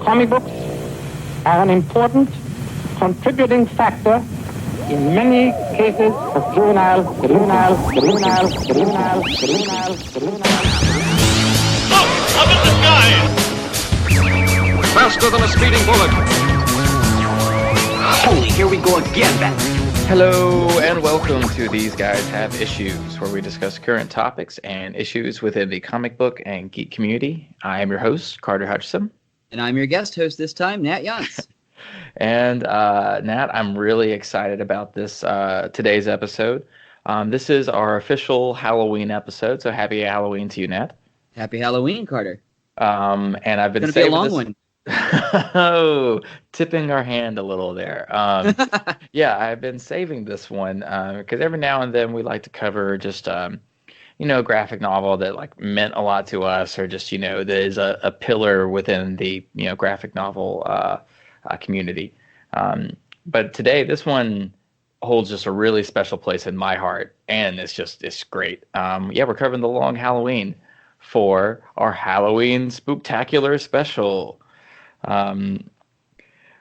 comic books are an important contributing factor in many cases of juvenile. Up in the sky! Faster than a speeding bullet. Holy, here we go again, Batman. Hello and welcome to These Guys Have Issues, where we discuss current topics and issues within the comic book and geek community. I am your host, Carter Hutchison. And I'm your guest host this time, Nat Yance. And Nat, I'm really excited about this today's episode. This is our official Halloween episode, so happy Halloween to you, Nat. Happy Halloween, Carter. And I've been It's going to be a long this... one. Oh, tipping our hand a little there. Yeah, I've been saving this one because every now and then we like to cover just graphic novel that like meant a lot to us, or just that is a pillar within the graphic novel community. But today, this one holds just a really special place in my heart, and it's great. Yeah, we're covering The Long Halloween for our Halloween Spooktacular special.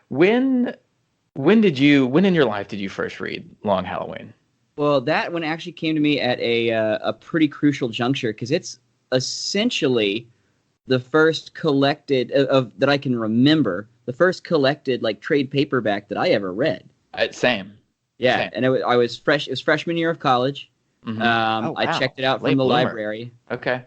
When in your life did you first read Long Halloween? Well, that one actually came to me at a pretty crucial juncture, because it's essentially the first collected of that I can remember, the first collected like trade paperback that I ever read. Same. Yeah, Same. and I was fresh. It was freshman year of college. Mm-hmm. Wow. I checked it out from the library. Okay.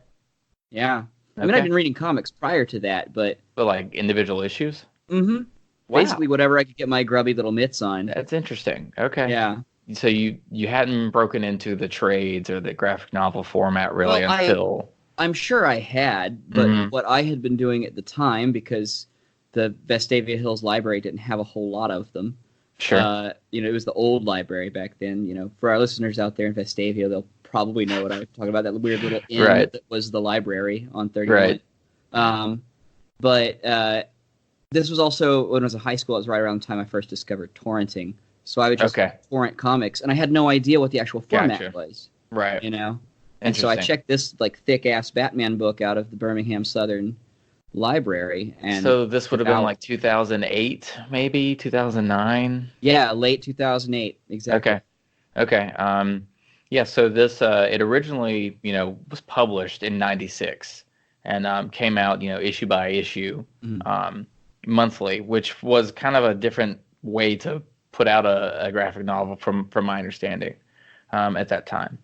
Yeah. I mean, Okay. I've been reading comics prior to that, but like individual issues? mm-hmm. Wow. Basically whatever I could get my grubby little mitts on. That's interesting. Okay. Yeah. So you hadn't broken into the trades or the graphic novel format really until... I'm sure I had, but Mhm. what I had been doing at the time, because the Vestavia Hills Library didn't have a whole lot of them. Sure. It was the old library back then. For our listeners out there in Vestavia, they'll probably know what I'm talking about, that weird little inn Right. that was the library on 31. Right. But this was also, when I was in high school, it was right around the time I first discovered torrenting. So I would just torrent comics, and I had no idea what the actual format was. Right. And so I checked this like thick-ass Batman book out of the Birmingham Southern Library. And so this would have been like 2008, maybe 2009? Yeah, late 2008, exactly. Okay. Yeah, so this, it originally, was published in 96 and came out, issue by issue, monthly, which was kind of a different way to put out a graphic novel from my understanding at that time.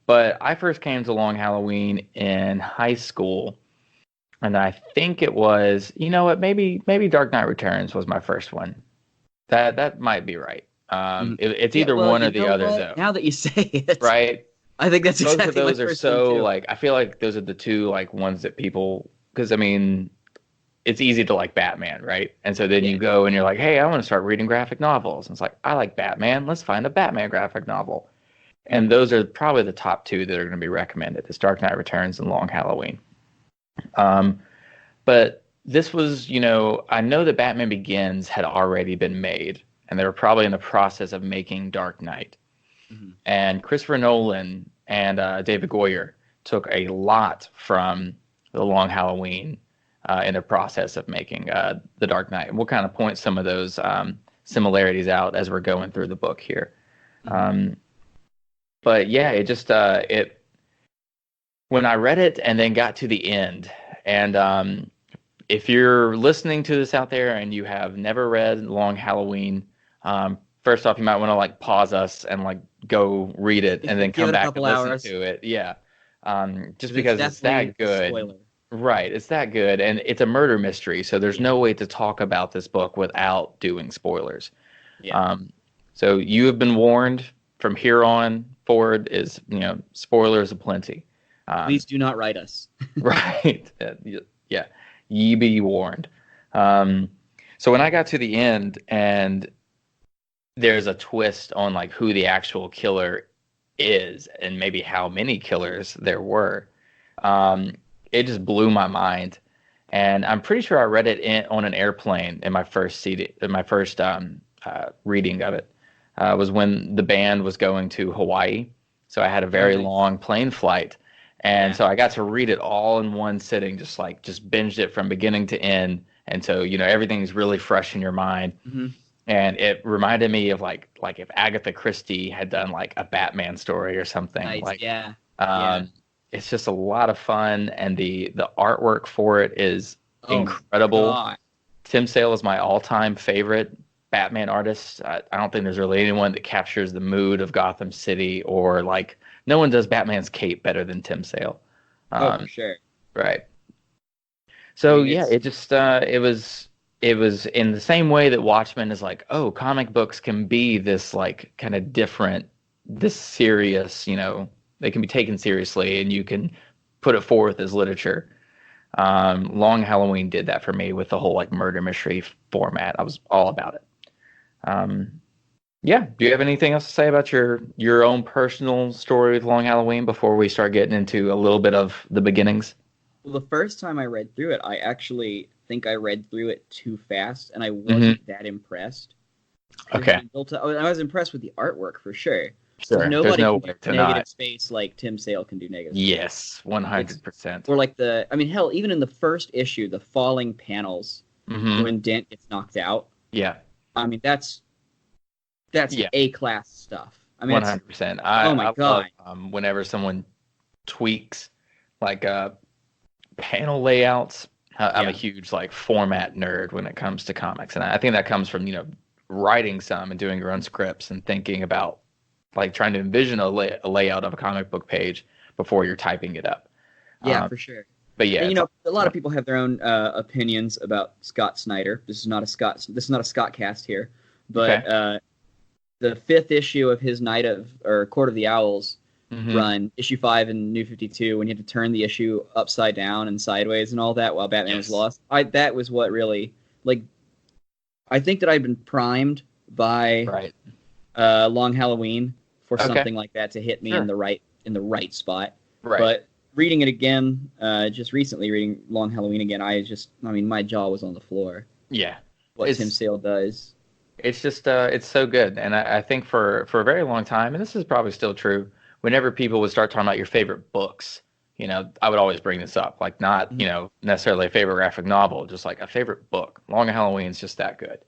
But I first came to Long Halloween in high school, and I think it was, maybe Dark Knight Returns was my first one. That might be right. It's either one or the other, though. Now that you say it, right? I think that's exactly. Both of those are so like. I feel like those are the two like ones that people, because I mean, it's easy to like Batman, right? And so then you go and you're like, hey, I want to start reading graphic novels. And it's like, I like Batman. Let's find a Batman graphic novel. And those are probably the top two that are going to be recommended. It's Dark Knight Returns and Long Halloween. But this was, I know that Batman Begins had already been made, and they were probably in the process of making Dark Knight. Mm-hmm. And Christopher Nolan and David Goyer took a lot from The Long Halloween in the process of making The Dark Knight. And we'll kind of point some of those similarities out as we're going through the book here. Mm-hmm. But yeah, it just, when I read it and then got to the end, and if you're listening to this out there and you have never read Long Halloween, first off, you might want to like pause us and like go read it and then come back and listen to it. Yeah. Just because it's that good. Spoiler. Right. It's that good. And it's a murder mystery. So there's no way to talk about this book without doing spoilers. Yeah. So you have been warned. From here on forward is, spoilers aplenty. Please do not write us. Right. Yeah. Ye be warned. So when I got to the end and there's a twist on like who the actual killer is and maybe how many killers there were, it just blew my mind. And I'm pretty sure I read it on an airplane in my first reading of it. Was when the band was going to Hawaii. So I had a very long plane flight. And so I got to read it all in one sitting, just binged it from beginning to end. and so everything's really fresh in your mind. Mm-hmm. And it reminded me of like if Agatha Christie had done like a Batman story or something. Nice. Like, Yeah. it's just a lot of fun, and the artwork for it is Oh, incredible. God. Tim Sale is my all-time favorite Batman artist. I don't think there's really anyone that captures the mood of Gotham City, or like no one does Batman's cape better than Tim Sale. For sure. Right. So I mean, it just it was in the same way that Watchmen is like, oh, comic books can be this like kind of different, this serious, they can be taken seriously and you can put it forth as literature. Long Halloween did that for me with the whole like murder mystery format. I was all about it. Yeah. Do you have anything else to say about your own personal story with Long Halloween before we start getting into a little bit of the beginnings? Well, the first time I read through it, I actually think I read through it too fast, and I wasn't that impressed. Okay. I was impressed with the artwork for sure. Sure. Nobody There's no can way do to negative not. space like Tim Sale can do negative space. Yes, 100%. Or like hell, even in the first issue, the falling panels when Dent gets knocked out. Yeah. I mean, that's A-class stuff. I mean, 100%. Oh my God. Love, whenever someone tweaks like panel layouts, I'm a huge like format nerd when it comes to comics, and I think that comes from writing some and doing your own scripts and thinking about like trying to envision a layout of a comic book page before you're typing it up. Yeah, for sure. But yeah, and, a lot of people have their own opinions about Scott Snyder. This is not a Scott cast here, but the 5th issue of his Court of the Owls run, issue 5 in New 52, when you had to turn the issue upside down and sideways and all that while Batman was lost. That was what really, like, I think that I'd been primed by Long Halloween for something like that to hit me in the right spot. Right. But reading it again, just recently reading Long Halloween again, my jaw was on the floor. Yeah. What Tim Sale does. It's just, it's so good. And I think for a very long time, and this is probably still true, whenever people would start talking about your favorite books, I would always bring this up. Like not, necessarily a favorite graphic novel, just like a favorite book. Long Halloween's just that good.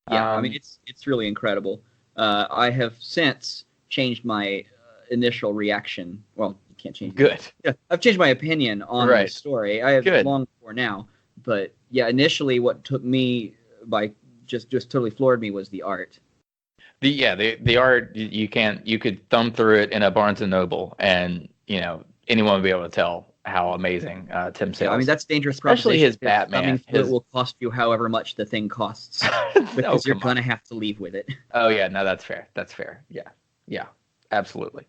Yeah, I mean, it's really incredible. I have since changed my initial reaction. Well, you can't change it. Good. Yeah, I've changed my opinion on the story. I have long before now. But yeah, initially what took me by just totally floored me was the art. The art, you could thumb through it in a Barnes and Noble and anyone would be able to tell how amazing Tim Sale is. I mean, that's dangerous, especially his Batman. It will cost you however much the thing costs because you're gonna have to leave with it. Oh yeah, no, that's fair. Yeah, absolutely.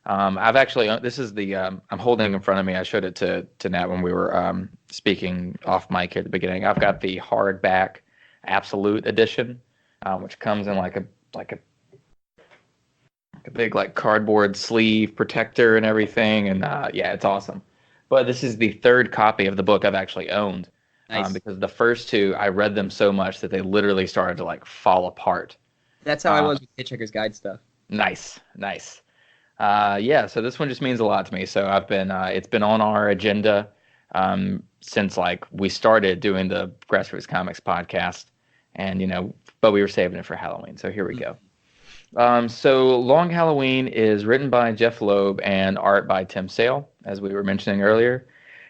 I've actually, this is the I'm holding in front of me. I showed it to Nat when we were speaking off mic here at the beginning. I've got the hardback Absolute edition, which comes in like a big like cardboard sleeve protector and everything, and it's awesome. But this is the 3rd copy of the book I've actually owned. Nice. Because the first 2 I read them so much that they literally started to like fall apart. That's how I was with Hitchhiker's Guide stuff. Nice. So this one just means a lot to me. So I've been it's been on our agenda since like we started doing the Grassroots Comics podcast, and but we were saving it for Halloween. So here we go. So Long Halloween is written by Jeff Loeb and art by Tim Sale, as we were mentioning earlier.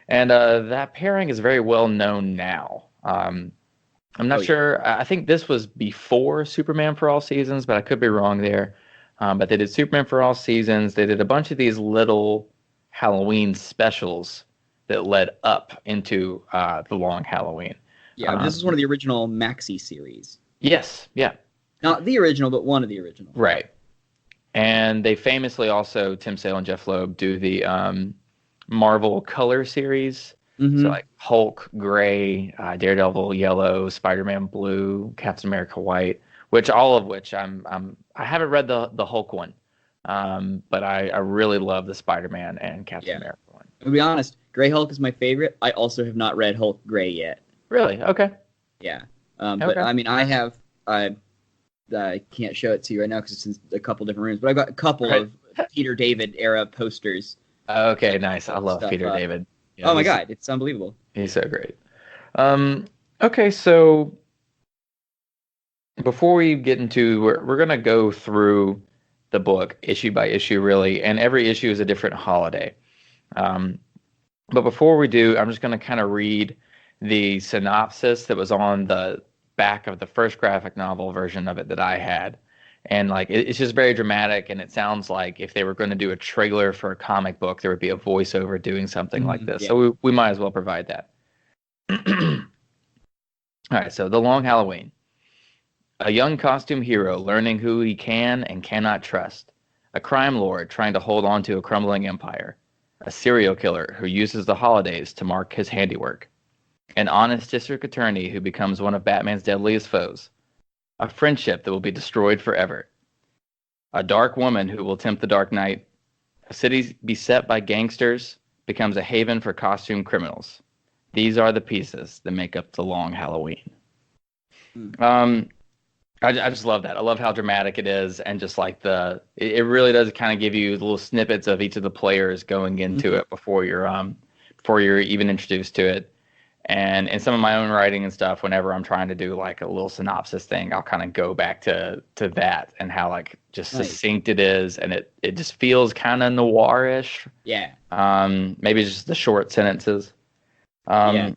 And that pairing is very well known now. I'm not sure. I think this was before Superman for All Seasons, but I could be wrong there. But they did Superman for All Seasons. They did a bunch of these little Halloween specials that led up into the Long Halloween. Yeah, this is one of the original Maxi series. Yes, yeah. Not the original, but one of the original. Right. And they famously also, Tim Sale and Jeff Loeb, do the Marvel Color series. So like Hulk Gray, Daredevil Yellow, Spider-Man Blue, Captain America White, all of which I haven't read the Hulk one, but I really love the Spider-Man and Captain America one. To be honest, Gray Hulk is my favorite. I also have not read Hulk Gray yet. Really? Okay. Yeah. But I mean, I can't show it to you right now because it's in a couple different rooms, but I've got a couple of Peter David era posters. Okay, nice. I love Peter David. Yeah, oh my God, it's unbelievable. He's so great. Okay, so before we get into, we're gonna go through the book issue by issue, really, and every issue is a different holiday. Um, but before we do, I'm just gonna kind of read the synopsis that was on the back of the first graphic novel version of it that I had. And like it's just very dramatic, and it sounds like if they were going to do a trailer for a comic book, there would be a voiceover doing something like this. Yeah. So we might as well provide that. All right, so The Long Halloween. A young costume hero learning who he can and cannot trust. A crime lord trying to hold on to a crumbling empire. A serial killer who uses the holidays to mark his handiwork. An honest district attorney who becomes one of Batman's deadliest foes. A friendship that will be destroyed forever. A dark woman who will tempt the Dark Knight. A city beset by gangsters becomes a haven for costume criminals. These are the pieces that make up The Long Halloween. I just love that. I love how dramatic it is, and just like it really does kind of give you little snippets of each of the players going into it before you're even introduced to it. And in some of my own writing and stuff, whenever I'm trying to do like a little synopsis thing, I'll kind of go back to that and how like just succinct it is, and it just feels kind of noirish. Yeah. Maybe just the short sentences. Yeah,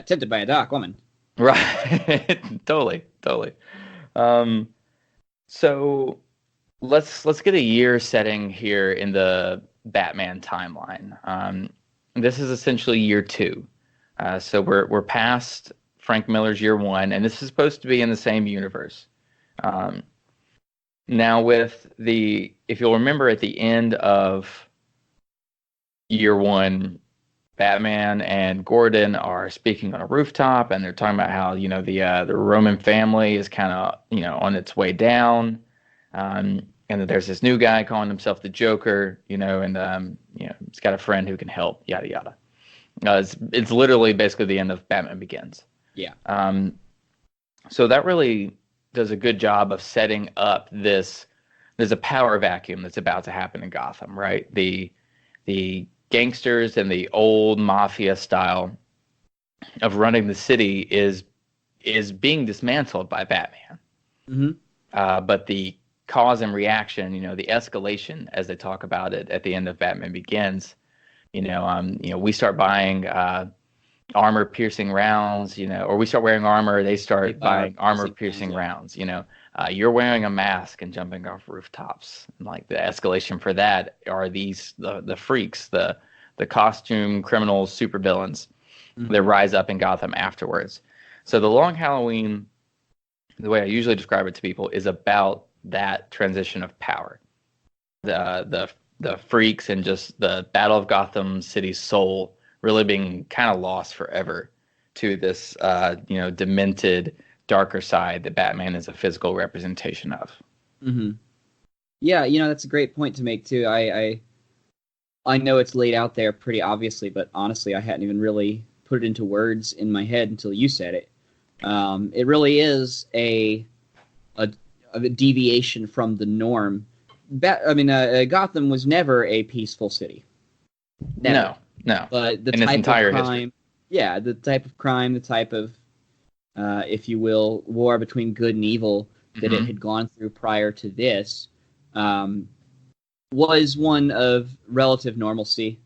tempted by a dark woman. Right. Totally. So let's get a year setting here in the Batman timeline. This is essentially year 2. So we're past Frank Miller's year 1, and this is supposed to be in the same universe. Now with if you'll remember at the end of year 1, Batman and Gordon are speaking on a rooftop, and they're talking about how the Roman family is kind of on its way down, and that there's this new guy calling himself the Joker, and he's got a friend who can help, yada yada. It's literally basically the end of Batman Begins. Yeah. So that really does a good job of setting up this. There's a power vacuum that's about to happen in Gotham, right? The gangsters and the old mafia style of running the city is being dismantled by Batman. Mm-hmm. But the cause and reaction, the escalation, as they talk about it at the end of Batman Begins, we start buying armor-piercing rounds, or we start wearing armor, they start buying armor-piercing rounds, you're wearing a mask and jumping off rooftops. And like the escalation for that are the freaks, the costume criminals, supervillains that rise up in Gotham afterwards. So The Long Halloween, the way I usually describe it to people, is about that transition of power. The freaks and just the battle of Gotham City's soul really being kind of lost forever to this demented, darker side that Batman is a physical representation of. Mm-hmm. Yeah, that's a great point to make too. I know it's laid out there pretty obviously, but honestly, I hadn't even really put it into words in my head until you said it. It really is a deviation from the norm. Gotham was never a peaceful city. Never. No. But the in type its entire of crime, history. Yeah, the type of crime, the type of, if you will, war between good and evil that it had gone through prior to this, was one of relative normalcy.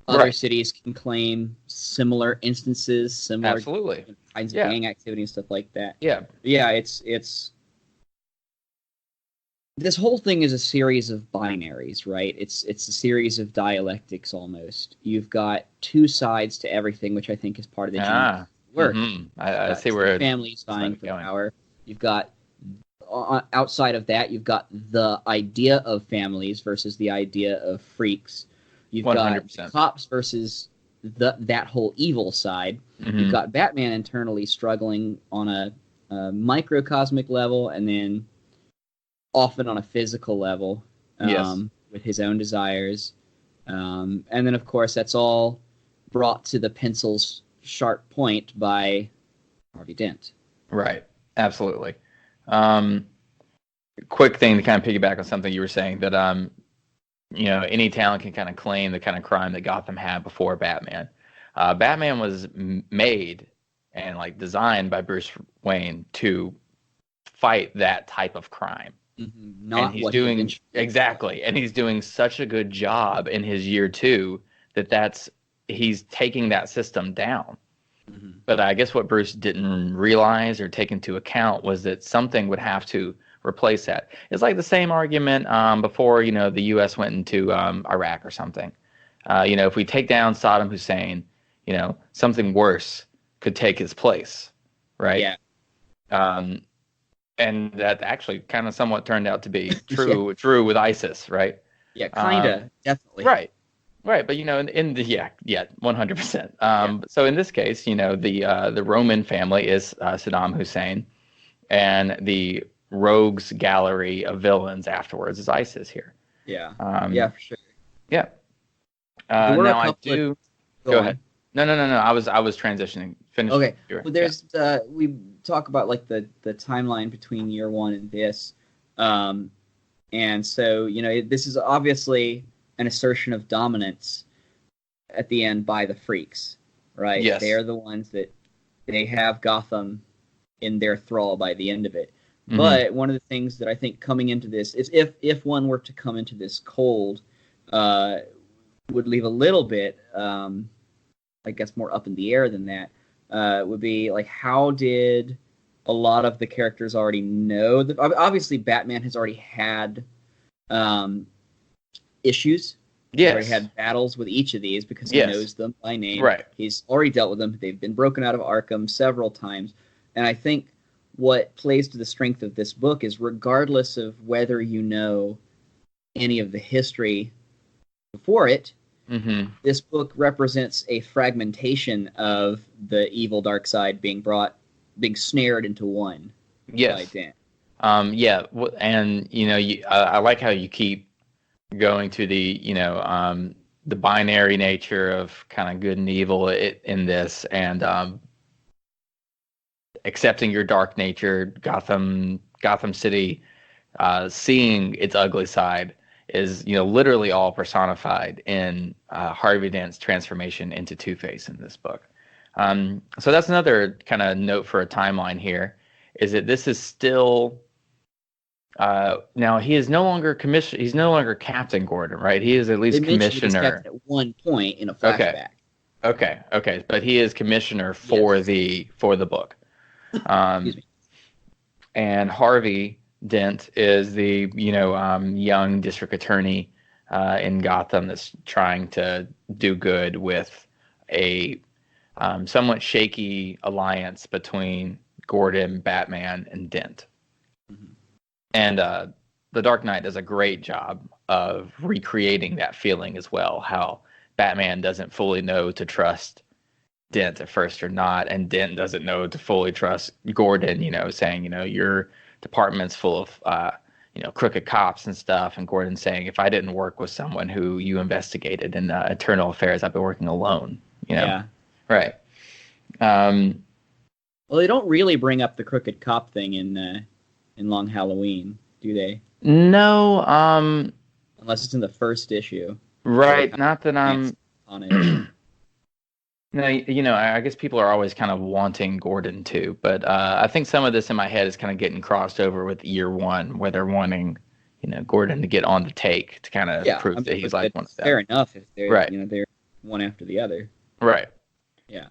Other cities can claim similar instances, similar Absolutely. kinds of gang activity and stuff like that. Yeah. Yeah, it's this whole thing is a series of binaries, right? It's a series of dialectics almost. You've got two sides to everything, which I think is part of the genius work. Mm-hmm. I see where families vying for power. You've got outside of that, you've got the idea of families versus the idea of freaks. You've 100%. got cops versus that whole evil side. You've got Batman internally struggling on a microcosmic level, and then often on a physical level, with his own desires. And then, of course, that's all brought to the pencil's sharp point by Harvey Dent. Right. Absolutely. Quick thing to kind of piggyback on something you were saying, that any town can kind of claim the kind of crime that Gotham had before Batman. Batman was made and like designed by Bruce Wayne to fight that type of crime. Not and he's what doing he exactly, and he's doing such a good job in his year 2 that he's taking that system down. But I guess what Bruce didn't realize or take into account was that something would have to replace that. It's like the same argument before, the U.S. went into Iraq or something. If we take down Saddam Hussein, something worse could take his place, right? Yeah. And that actually kind of somewhat turned out to be true. True with ISIS, right? Yeah, kinda, definitely. Right. But in the 100%. So in this case, the Roman family is Saddam Hussein, and the rogues gallery of villains afterwards is ISIS here. Yeah. Yeah, for sure. Yeah. There were a Now I couple do. Go Go on. ahead. No. I was transitioning. Finish. Okay. Your- Well, there's we talk about like the timeline between year 1 and this, and so this is obviously an assertion of dominance at the end by the freaks, right? Yes. They are the ones that they have Gotham in their thrall by the end of it. Mhm. But one of the things that I think coming into this is if one were to come into this cold, would leave a little bit, I guess, more up in the air than that, would be like, how did a lot of the characters already know that? Obviously, Batman has already had issues. He's Yes. already had battles with each of these because he Yes. knows them by name. Right. He's already dealt with them. They've been broken out of Arkham several times. And I think what plays to the strength of this book is, regardless of whether you know any of the history before it, Mm-hmm. this book represents a fragmentation of the evil dark side being snared into one by Yes. Dan. And I like how you keep going to the binary nature of kind of good and evil in this, and accepting your dark nature. Gotham City, seeing its ugly side is literally all personified in Harvey Dent's transformation into Two-Face in this book. So that's another kind of note for a timeline here, is that this is still now he is no longer he's no longer Captain Gordon, right? He is at least They mentioned he was commissioner. captain at one point in a flashback. Okay, but he is commissioner for Yes. the book. Excuse me. And Harvey Dent is the young district attorney in Gotham that's trying to do good with a somewhat shaky alliance between Gordon, Batman, and Dent. Mhm. And The Dark Knight does a great job of recreating that feeling as well, how Batman doesn't fully know to trust Dent at first or not, and Dent doesn't know to fully trust Gordon, saying, your department's full of, crooked cops and stuff, and Gordon saying, if I didn't work with someone who you investigated in internal affairs, I'd be working alone, Yeah. Right. Well, they don't really bring up the crooked cop thing in Long Halloween, do they? No, Unless it's in the first issue. right, not that I'm... On it. No, I guess people are always kind of wanting Gordon too, but I think some of this in my head is kind of getting crossed over with year 1, where they're wanting, Gordon to get on the take to kind of prove that he's like one of them. Fair enough if they're Right. They're one after the other. Right. Yeah.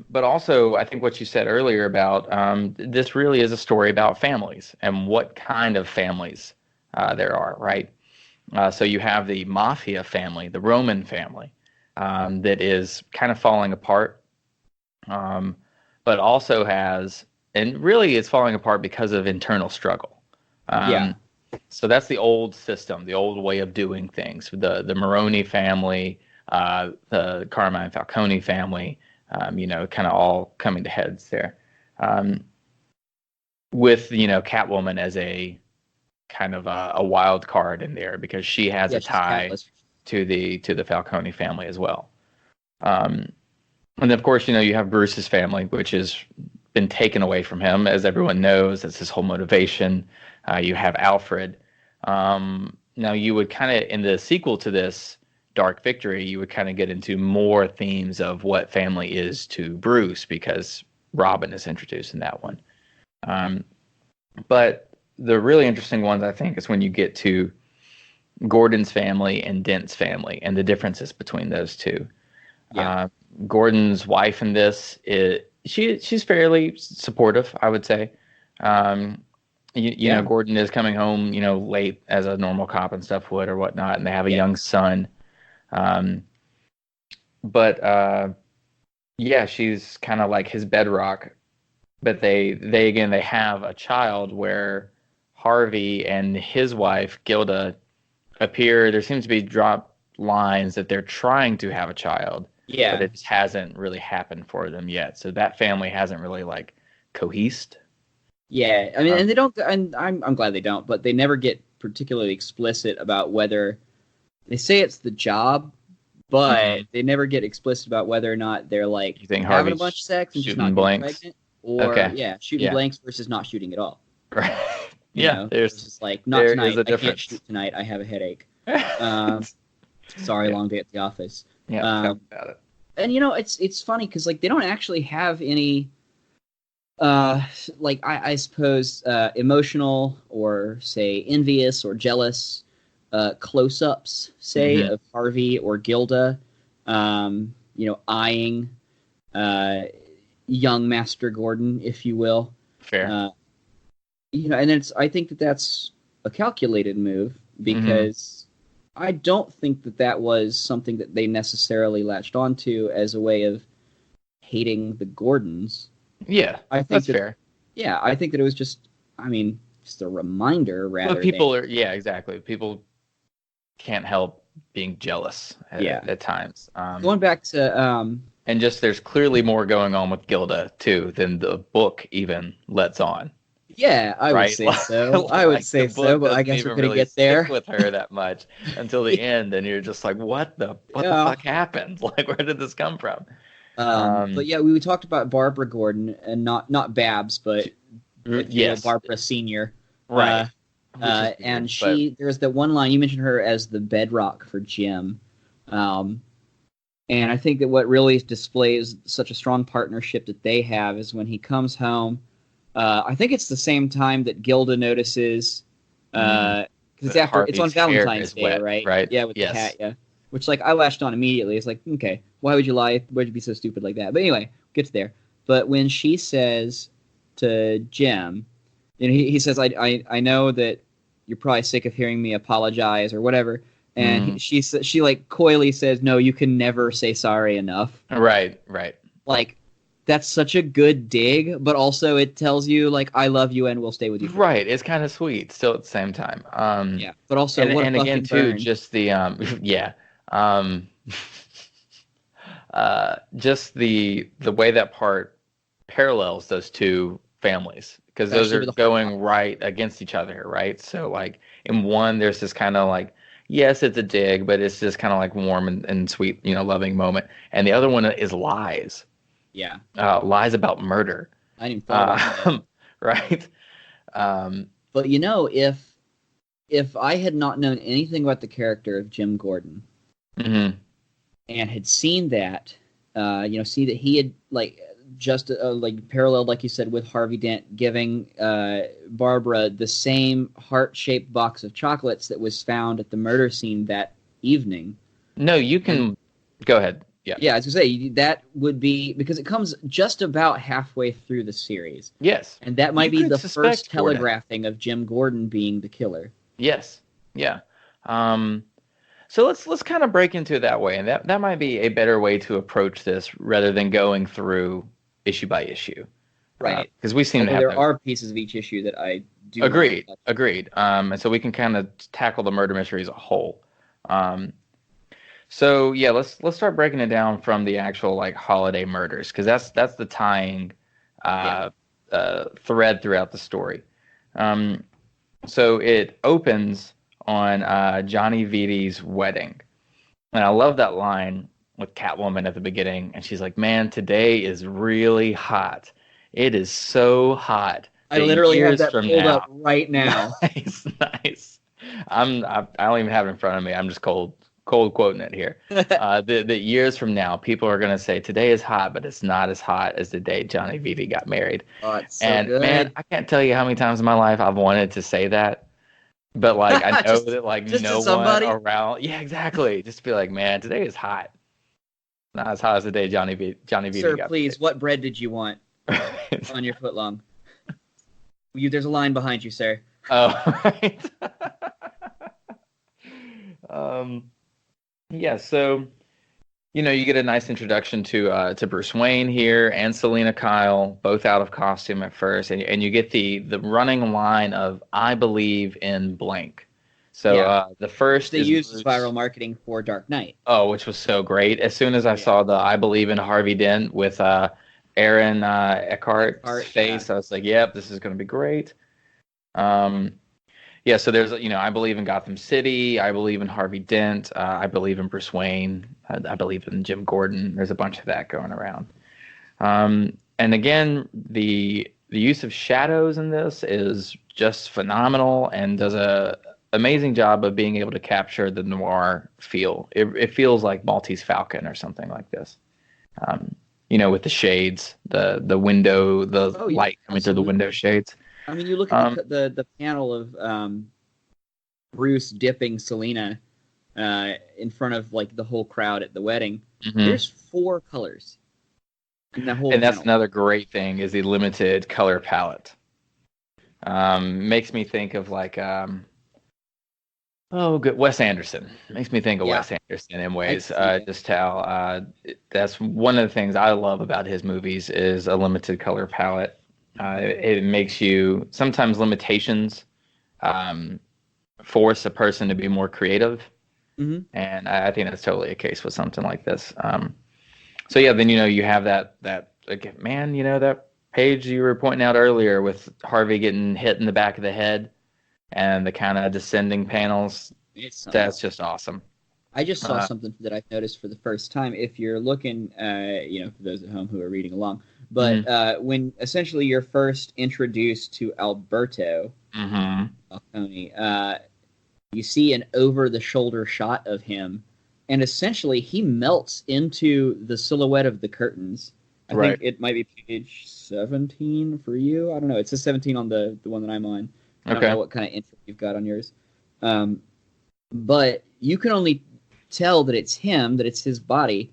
But also, I think what you said earlier about this really is a story about families and what kind of families there are, right? So you have the mafia family, the Roman family, that is kind of falling apart, but also has, and really it's falling apart because of internal struggle. So that's the old system, the old way of doing things. The Moroni family, the Carmine Falcone family, kind of all coming to heads there. With, Catwoman as a kind of a wild card in there because she has a she's tie Catless. to the Falcone family as well. And then, of course, you have Bruce's family, which has been taken away from him, as everyone knows. That's his whole motivation. You have Alfred. Now, you would kind of, in the sequel to this, Dark Victory, you would kind of get into more themes of what family is to Bruce, because Robin is introduced in that one. But the really interesting ones, I think, is when you get to Gordon's family and Dent's family and the differences between those two. Yeah. Gordon's wife in this she's fairly supportive, I would say. You know, Gordon is coming home, you know, late as a normal cop and stuff would or whatnot, and they have a young son. But she's kind of like his bedrock. But they have a child where Harvey and his wife Gilda appear. There seems to be dropped lines that they're trying to have a child. Yeah. But it just hasn't really happened for them yet. So that family hasn't really like cohesed. Yeah, I mean, and they don't. And I'm glad they don't. But they never get particularly explicit about whether they say it's the job, but they never get explicit about whether or not they're like having Harvey's a bunch of sex and just not getting pregnant, or shooting blanks versus not shooting at all. Right. You know, it's just like not tonight. I can't shoot tonight. I have a headache. Sorry, long day at the office. Yeah, tell me about it. And you know, it's funny because like they don't actually have any, like I suppose emotional or say envious or jealous close-ups, say of Harvey or Gilda, you know, eyeing young Master Gordon, if you will. Fair. You know, and I think that's a calculated move because I don't think that was something that they necessarily latched onto as a way of hating the Gordons. Yeah, I think that's fair. Yeah, I think that it was just a reminder rather. But people exactly. People can't help being jealous at times. Going back to and just there's clearly more going on with Gilda too than the book even lets on. Yeah, I would say so. I would say so, but I guess we're gonna get there with her that much until the end, and you're just like, what the fuck happened? Like, where did this come from? But yeah, we talked about Barbara Gordon and not Babs, but Barbara Senior, right? And there's that one line you mentioned her as the bedrock for Jim, and I think that what really displays such a strong partnership that they have is when he comes home. I think it's the same time that Gilda notices, because it's on Valentine's Day, right? Right. Yeah, with the cat, yeah. Which, like, I latched on immediately. It's like, okay, why would you lie? Why'd you be so stupid like that? But anyway, gets there. But when she says to Jim, you know, he says, I know that you're probably sick of hearing me apologize or whatever. And she like coyly says, no, you can never say sorry enough. Right. Like, that's such a good dig, but also it tells you, like, I love you and will stay with you forever. Right. It's kind of sweet still at the same time. Yeah. But also, and again, too, burn. Just the, just the way that part parallels those two families, because those are going right against each other, right? So, like, in one, there's this kind of, like, yes, it's a dig, but it's just kind of, like, warm and sweet, you know, loving moment. And the other one is lies. Yeah. Lies about murder. I didn't thought about that. Right. But you know, if I had not known anything about the character of Jim Gordon, and had seen that, see that he had just paralleled, like you said, with Harvey Dent giving Barbara the same heart-shaped box of chocolates that was found at the murder scene that evening. No, you can go ahead. Yeah, I was going to say, that would be, because it comes just about halfway through the series. Yes. And that might be the first telegraphing of Jim Gordon being the killer. Yes. Yeah. So let's kind of break into it that way, and that might be a better way to approach this rather than going through issue by issue. Right. Because we seem to have... There are pieces of each issue that I do... Agreed. And so we can kind of tackle the murder mystery as a whole. So yeah, let's start breaking it down from the actual like holiday murders, because that's the tying thread throughout the story. So it opens on Johnny Vidi's wedding, and I love that line with Catwoman at the beginning, and she's like, "Man, today is really hot. It is so hot." I literally have that pulled up right now. Nice. I don't even have it in front of me. I'm just cold cold quoting it here. That years from now, people are gonna say today is hot, but it's not as hot as the day Johnny Vitti got married. Oh, it's so And good. man, I can't tell you how many times in my life I've wanted to say that, but like I know Just- that like just to no one somebody? around. Yeah, exactly. Just be like, man, today is hot. Not as hot as the day Johnny Vitti Sir, got please, what bread did you want married. on your footlong? There's a line behind you, sir. Oh, right. Yeah, so you get a nice introduction to Bruce Wayne here and Selena Kyle, both out of costume at first, and you get the running line of "I believe in blank." So Yeah. the first They is used Bruce, viral marketing for Dark Knight. oh, which was so great. As soon as I saw the "I believe in Harvey Dent" with Aaron Eckhart's Eckhart, face, I was like, "Yep, this is going to be great." Yeah, so there's, I believe in Gotham City. I believe in Harvey Dent. I believe in Bruce Wayne. I believe in Jim Gordon. There's a bunch of that going around. And again, the use of shadows in this is just phenomenal and does a amazing job of being able to capture the noir feel. It feels like Maltese Falcon or something like this. With the shades, the window, the light coming through the window shades. I mean, you look at the panel of Bruce dipping Selena in front of like the whole crowd at the wedding. Mm-hmm. There's 4 colors in that whole. And that's panel. another great thing is the limited color palette. Makes me think of like good Wes Anderson. Makes me think of Wes Anderson in ways. Just how that's one of the things I love about his movies is a limited color palette. It makes you sometimes limitations force a person to be more creative, and I think that's totally a case with something like this. So yeah, then you have that like, man, that page you were pointing out earlier with Harvey getting hit in the back of the head and the kind of descending panels. That's just awesome. I just saw something that I've noticed for the first time. If you're looking, for those at home who are reading along. But when essentially you're first introduced to Alberto Falcone, you see an over-the-shoulder shot of him, and essentially he melts into the silhouette of the curtains. I think it might be page 17 for you. I don't know. It says 17 on the one that I'm on. I don't know what kind of intro you've got on yours. But you can only tell that it's him, that it's his body,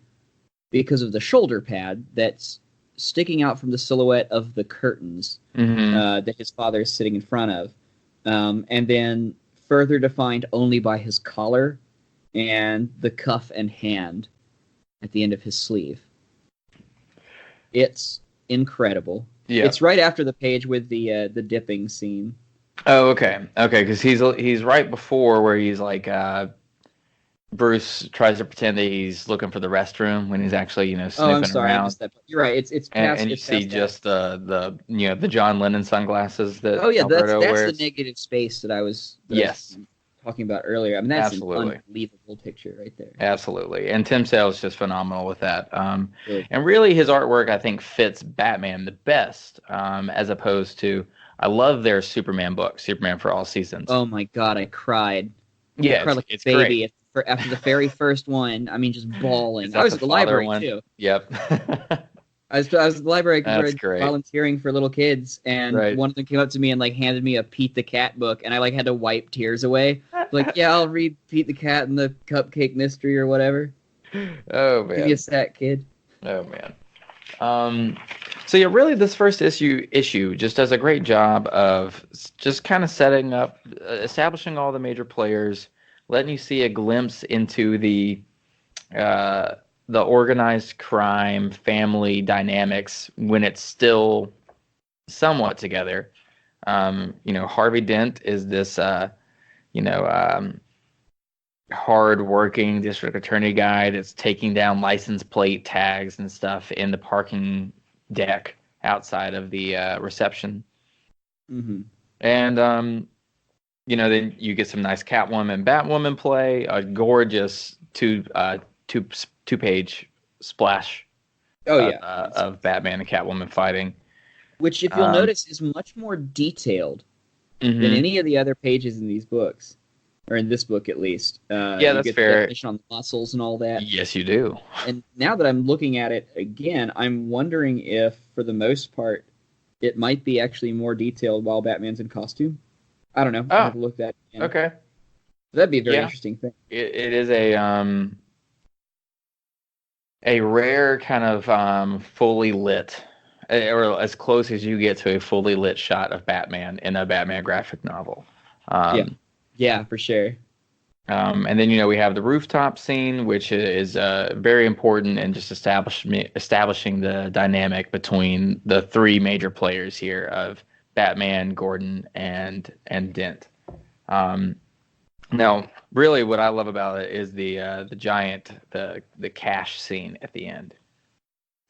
because of the shoulder pad that's sticking out from the silhouette of the curtains that his father is sitting in front of. And then further defined only by his collar and the cuff and hand at the end of his sleeve. It's incredible. Yeah. It's right after the page with the dipping scene. Oh, okay, because he's right before where he's like Bruce tries to pretend that he's looking for the restroom when he's actually sniffing around. You're right. It's past, and you it's see past just the John Lennon sunglasses that Alberto wears. That's the negative space that I was talking about earlier. I mean, that's Absolutely. An unbelievable picture right there. Absolutely, and Tim Sale's just phenomenal with that. And really, his artwork I think fits Batman the best, as opposed to I love their Superman book, Superman for All Seasons. Oh my God, I cried. Yeah, I cried like it's a baby great. After the very first one. I mean, just bawling. I was at the library too. Yep. I was at the library volunteering for little kids, and one of them came up to me and like handed me a Pete the Cat book, and I like had to wipe tears away. Like, yeah, I'll read Pete the Cat and the Cupcake Mystery or whatever. Oh man, give you a sack, kid. Oh man. So yeah, really, this first issue just does a great job of just kind of setting up, establishing all the major players, letting you see a glimpse into the organized crime family dynamics when it's still somewhat together. Harvey Dent is this hard-working district attorney guy that's taking down license plate tags and stuff in the parking deck outside of the reception. And then you get some nice Catwoman, Batwoman play, a gorgeous two-page splash. Of Batman and Catwoman fighting, which, if you'll notice, is much more detailed than any of the other pages in these books. or in this book at least. Yeah, you that's get fair. The definition on the muscles and all that. Yes, you do. And now that I'm looking at it again, I'm wondering if, for the most part, it might be actually more detailed while Batman's in costume. I don't know. I'll have to look that again. Okay. That'd be a very Yeah. interesting thing. It is a rare kind of fully lit, or as close as you get to a fully lit shot of Batman in a Batman graphic novel. Yeah, for sure. And then we have the rooftop scene, which is very important in just establishing the dynamic between the three major players here of Batman, Gordon, and Dent. Now, really, what I love about it is the giant the cash scene at the end.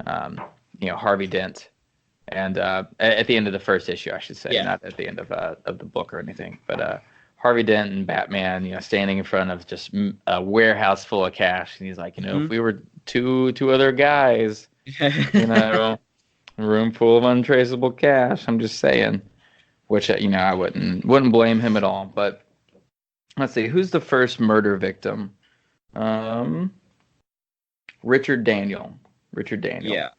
Harvey Dent, and at the end of the first issue, I should say, not at the end of the book or anything, but Harvey Dent and Batman, standing in front of just a warehouse full of cash, and he's like, if we were two other guys, a room full of untraceable cash. I'm just saying, which I wouldn't blame him at all, but. Let's see, who's the first murder victim? Richard Daniel. Yeah.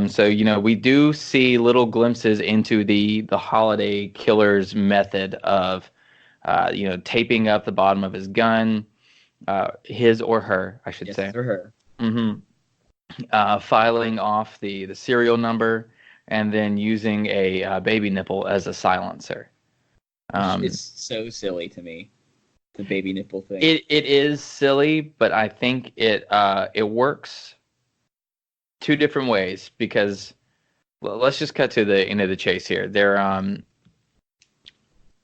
So we do see little glimpses into the holiday killer's method of, taping up the bottom of his gun, his or her, I should say. Yes, or her. Mm-hmm. Filing off the serial number, and then using a baby nipple as a silencer. It's so silly to me. The baby nipple thing. It is silly, but I think it works two different ways, because let's just cut to the end of the chase here. They're a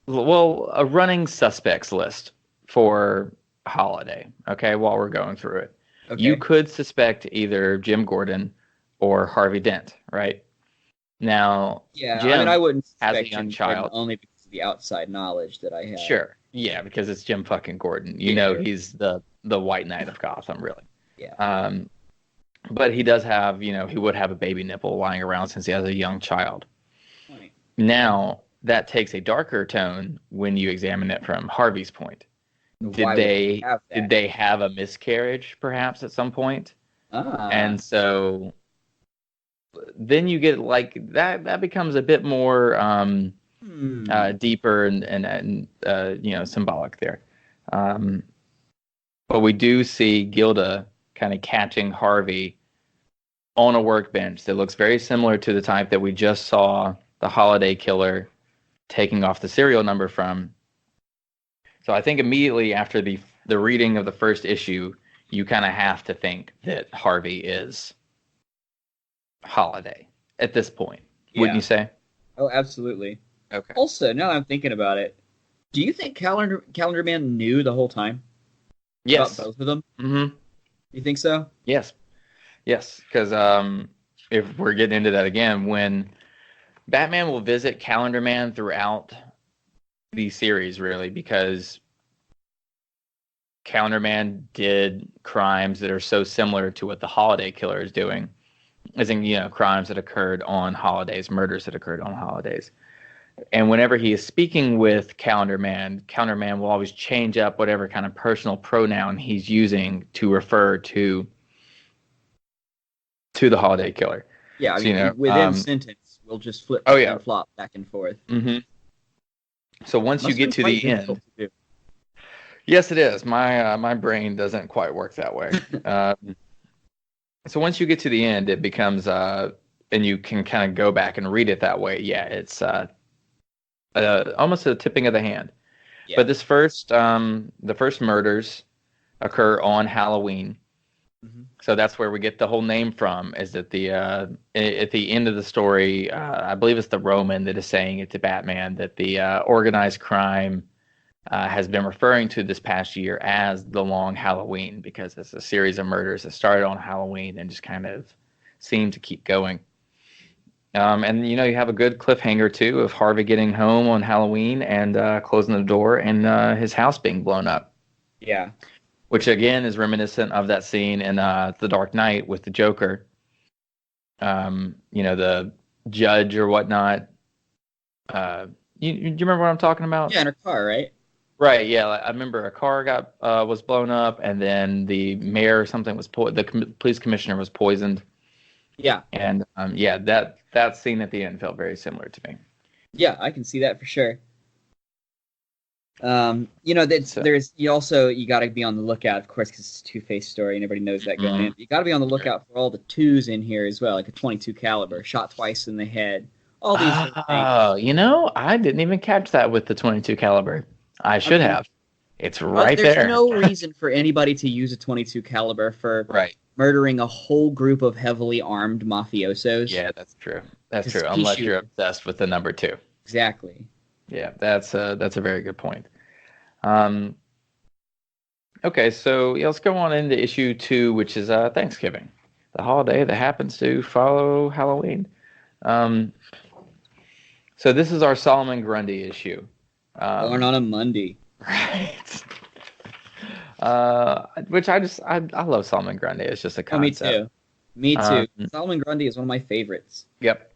running suspects list for Holiday. Okay, while we're going through it, you could suspect either Jim Gordon or Harvey Dent, right? Now, Jim I wouldn't has a suspect young Jim child Gordon only because of the outside knowledge that I have. Sure. Yeah, because it's Jim fucking Gordon. He's the White Knight of Gotham, really. Yeah. But he does have, he would have a baby nipple lying around since he has a young child. Right. Now, that takes a darker tone when you examine it from Harvey's point. Why Did they have a miscarriage, perhaps, at some point? And so then you get that becomes a bit more deeper and symbolic there. But we do see Gilda kind of catching Harvey on a workbench that looks very similar to the type that we just saw the Holiday Killer taking off the serial number from. So I think immediately after the reading of the first issue, you kind of have to think that Harvey is Holiday at this point. Wouldn't you say? Oh, absolutely. Okay. Also, now that I'm thinking about it, do you think Calendar Man knew the whole time? Yes. About both of them? Mm-hmm. You think so? Yes. Because if we're getting into that again, when Batman will visit Calendar Man throughout the series, really, because Calendar Man did crimes that are so similar to what the Holiday Killer is doing, as in, crimes that occurred on holidays, murders that occurred on holidays. And whenever he is speaking with Calendar Man will always change up whatever kind of personal pronoun he's using to refer to the Holiday Killer. Yeah, within sentence, we'll just flip and flop back and forth. Mm-hmm. So once you get to the end, yes, it is. My brain doesn't quite work that way. So once you get to the end, it becomes and you can kind of go back and read it that way. Yeah, it's almost a tipping of the hand. Yeah. But this the first murders occur on Halloween. Mm-hmm. So that's where we get the whole name from, is that at the end of the story, I believe it's the Roman that is saying it to Batman, that the organized crime has been referring to this past year as the Long Halloween, because it's a series of murders that started on Halloween and just kind of seem to keep going. And you have a good cliffhanger too of Harvey getting home on Halloween and closing the door and his house being blown up. Yeah. Which again is reminiscent of that scene in The Dark Knight with the Joker. The judge or whatnot. You remember what I'm talking about? Yeah, in her car, right? Right. Yeah. Like, I remember a car was blown up, and then the mayor or something was police commissioner was poisoned. Yeah. And yeah, that scene at the end felt very similar to me. Yeah, I can see that for sure. So- There's you got to be on the lookout, of course, because it's a Two-Face story, and everybody knows that going in. You got to be on the lookout for all the twos in here as well, like a .22 caliber, shot twice in the head. All these things. Oh, I didn't even catch that with the .22 caliber. I should have. It's right there's there. no reason for anybody to use a .22 caliber for Right. murdering a whole group of heavily armed mafiosos. Yeah, that's true. That's Just true. pea Unless shooting. you're obsessed with the number 2. Exactly. Yeah, that's a very good point. Okay, so let's go on into issue 2, which is Thanksgiving, the holiday that happens to follow Halloween. So this is our Solomon Grundy issue. Born on a Monday. Right. Which I love Solomon Grundy. It's just a concept. Me too. Solomon Grundy is one of my favorites. Yep.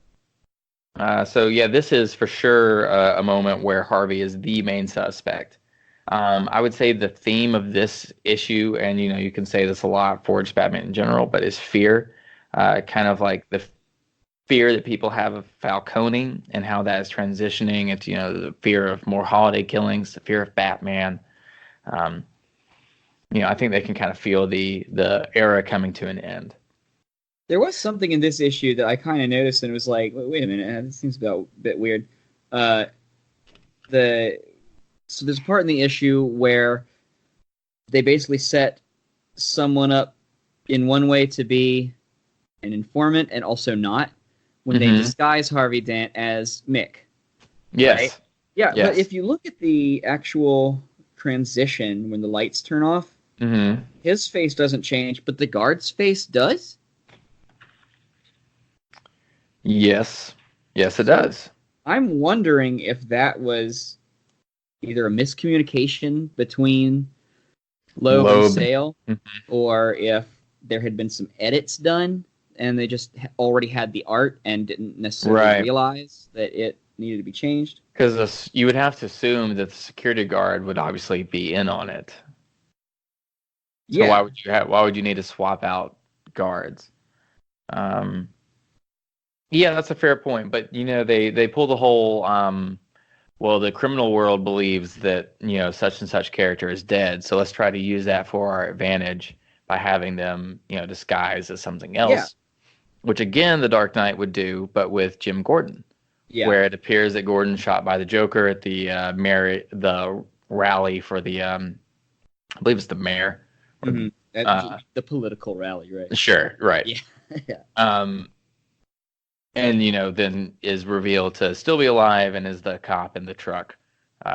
So yeah, this is for sure a moment where Harvey is the main suspect. I would say the theme of this issue, and you can say this a lot for just Batman in general, but is fear. Kind of like the fear that people have of Falcone and how that is transitioning into the fear of more holiday killings, the fear of Batman. I think they can kind of feel the era coming to an end. There was something in this issue that I kind of noticed and was like, wait a minute, this seems a bit weird. So there's a part in the issue where they basically set someone up in one way to be an informant and also not, when they disguise Harvey Dent as Mick. Yes. Right? Yeah, Yes. but if you look at the actual transition when the lights turn off, his face doesn't change, but the guard's face does? Yes, it does. I'm wondering if that was either a miscommunication between Loeb and Sale, or if there had been some edits done and they just already had the art and didn't necessarily realize that it needed to be changed. Because you would have to assume that the security guard would obviously be in on it. So Yeah. why would you need to swap out guards? Yeah, that's a fair point. But they pull the whole the criminal world believes that such and such character is dead, so let's try to use that for our advantage by having them disguised as something else. Yeah. Which again the Dark Knight would do, but with Jim Gordon. Yeah. Where it appears that Gordon shot by the Joker at the rally for the I believe it's the mayor. The political rally, right? Sure, right. Yeah. And then is revealed to still be alive and is the cop in the truck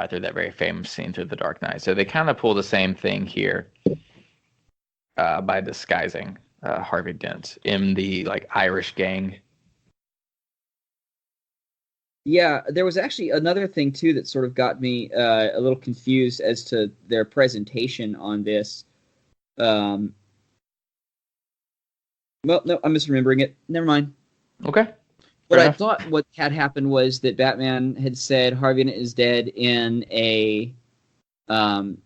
through that very famous scene through The Dark Knight. So they kind of pull the same thing here by disguising Harvey Dent in the Irish gang. Yeah, there was actually another thing too that sort of got me a little confused as to their presentation on this. Well, no, I'm misremembering it. Never mind. Okay. What I thought what had happened was that Batman had said Harvey Dent is dead in a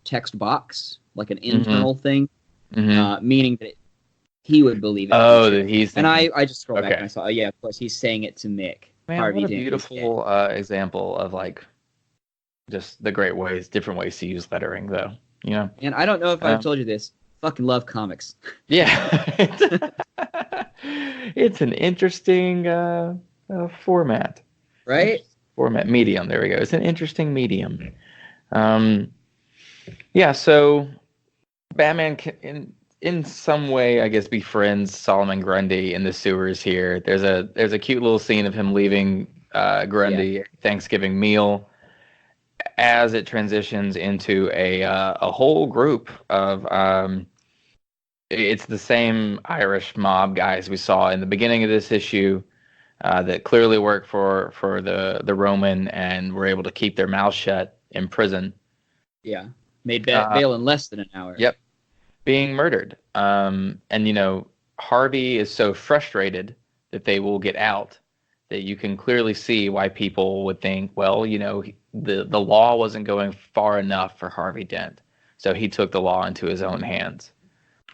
text box, like an internal thing, meaning that he would believe it. Oh, that he's thinking. And I just scrolled back and I saw, yeah, of course, he's saying it to Mick. Man, Harvey what a Dent beautiful example of just the different ways to use lettering, though. And I don't know if I've told you this. Fucking love comics. Yeah. It's an interesting format. Right? Medium. There we go. It's an interesting medium. Yeah, so Batman can, in some way, I guess, befriends Solomon Grundy in the sewers here. There's a cute little scene of him leaving Grundy Thanksgiving meal as it transitions into a whole group of it's the same Irish mob guys we saw in the beginning of this issue that clearly work for the Roman and were able to keep their mouths shut in prison. Yeah, made bail in less than an hour. Yep, being murdered. And Harvey is so frustrated that they will get out that you can clearly see why people would think, well, the law wasn't going far enough for Harvey Dent, so he took the law into his own hands.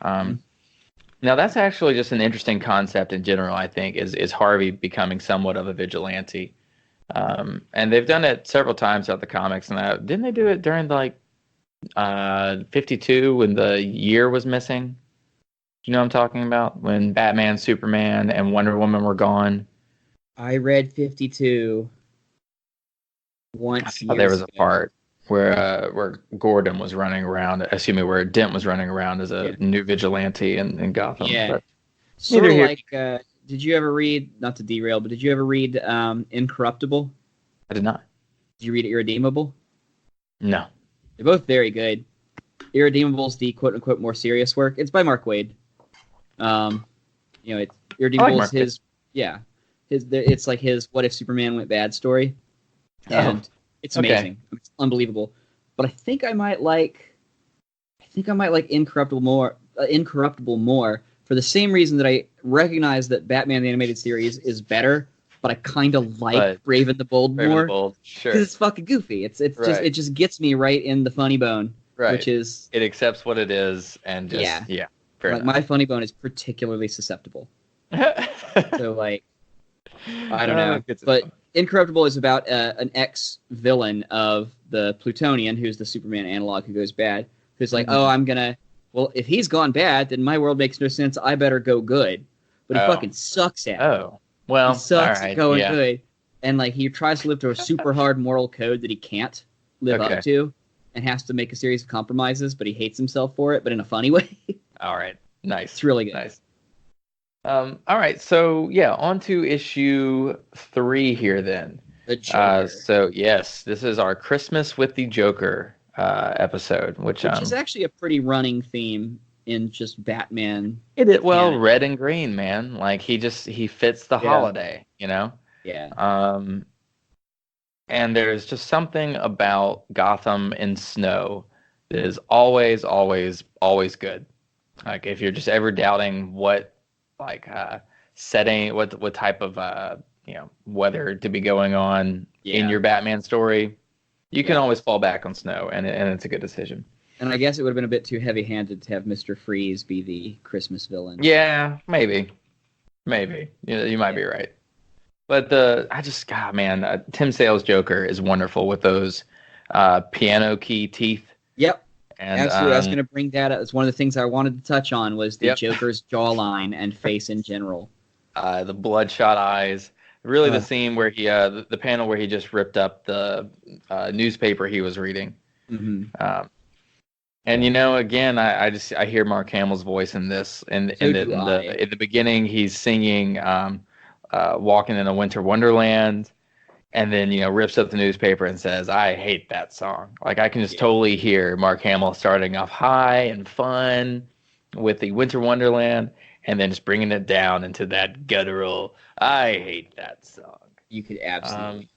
Now that's actually just an interesting concept in general. I think is Harvey becoming somewhat of a vigilante, and they've done it several times throughout the comics. And didn't they do it during 52 when the year was missing? Do you know what I'm talking about? When Batman, Superman, and Wonder Woman were gone. I read 52 once. There was a part where Gordon was running around, where Dent was running around as a new vigilante in Gotham. Yeah. But Sort of like, did you ever read, not to derail, but did you ever read Incorruptible? I did not. Did you read Irredeemable? No. They're both very good. Irredeemable's the quote-unquote more serious work. It's by Mark Waid. It's Irredeemable is his, it's like his What If Superman Went Bad story. And it's amazing. It's unbelievable. But I think I might like Incorruptible more for the same reason that I recognize that Batman the Animated Series is better, but I kind of like Brave and the Bold more. Sure. Because it's fucking goofy. It just gets me right in the funny bone. Right. Which is, it accepts what it is and just fair enough. My funny bone is particularly susceptible. So I don't know. But Incorruptible is about an ex-villain of the Plutonian, who's the Superman analog who goes bad, who's like, if he's gone bad, then my world makes no sense. I better go good. But he fucking sucks at it. Oh, well, he sucks all right. at going good. And he tries to live to a super hard moral code that he can't live up to, and has to make a series of compromises, but he hates himself for it, but in a funny way. All right. Nice. It's really good. Nice. All right. So, on to issue 3 here then. The Joker. So, yes, this is our Christmas with the Joker episode, which is actually a pretty running theme in just Batman. It is, well, red and green, man. He fits the holiday, Yeah. And there's just something about Gotham in snow that is always, always, always good. If you're just ever doubting what setting, what type of weather to be going on in your Batman story, you can always fall back on snow, and it's a good decision. And I guess it would have been a bit too heavy-handed to have Mr. Freeze be the Christmas villain. Yeah, maybe. You might be right. But Tim Sale's Joker is wonderful with those piano key teeth. Yep. And, absolutely. I was going to bring that up. It's one of the things I wanted to touch on was the Joker's jawline and face in general. The bloodshot eyes. Really the scene where he, the panel where he just ripped up the newspaper he was reading. Mm-hmm. And again, I hear Mark Hamill's voice in this. In the beginning, he's singing "Walking in a Winter Wonderland," and then rips up the newspaper and says, "I hate that song." I can just totally hear Mark Hamill starting off high and fun with the Winter Wonderland, and then just bringing it down into that guttural, "I hate that song." You could absolutely.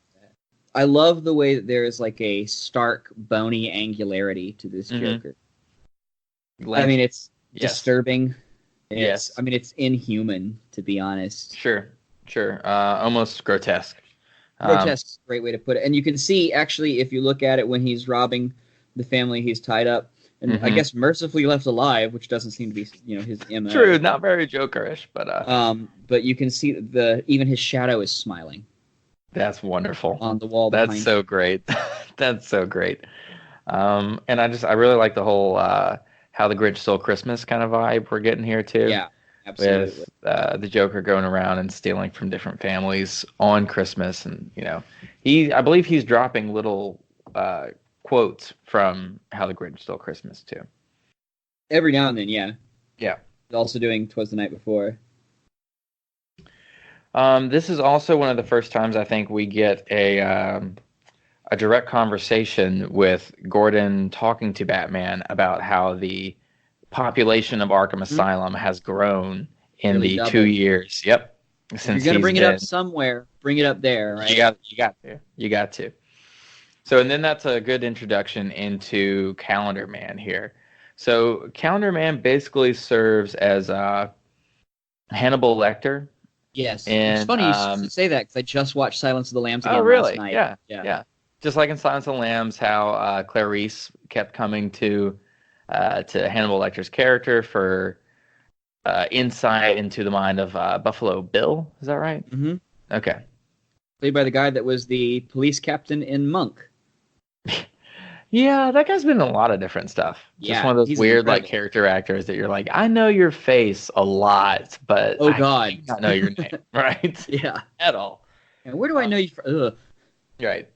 I love the way that there is a stark, bony angularity to this Joker. It's disturbing. It's inhuman, to be honest. Sure. Almost grotesque. Grotesque is a great way to put it. And you can see, actually, if you look at it when he's robbing the family he's tied up, and I guess mercifully left alive, which doesn't seem to be his MO. True, not very Jokerish, but you can see even his shadow is smiling. That's wonderful. On the wall. That's so great. That's so great. And I really like the whole How the Grinch Stole Christmas kind of vibe we're getting here too. Yeah, absolutely. With the Joker going around and stealing from different families on Christmas, and I believe he's dropping little quotes from How the Grinch Stole Christmas too. Every now and then, yeah. Yeah. He's also doing 'Twas the Night Before. This is also one of the first times I think we get a direct conversation with Gordon talking to Batman about how the population of Arkham Asylum has grown in the doubled. 2 years. Yep. Since you're going to bring it up somewhere, bring it up there, right? You got to. So, and then that's a good introduction into Calendar Man here. So, Calendar Man basically serves as Hannibal Lecter Yes. And It's funny you say that because I just watched Silence of the Lambs again oh, really? last night. Yeah. Just like in Silence of the Lambs, how Clarice kept coming to Hannibal Lecter's character for insight into the mind of Buffalo Bill. Is that right? Mm-hmm. Okay. Played by the guy that was the police captain in Monk. Yeah, that guy's been in a lot of different stuff. Just one of those weird incredible. like character actors that you're like, I know your face a lot, but I God, don't know your name, right? Yeah, At all. And where do I know you from? Ugh. Right.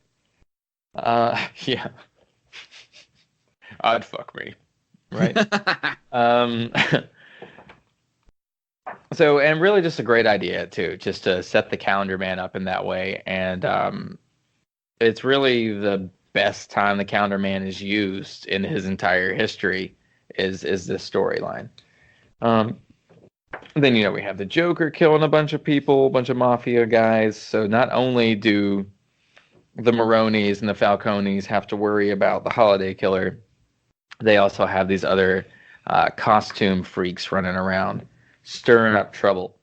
Yeah. Odd fuck me. Right. So, and really just a great idea too, just to set the Calendar Man up in that way. And it's really the best time the Calendar Man is used in his entire history is this storyline. Then, we have the Joker killing a bunch of people, a bunch of mafia guys. So not only do the Maronis and the Falcones have to worry about the holiday killer, they also have these other costume freaks running around, stirring up trouble.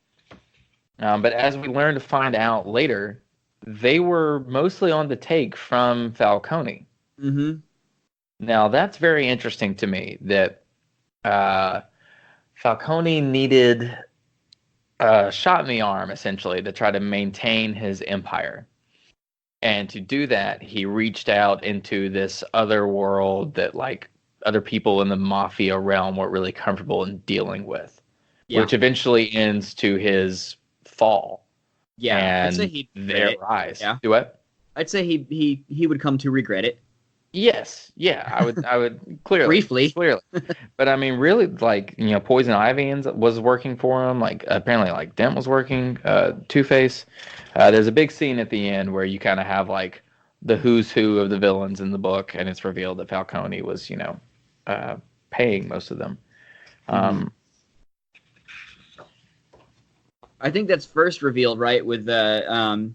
But as we learn to find out later, they were mostly on the take from Falcone. Mm-hmm. Now, that's very interesting to me, that Falcone needed a shot in the arm, essentially, to try to maintain his empire. And to do that, he reached out into this other world that, like, other people in the mafia realm weren't really comfortable in dealing with, which eventually ends to his fall. Yeah, and I'd say he'd their rise. Yeah. Do what? I'd say he would come to regret it. Yes, yeah, I would clearly, Briefly. But I mean, really, like, Poison Ivy was working for him. Like, apparently, like, Dent was working. Two-Face. There's a big scene at the end where you kind of have like the who's who of the villains in the book, and it's revealed that Falcone was, paying most of them. I think that's first revealed, right, with the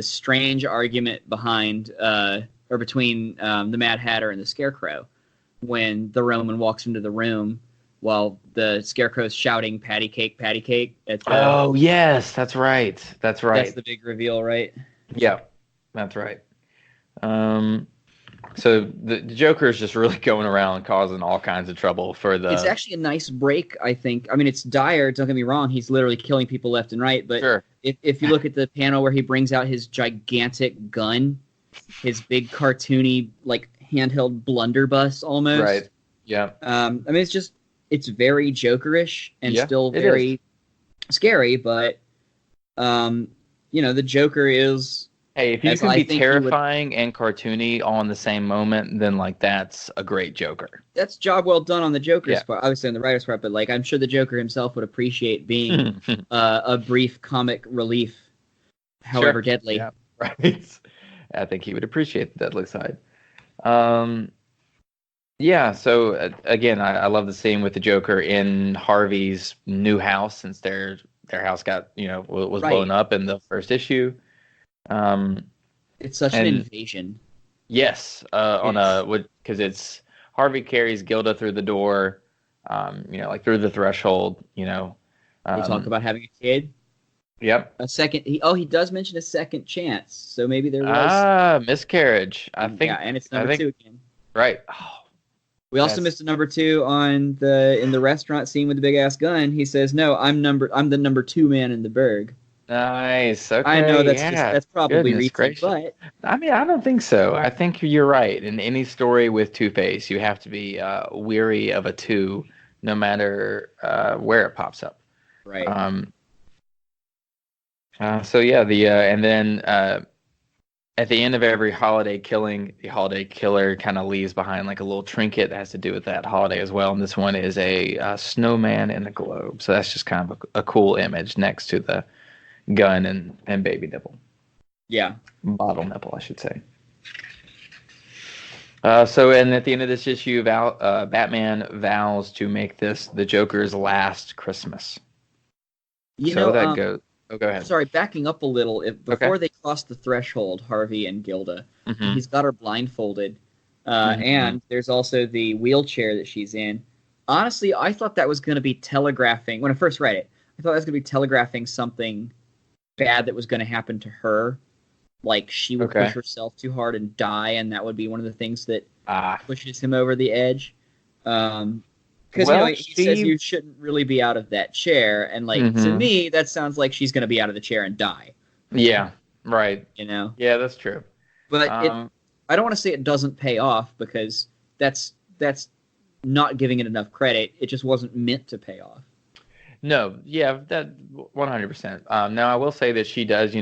strange argument behind or between the Mad Hatter and the Scarecrow, when the Roman walks into the room while the Scarecrow's shouting "Patty cake, patty cake." Oh yes, that's right. That's the big reveal, right? Yeah, that's right. So the Joker is just really going around causing all kinds of trouble for the... It's actually a nice break, I think. I mean, it's dire, don't get me wrong. He's literally killing people left and right. But sure. if you look at the panel where he brings out his gigantic gun, his big cartoony, like, handheld blunderbuss almost. Right, yeah. I mean, it's very Jokerish and still it very scary. But, the Joker is... Hey, if you can be terrifying and cartoony all in the same moment, then, like, that's a great Joker. That's job well done on the Joker's part, obviously on the writer's part, but, like, I'm sure the Joker himself would appreciate being a brief comic relief, however deadly. Yeah, right. I think he would appreciate the deadly side. Yeah, so, again, I love the scene with the Joker in Harvey's new house, since their house got, was blown up in the first issue. It's such an invasion. Yes, because it's Harvey carries Gilda through the door, like through the threshold. They talk about having a kid. Yep. A second. He does mention a second chance, so maybe there was miscarriage. I think. Yeah, and it's number 2 again. Right. Oh, we also missed a number 2 in the restaurant scene with the big ass gun. He says, "No, I'm the number 2 man in the burg." Nice. Okay. I know that's probably reaching, but I mean, I don't think so. I think you're right. In any story with Two-Face, you have to be weary of a 2, no matter where it pops up. Right. So yeah, and then at the end of every holiday killing, the holiday killer kind of leaves behind like a little trinket that has to do with that holiday as well. And this one is a snowman in a globe. So that's just kind of a cool image next to the gun and baby nipple. Yeah. Bottle nipple, I should say. And at the end of this issue, Batman vows to make this the Joker's last Christmas. Go ahead. Sorry, backing up a little. Before they cross the threshold, Harvey and Gilda, he's got her blindfolded. And there's also the wheelchair that she's in. Honestly, I thought that was going to be telegraphing. When I first read it, I thought that was going to be telegraphing something bad that was going to happen to her. Like, she would Okay. push herself too hard and die, and that would be one of the things that Ah, pushes him over the edge. Because Well, he says she- you shouldn't really be out of that chair, and like to Mhm. me, that sounds like she's going to be out of the chair and die. yeah, right. You know, Yeah, that's true. but Um, I don't want to say it doesn't pay off because that's not giving it enough credit. It just wasn't meant to pay off. No, yeah, that 100%. Now, I will say that she does,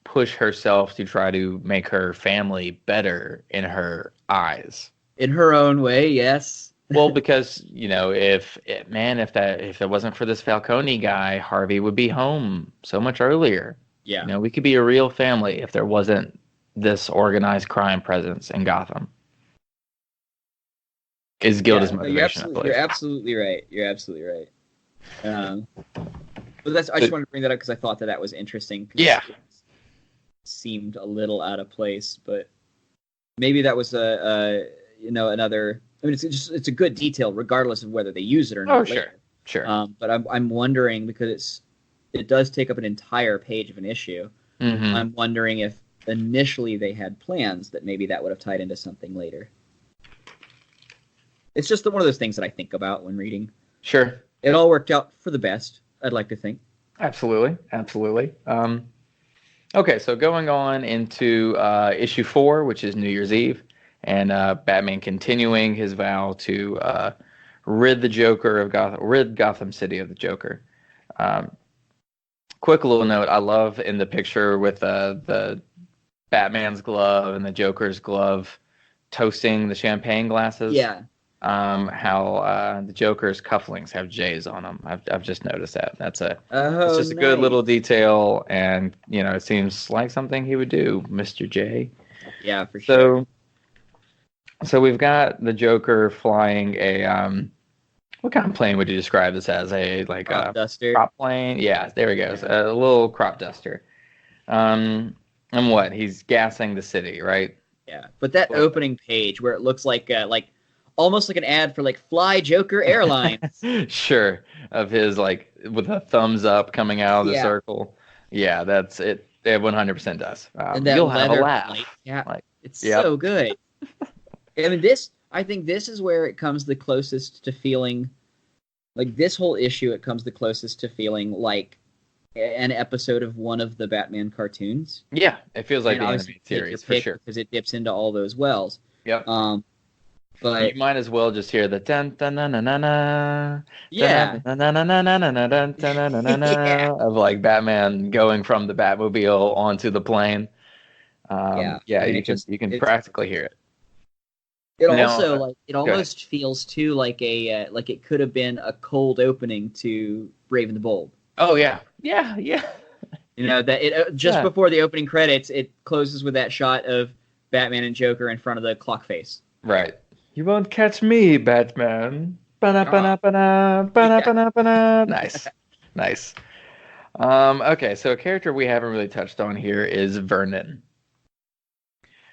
push herself to try to make her family better in her eyes. In her own way, yes. Well, because if that wasn't for this Falcone guy, Harvey would be home so much earlier. Yeah. We could be a real family if there wasn't this organized crime presence in Gotham. Is Gilda's Yeah, no, motivation, I believe. You're absolutely right. You're absolutely right. But I just wanted to bring that up because I thought that was interesting. 'Cause Yeah. it seemed a little out of place, but maybe that was another. I mean, it's a good detail, regardless of whether they use it or not. Oh, later. sure. But I'm wondering because it does take up an entire page of an issue. Mhm. I'm wondering if initially they had plans that maybe that would have tied into something later. It's just one of those things that I think about when reading. Sure. It all worked out for the best, I'd like to think. Absolutely. Okay, so going on into issue 4, which is New Year's Eve, and Batman continuing his vow to rid Gotham City of the Joker. Quick little note: I love in the picture with the Batman's glove and the Joker's glove toasting the champagne glasses. Yeah. How the Joker's cufflinks have J's on them. I've just noticed that. It's Oh, just a good nice. little detail, and it seems like something he would do, Mr. J. Yeah, for sure. So we've got the Joker flying a what kind of plane would you describe this as? A Crop duster. prop plane? Yeah, there he goes. A little crop duster. And what? He's gassing the city, right? Yeah, but that opening page where it looks like almost like an ad for Fly Joker Airlines. Sure, of his with a thumbs up coming out of the Yeah. circle. Yeah, that's it. It 100% does. And that You'll have a leather laugh. light cap. Like, It's yep. so good. I mean, I think this is where it comes the closest to feeling this whole issue. It comes the closest to feeling like an episode of one of the Batman cartoons. Yeah, it feels like And the obviously animated take your series for pick sure. because it dips into all those wells. Yep. But You might as well just hear the dun dun na na na na. yeah, Na na na na na na na dun dun na na na Yeah. of Batman going from the Batmobile onto the plane. Yeah. Yeah, I mean, you can it's- practically hear it. it No, also it ahead. almost feels too like it could have been a cold opening to Brave and the Bold. Oh yeah. That That just Yeah. before the opening credits, it closes with that shot of Batman and Joker in front of the clock face. right. You won't catch me, Batman. Ba-na-ba-na-ba-na, ba-na-ba-na-ba-na. Nice. Okay, so a character we haven't really touched on here is Vernon.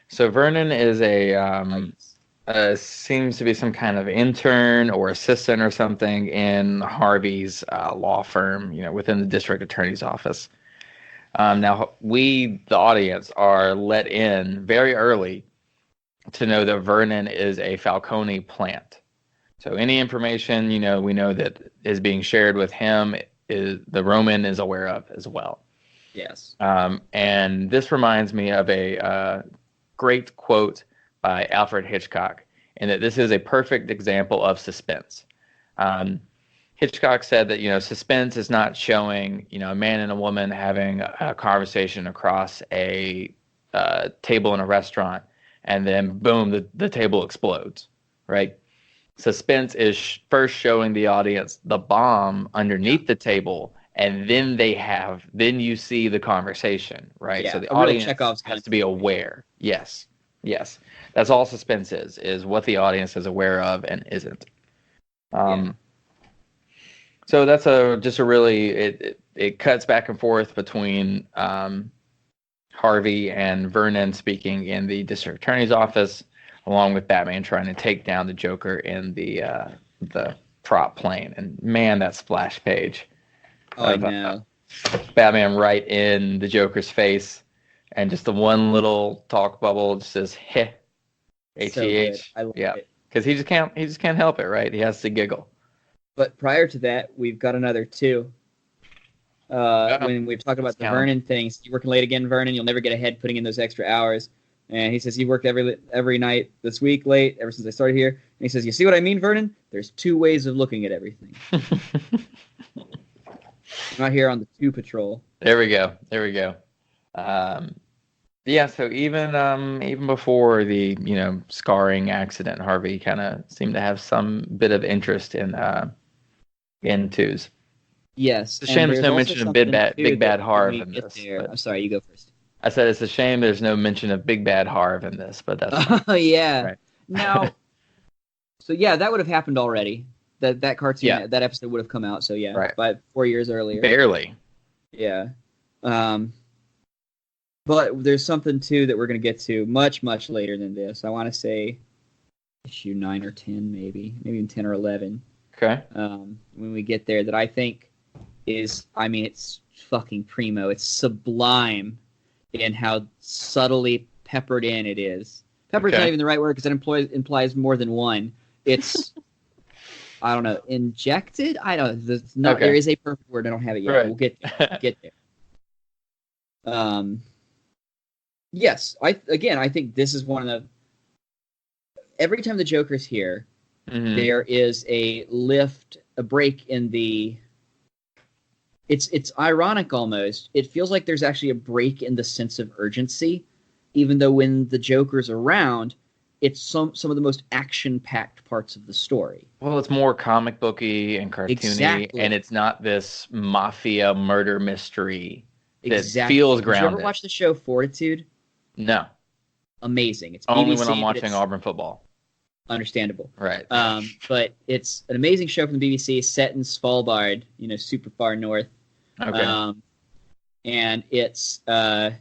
So Vernon is seems to be some kind of intern or assistant or something in Harvey's law firm, within the district attorney's office. Now, we, the audience, are let in very early to know that Vernon is a Falcone plant. So any information, we know that is being shared with him is the Roman is aware of as well. Yes. And this reminds me of a great quote by Alfred Hitchcock, in that this is a perfect example of suspense. Hitchcock said that, suspense is not showing, a man and a woman having a conversation across a table in a restaurant, and then boom, the table explodes, right? Suspense is first showing the audience the bomb underneath the table, and then you see the conversation, right? Yeah, So the a real audience Chekhov's has gun. to be aware. Yes. That's all suspense is what the audience is aware of and isn't. So that's just a really it cuts back and forth between Harvey and Vernon speaking in the district attorney's office, along with Batman trying to take down the Joker in the prop plane. And man, that splash page. Oh, I know. Batman right in the Joker's face, and just the one little talk bubble just says "heh," So good. H-E-H. I love Yeah, it. because he just can't help it, right? He has to giggle. But prior to that, we've got another two. When we've talked about the Count 'em. Vernon things, you working late again, Vernon? You'll never get ahead putting in those extra hours. And he says he worked every night this week late ever since I started here. And he says, "You see what I mean, Vernon? There's two ways of looking at everything." I'm out here on the 2 patrol. There we go. Yeah, so even before the scarring accident, Harvey kind of seemed to have some bit of interest in twos. Yes. It's a shame there's no also mention of something, Big too, Bad that Harv when we in get this. there- but I'm sorry, you go first. I said it's a shame there's no mention of Big Bad Harv in this, but that's fine. Oh, yeah. Right. Now, so yeah, that would have happened already. That cartoon, Yeah. that episode would have come out. So yeah, Right. but 4 years earlier. Barely. Yeah. But there's something too that we're going to get to much, much later than this. I want to say issue 9 or 10, maybe even 10 or 11. Okay. When we get there, that I think is, it's fucking primo. It's sublime in how subtly peppered in it is. Peppered's Okay. not even the right word because it implies more than one. It's, I don't know, injected? I don't know. Okay. There is a perfect word. I don't have it yet. Right. We'll get there. Yes, I think this is one of the. Every time the Joker's here, Mhm. there is a break in the. It's ironic almost. It feels like there's actually a break in the sense of urgency, even though when the Joker's around, it's some of the most action-packed parts of the story. Well, it's more comic booky and cartoony, Exactly. and it's not this mafia murder mystery that Exactly. feels Did you grounded. ever watch the show Fortitude? No, Amazing. It's only BBC, when I'm but watching it's Auburn football. understandable. Right. But it's an amazing show from the BBC, set in Svalbard, super far north. Okay. And it's a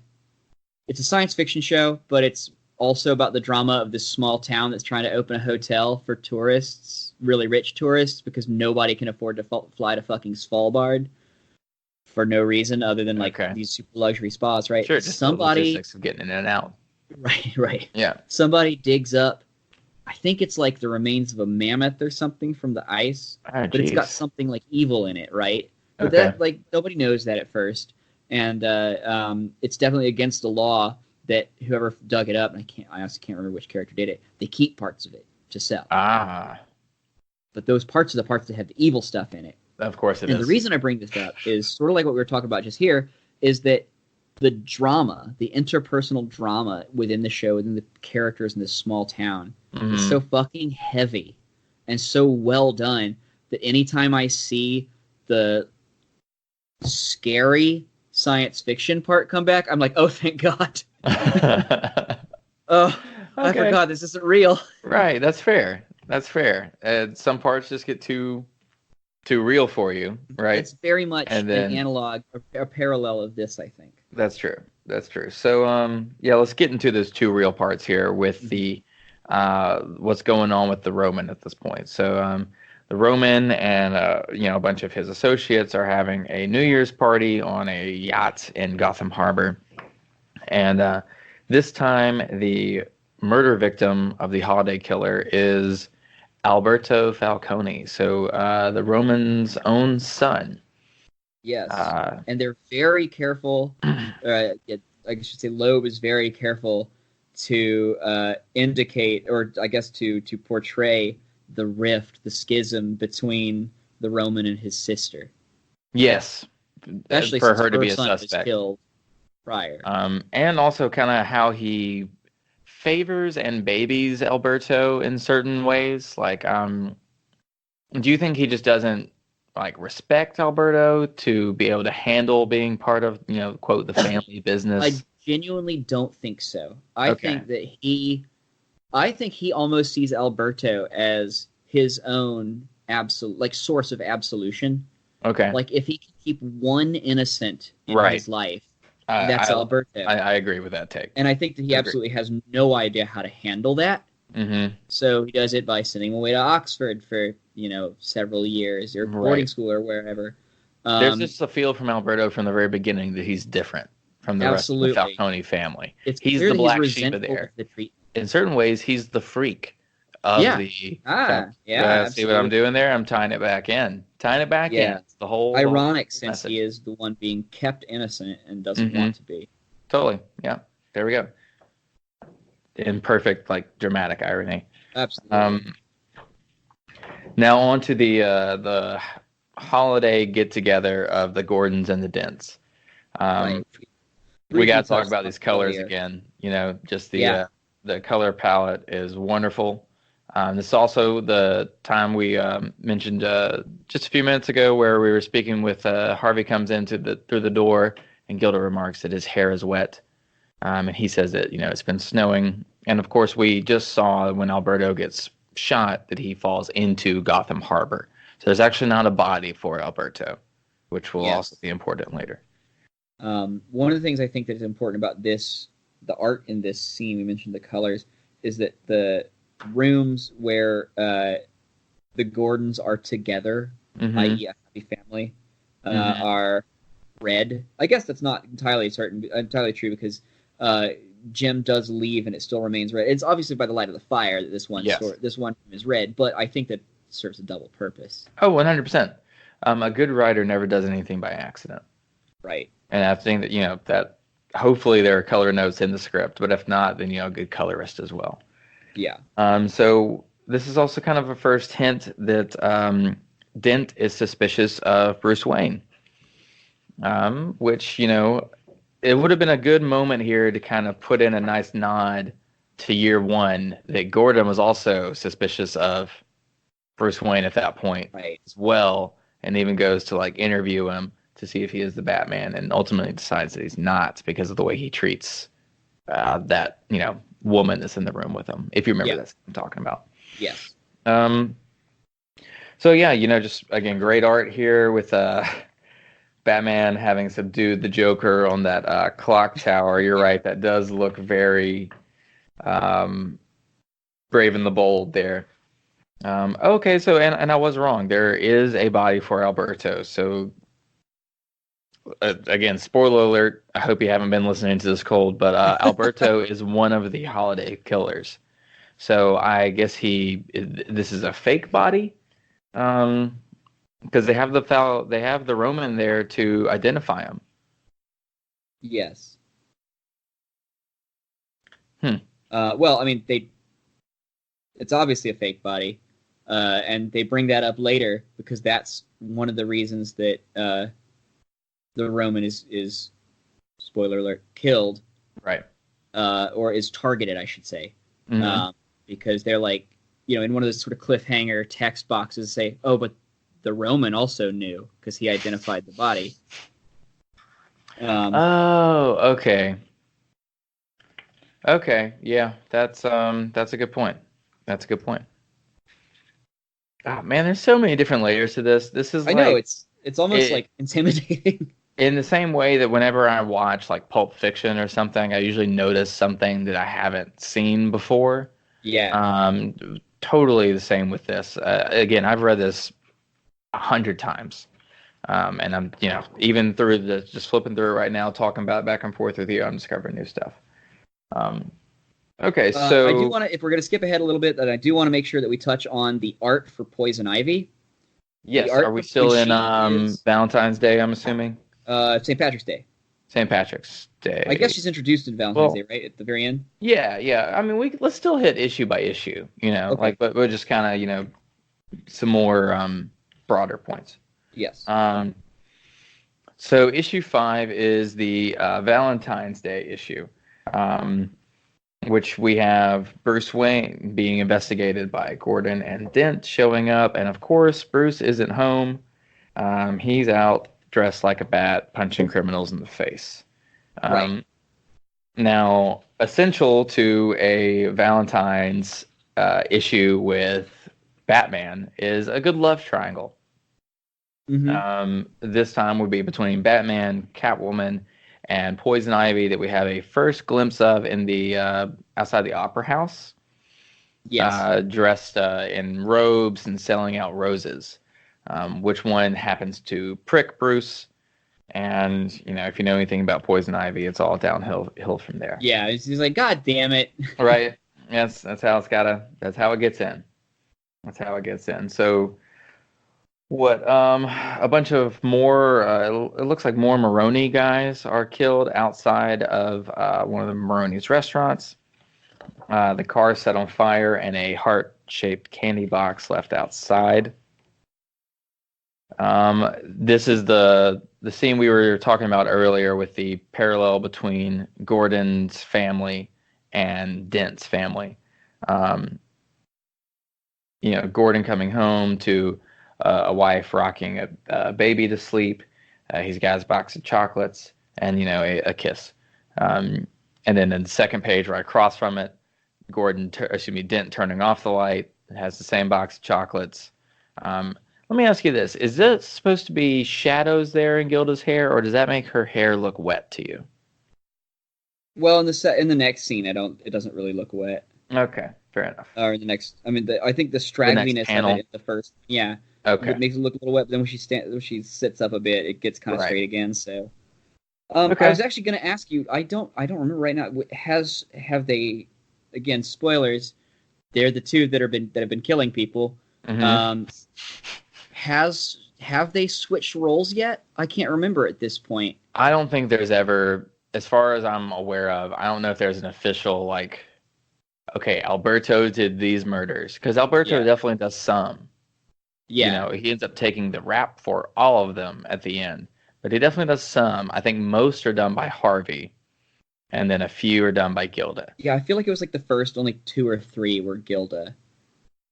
science fiction show, but it's also about the drama of this small town that's trying to open a hotel for tourists, really rich tourists, because nobody can afford to fly to fucking Svalbard for no reason other than Okay. these super luxury spas, right? Sure. Just the Somebody, logistics of getting in and out. right. Yeah. Somebody digs up. I think it's like the remains of a mammoth or something from the ice, Oh, but it's got jeez. something like evil in it, right? But Okay. that nobody knows that at first, and it's definitely against the law that whoever dug it up, and I honestly can't remember which character did it. They keep parts of it to sell, Ah, but those parts are the parts that have the evil stuff in it. of course it And is. the reason I bring this up is sort of like what we were talking about just here, is that the drama, the interpersonal drama within the show, within the characters in this small town, is Mhm. so fucking heavy and so well done that anytime I see the scary science fiction part come back, I'm like, oh, thank God. Oh, I Okay. forgot this isn't real. Right. That's fair. Some parts just get too real for you, right? It's very much And then- an analog, a parallel of this, I think. That's true. So, yeah, let's get into those 2 real parts here with the what's going on with the Roman at this point. So, the Roman and a bunch of his associates are having a New Year's party on a yacht in Gotham Harbor, and this time the murder victim of the holiday killer is Alberto Falcone. So, the Roman's own son. Yes. Uh, And they're very careful. I should say Loeb is very careful to indicate, or I guess to portray the rift, the schism between the Roman and his sister. Yes, Especially for since her to be a son was suspect. killed prior. And also kind of how he favors and babies Alberto in certain ways. Like, do you think he just doesn't respect Alberto to be able to handle being part of, quote, the family business? I genuinely don't think so. I Okay. think that he almost sees Alberto as his own source of absolution. Okay. Like if he can keep one innocent in Right. his life, that's Alberto. I agree with that take. And I think that he Agree. absolutely has no idea how to handle that. Mm-hmm. So he does it by sending him away to Oxford for, several years or boarding Right. school or wherever. There's just a feel from Alberto from the very beginning that he's different from the rest of the Falcone family. He's the black sheep of there. In certain ways, he's the freak of the. See what I'm doing there? I'm tying it back in. It's the whole ironic since message. he is the one being kept innocent and doesn't want to be. Totally. Yeah. There we go. In perfect, like, dramatic irony. Absolutely. Now on to the holiday get together of the Gordons and the Dents. Right. We got to talk about these colors again. You know, just the color palette is wonderful. This is also the time we mentioned just a few minutes ago where we were speaking with Harvey comes in through the door, and Gilda remarks that his hair is wet. And he says that, you know, it's been snowing. And, of course, we just saw when Alberto gets shot that he falls into Gotham Harbor. So there's actually not a body for Alberto, which will also be important later. One of the things I think that is important about this, the art in this scene, we mentioned the colors, is that the rooms where the Gordons are together, i.e. a happy family, are red. I guess that's not entirely true because Jim does leave and it still remains red. It's obviously by the light of the fire that this one is red, but I think that serves a double purpose. Oh, 100%. A good writer never does anything by accident. Right. And I think that, you know, that hopefully there are color notes in the script, but if not, then, you know, a good colorist as well. Yeah. So this is also kind of a first hint that Dent is suspicious of Bruce Wayne, which, you know, it would have been a good moment here to kind of put in a nice nod to year one that Gordon was also suspicious of Bruce Wayne at that point as well, and even goes to like interview him to see if he is the Batman, and ultimately decides that he's not because of the way he treats that, you know, woman that's in the room with him. If you remember that's what I'm talking about. Yes. So yeah, you know, just again, great art here with Batman having subdued the Joker on that clock tower. You're right, that does look very Brave and the Bold there. Okay, so and I was wrong. There is a body for Alberto. So again, spoiler alert. I hope you haven't been listening to this cold, but Alberto is one of the holiday killers. So I guess this is a fake body, because they have the Roman there to identify him. Yes. Well, I mean, it's obviously a fake body, and they bring that up later because that's one of the reasons that the Roman is spoiler alert, killed. Right. Or is targeted, I should say. Mm-hmm. Because they're like, you know, in one of those sort of cliffhanger text boxes say, oh, but the Roman also knew because he identified the body. Okay. Okay, yeah, that's a good point. That's a good point. Oh man, there's so many different layers to this. This is I know it's almost like intimidating. In the same way that whenever I watch like Pulp Fiction or something, I usually notice something that I haven't seen before. Yeah. Totally the same with this. Again, I've read this 100 times. And I'm, you know, even through just flipping through it right now, talking about it back and forth with you, I'm discovering new stuff. Okay, so I do want to, if we're going to skip ahead a little bit, that I do want to make sure that we touch on the art for Poison Ivy. Yes, are we still in Valentine's Day, I'm assuming? St. Patrick's Day. St. Patrick's Day. I guess she's introduced in Valentine's Day, right? At the very end? Yeah. I mean, let's still hit issue by issue, you know, okay. but we'll just kind of, you know, some more broader points. Yes. So issue 5 is the Valentine's Day issue, which we have Bruce Wayne being investigated by Gordon and Dent showing up. And of course, Bruce isn't home. He's out dressed like a bat, punching criminals in the face. Right. Now, essential to a Valentine's issue with Batman is a good love triangle. Mm-hmm. This time would be between Batman, Catwoman, and Poison Ivy that we have a first glimpse of in the outside the Opera House. Yes. Dressed in robes and selling out roses. which one happens to prick Bruce. And, if you know anything about poison ivy, it's all downhill from there. Yeah, he's like, God damn it. Right. Yes, that's how it gets in. That's how it gets in. So what, a bunch of more, it looks like more Maroni guys are killed outside of one of the Maroni's restaurants. The car set on fire and a heart-shaped candy box left outside. This is the scene we were talking about earlier with the parallel between Gordon's family and Dent's family. Gordon coming home to a wife rocking a baby to sleep. He's got his box of chocolates and, a kiss. And then in the second page right across from it, Dent turning off the light, has the same box of chocolates. Let me ask you this. Is this supposed to be shadows there in Gilda's hair, or does that make her hair look wet to you? Well, in the next scene, it doesn't really look wet. Okay, fair enough. Or in the next, I think the straggliness of it in the first, yeah. Okay. It makes it look a little wet, but then when she sits up a bit, it gets kind of straight again, so. Okay. I was actually going to ask you, I don't remember right now, have they, again, spoilers, they're the two that have been killing people. Mm-hmm. Have they switched roles yet? I can't remember at this point. I don't think there's ever, as far as I'm aware of, I don't know if there's an official, okay, Alberto did these murders. Because Alberto definitely does some. Yeah. He ends up taking the rap for all of them at the end. But he definitely does some. I think most are done by Harvey. And then a few are done by Gilda. Yeah, I feel like it was the first only 2 or 3 were Gilda.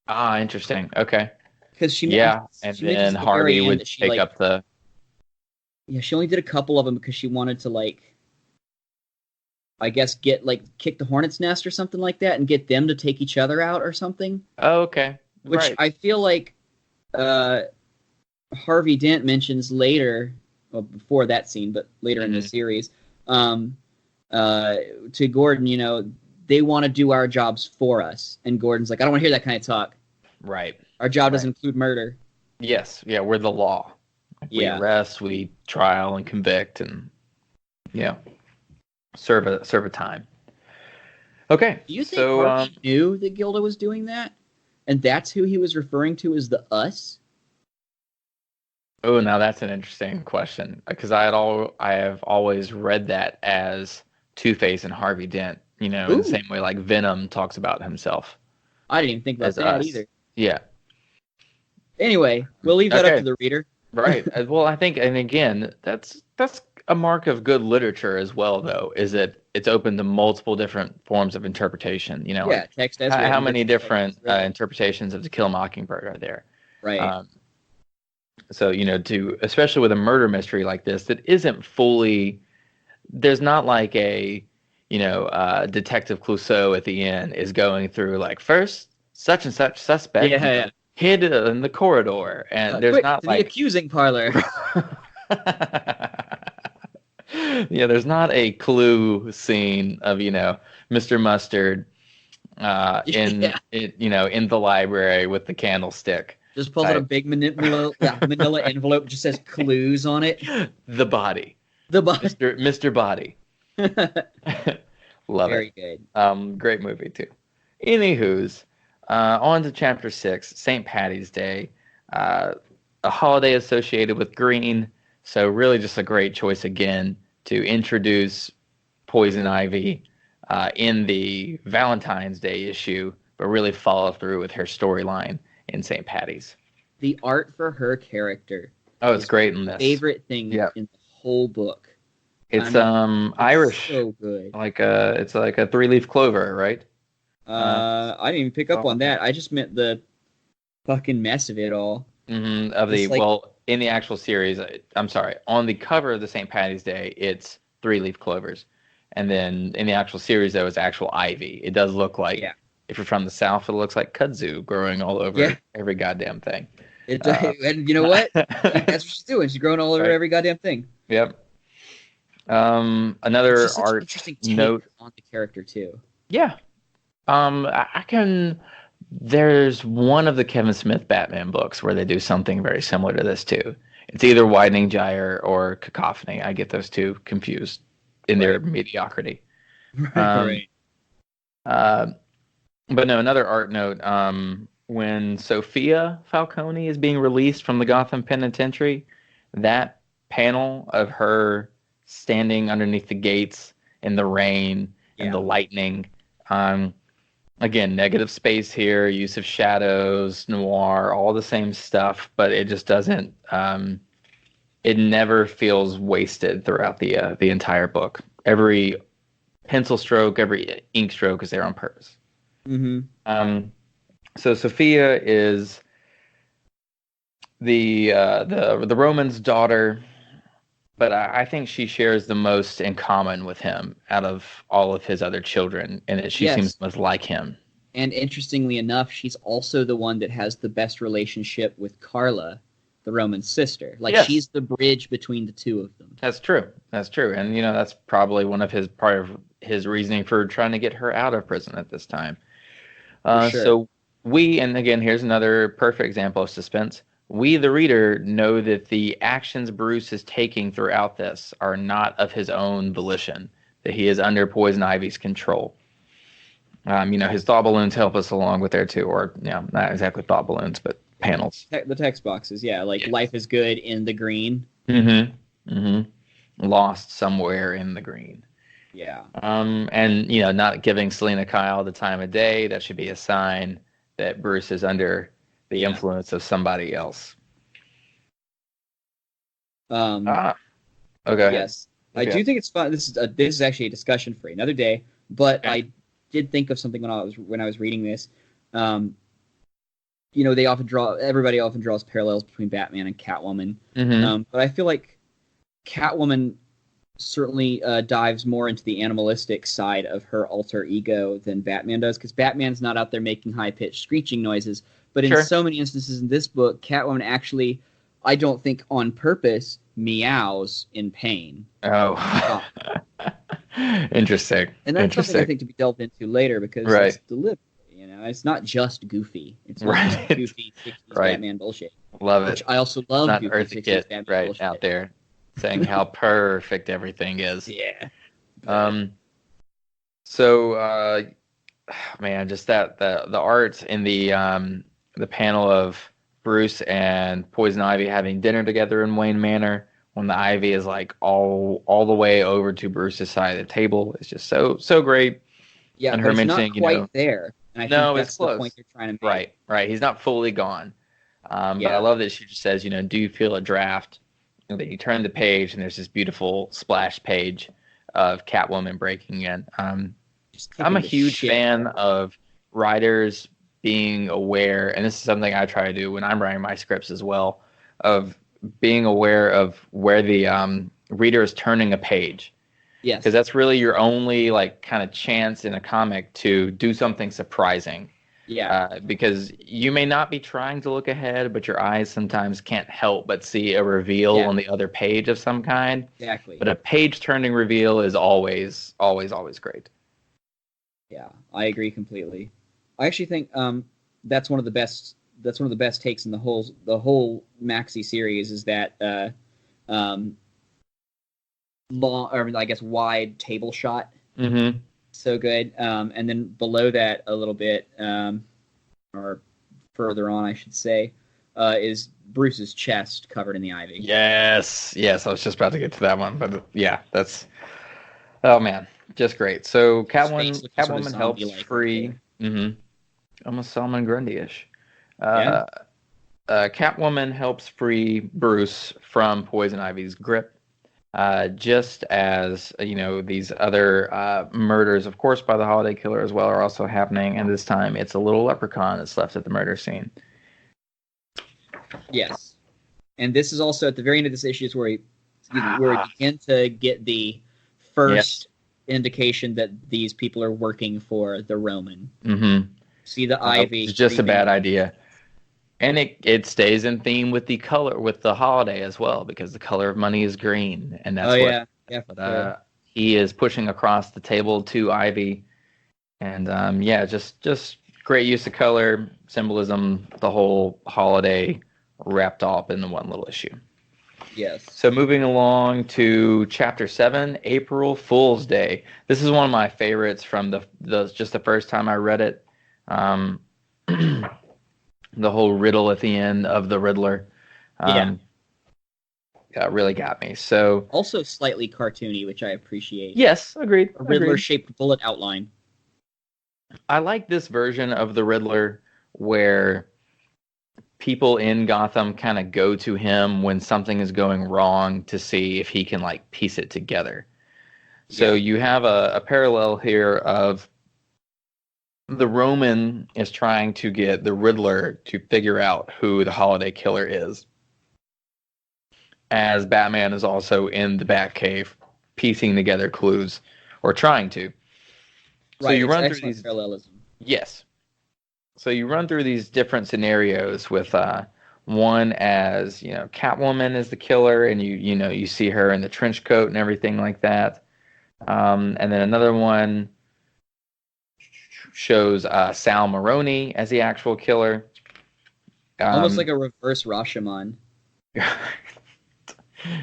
Ah, interesting. Okay. Because she and then Harvey would take up the. Yeah, she only did a couple of them because she wanted to I guess kick the hornet's nest or something like that, and get them to take each other out or something. Oh, okay. Which I feel like Harvey Dent mentions later, well, before that scene, but later in the series, to Gordon, they want to do our jobs for us, and Gordon's like, I don't want to hear that kind of talk. Right. Our job doesn't include murder. Yes. Yeah, we're the law. We arrest, we trial and convict, and serve a time. Okay. Do you think Harvey knew that Gilda was doing that, and that's who he was referring to as the us? Oh, now that's an interesting question, because I have always read that as Two-Face and Harvey Dent. In the same way Venom talks about himself. I didn't even think about that either. Yeah. Anyway, we'll leave that up to the reader. Right. Well, I think, and again, that's a mark of good literature as well, though, is that it's open to multiple different forms of interpretation. Text as how many different interpretations of To Kill a Mockingbird are there? Right. So, especially with a murder mystery like this, that isn't fully, there's not a, Detective Clouseau at the end is going through first such and such suspect hid in the corridor, and there's not the accusing parlor. Yeah, there's not a clue scene of Mr. Mustard in the library with the candlestick. Just pulls out a big manila envelope, just says clues on it. The body. Mr. Body. Love Very it. Good. Great movie too. Anywho's, on to Chapter 6, St. Patty's Day, a holiday associated with green. So really, just a great choice again to introduce Poison Ivy in the Valentine's Day issue, but really follow through with her storyline in St. Patty's. The art for her character. Oh, it's great in this. Favorite thing in the whole book. It's Irish. So good. It's like a 3-leaf clover, right? I didn't even pick up on that. I just meant the fucking mess of it all. Mm-hmm. In the actual series, I'm sorry, on the cover of the St. Patty's Day, it's 3-leaf clovers. And then in the actual series, there was actual ivy. It does look like, if you're from the South, it looks like kudzu growing all over every goddamn thing. And you know what? That's what she's doing. She's growing all over every goddamn thing. Yep. Another art interesting take note on the character too. Yeah. I can There's one of the Kevin Smith Batman books where they do something very similar to this too. It's either Widening Gyre or Cacophony. I get those two confused in their mediocrity. Right. Uh, but no, another art note. When Sophia Falcone is being released from the Gotham Penitentiary, that panel of her standing underneath the gates in the rain and the lightning. Again, negative space here, use of shadows, noir, all the same stuff, but it just doesn't. It never feels wasted throughout the entire book. Every pencil stroke, every ink stroke is there on purpose. Mm-hmm. So Sophia is the Roman's daughter, but I think she shares the most in common with him out of all of his other children, and that she seems most like him. And interestingly enough, she's also the one that has the best relationship with Carla, the Roman's sister. Like she's the bridge between the two of them. That's true. That's true. And that's probably part of his reasoning for trying to get her out of prison at this time. Sure. So and again, here's another perfect example of suspense. We, the reader, know that the actions Bruce is taking throughout this are not of his own volition, that he is under Poison Ivy's control. His thought balloons help us along with there too, or not exactly thought balloons, but panels. The text boxes, life is good in the green. Lost somewhere in the green. Yeah. And not giving Selena Kyle the time of day, that should be a sign that Bruce is under the influence of somebody else. Okay. Yes. Okay. I do think it's fun. This is actually a discussion for another day, but I did think of something when I was reading this. Everybody often draws parallels between Batman and Catwoman. But I feel like Catwoman certainly dives more into the animalistic side of her alter ego than Batman does, because Batman's not out there making high-pitched screeching noises. But in so many instances in this book, Catwoman actually, I don't think on purpose, meows in pain. Oh. Interesting. And that's something I think to be delved into later, because it's deliberate. It's not just goofy. It's not just goofy 60s Batman bullshit. Love it. Which I also love. Not goofy Eartha Kitt bullshit. out there saying how perfect everything is. Yeah. So, man, just that the art in the panel of Bruce and Poison Ivy having dinner together in Wayne Manor, when the Ivy is like all the way over to Bruce's side of the table, it's just so great. Yeah, and her mentioning, not quite there. And I think that's it's close. The point they're trying to make. Right. He's not fully gone. But I love that she just says, do you feel a draft? And then you turn the page, and there's this beautiful splash page of Catwoman breaking in. I'm a huge fan of writers being aware, and this is something I try to do when I'm writing my scripts as well, of being aware of where the reader is turning a page. Yes. Because that's really your only kind of chance in a comic to do something surprising. Yeah. Because you may not be trying to look ahead, but your eyes sometimes can't help but see a reveal on the other page of some kind. Exactly. But a page-turning reveal is always, always, always great. Yeah, I agree completely. I actually think that's one of the best. That's one of the best takes in the whole Maxi series, is that long, or I guess wide table shot. Mm-hmm. So good. And then below that a little bit, or further on, I should say, is Bruce's chest covered in the ivy. Yes. I was just about to get to that one, but that's just great. So Catwoman helps free. Almost Salman Grundy-ish. Catwoman helps free Bruce from Poison Ivy's grip. Just as these other murders, of course, by the Holiday Killer as well, are also happening, and this time it's a little leprechaun that's left at the murder scene. Yes, and this is also at the very end of this issue is where we begin to get the first indication that these people are working for the Roman. Mm-hmm. See the ivy. It's just a bad idea. And it stays in theme with the color, with the holiday as well, because the color of money is green, and that's he is pushing across the table to Ivy, and just great use of color, symbolism, the whole holiday wrapped up in the one little issue. Yes. So moving along to Chapter 7, April Fool's Day. This is one of my favorites from just the first time I read it. The whole riddle at the end of the Riddler. Yeah, really got me. So Also slightly cartoony, which I appreciate. yes, agreed. A Riddler-shaped bullet outline. I like this version of the Riddler where people in Gotham kind of go to him when something is going wrong to see if he can like piece it together. So you have a parallel here of the Roman is trying to get the Riddler to figure out who the holiday killer is, as Batman is also in the Batcave piecing together clues, or trying to. Right, So you run through excellent these parallelism. Yes. So you run through these different scenarios with one as, Catwoman is the killer, and you see her in the trench coat and everything like that. And then another one shows Sal Maroni as the actual killer. Almost like a reverse Rashomon.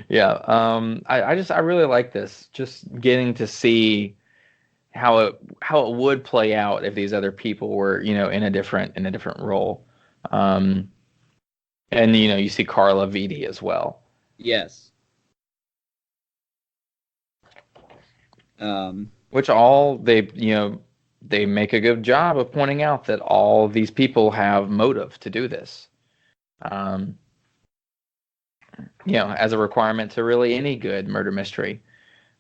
Yeah. I really like this. Just getting to see how it would play out if these other people were, in a different role. And you see Carla Vitti as well. Yes. Which all they make a good job of pointing out that all these people have motive to do this. As a requirement to really any good murder mystery.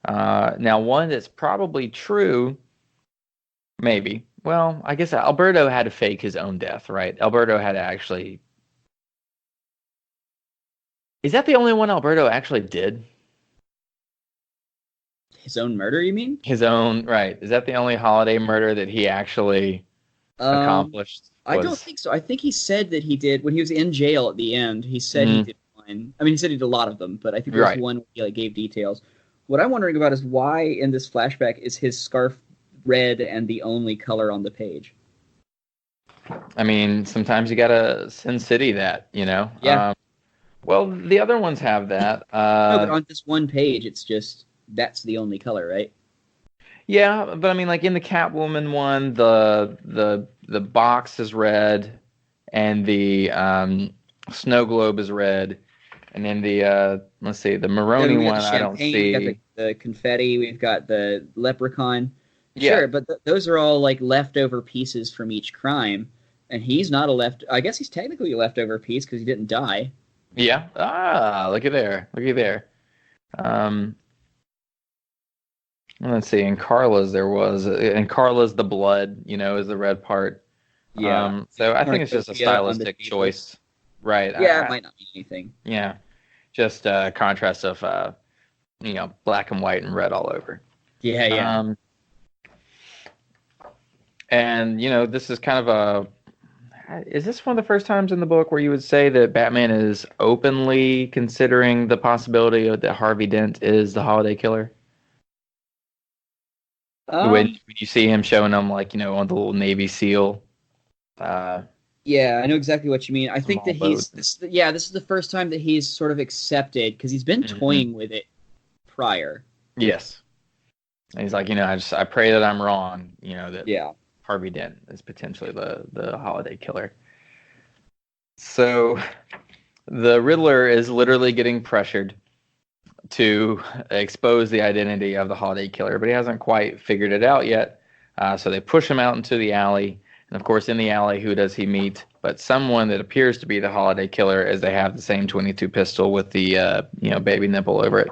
Now, one that's probably true, maybe. Well, I guess Alberto had to fake his own death, right? Alberto had to actually... Is that the only one Alberto actually did? His own murder, you mean? His own, right. Is that the only holiday murder that he actually accomplished? I don't think so. I think he said that he did, when he was in jail at the end, he said he did one. I mean, he said he did a lot of them, but I think there was one where he gave details. What I'm wondering about is why in this flashback is his scarf red and the only color on the page? I mean, sometimes you gotta Sin City that, Yeah. Well, the other ones have that. No, but on this one page, it's just, that's the only color, right? Yeah, but I mean, like in the Catwoman one, the box is red, and the snow globe is red, and then the let's see, the Maroni one I don't see. We've got the confetti. We've got the leprechaun. Yeah. Sure, but those are all like leftover pieces from each crime, and he's not I guess he's technically a leftover piece because he didn't die. Yeah. Look at there. Let's see. In Carla's the blood, is the red part. Yeah. So I think it's just a stylistic choice, right? Yeah, it might not mean anything. Yeah, just a contrast of black and white and red all over. Yeah. And this is kind of is this one of the first times in the book where you would say that Batman is openly considering the possibility that Harvey Dent is the holiday killer? When you see him showing them, on the little Navy SEAL. Yeah, I know exactly what you mean. I think that this is the first time that he's sort of accepted, because he's been toying with it prior. Yes. And he's like, I pray that I'm wrong, that Harvey Dent is potentially the holiday killer. So the Riddler is literally getting pressured to expose the identity of the holiday killer, but he hasn't quite figured it out yet. So they push him out into the alley. And of course, in the alley, who does he meet? But someone that appears to be the holiday killer, as they have the same .22 pistol with the baby nipple over it.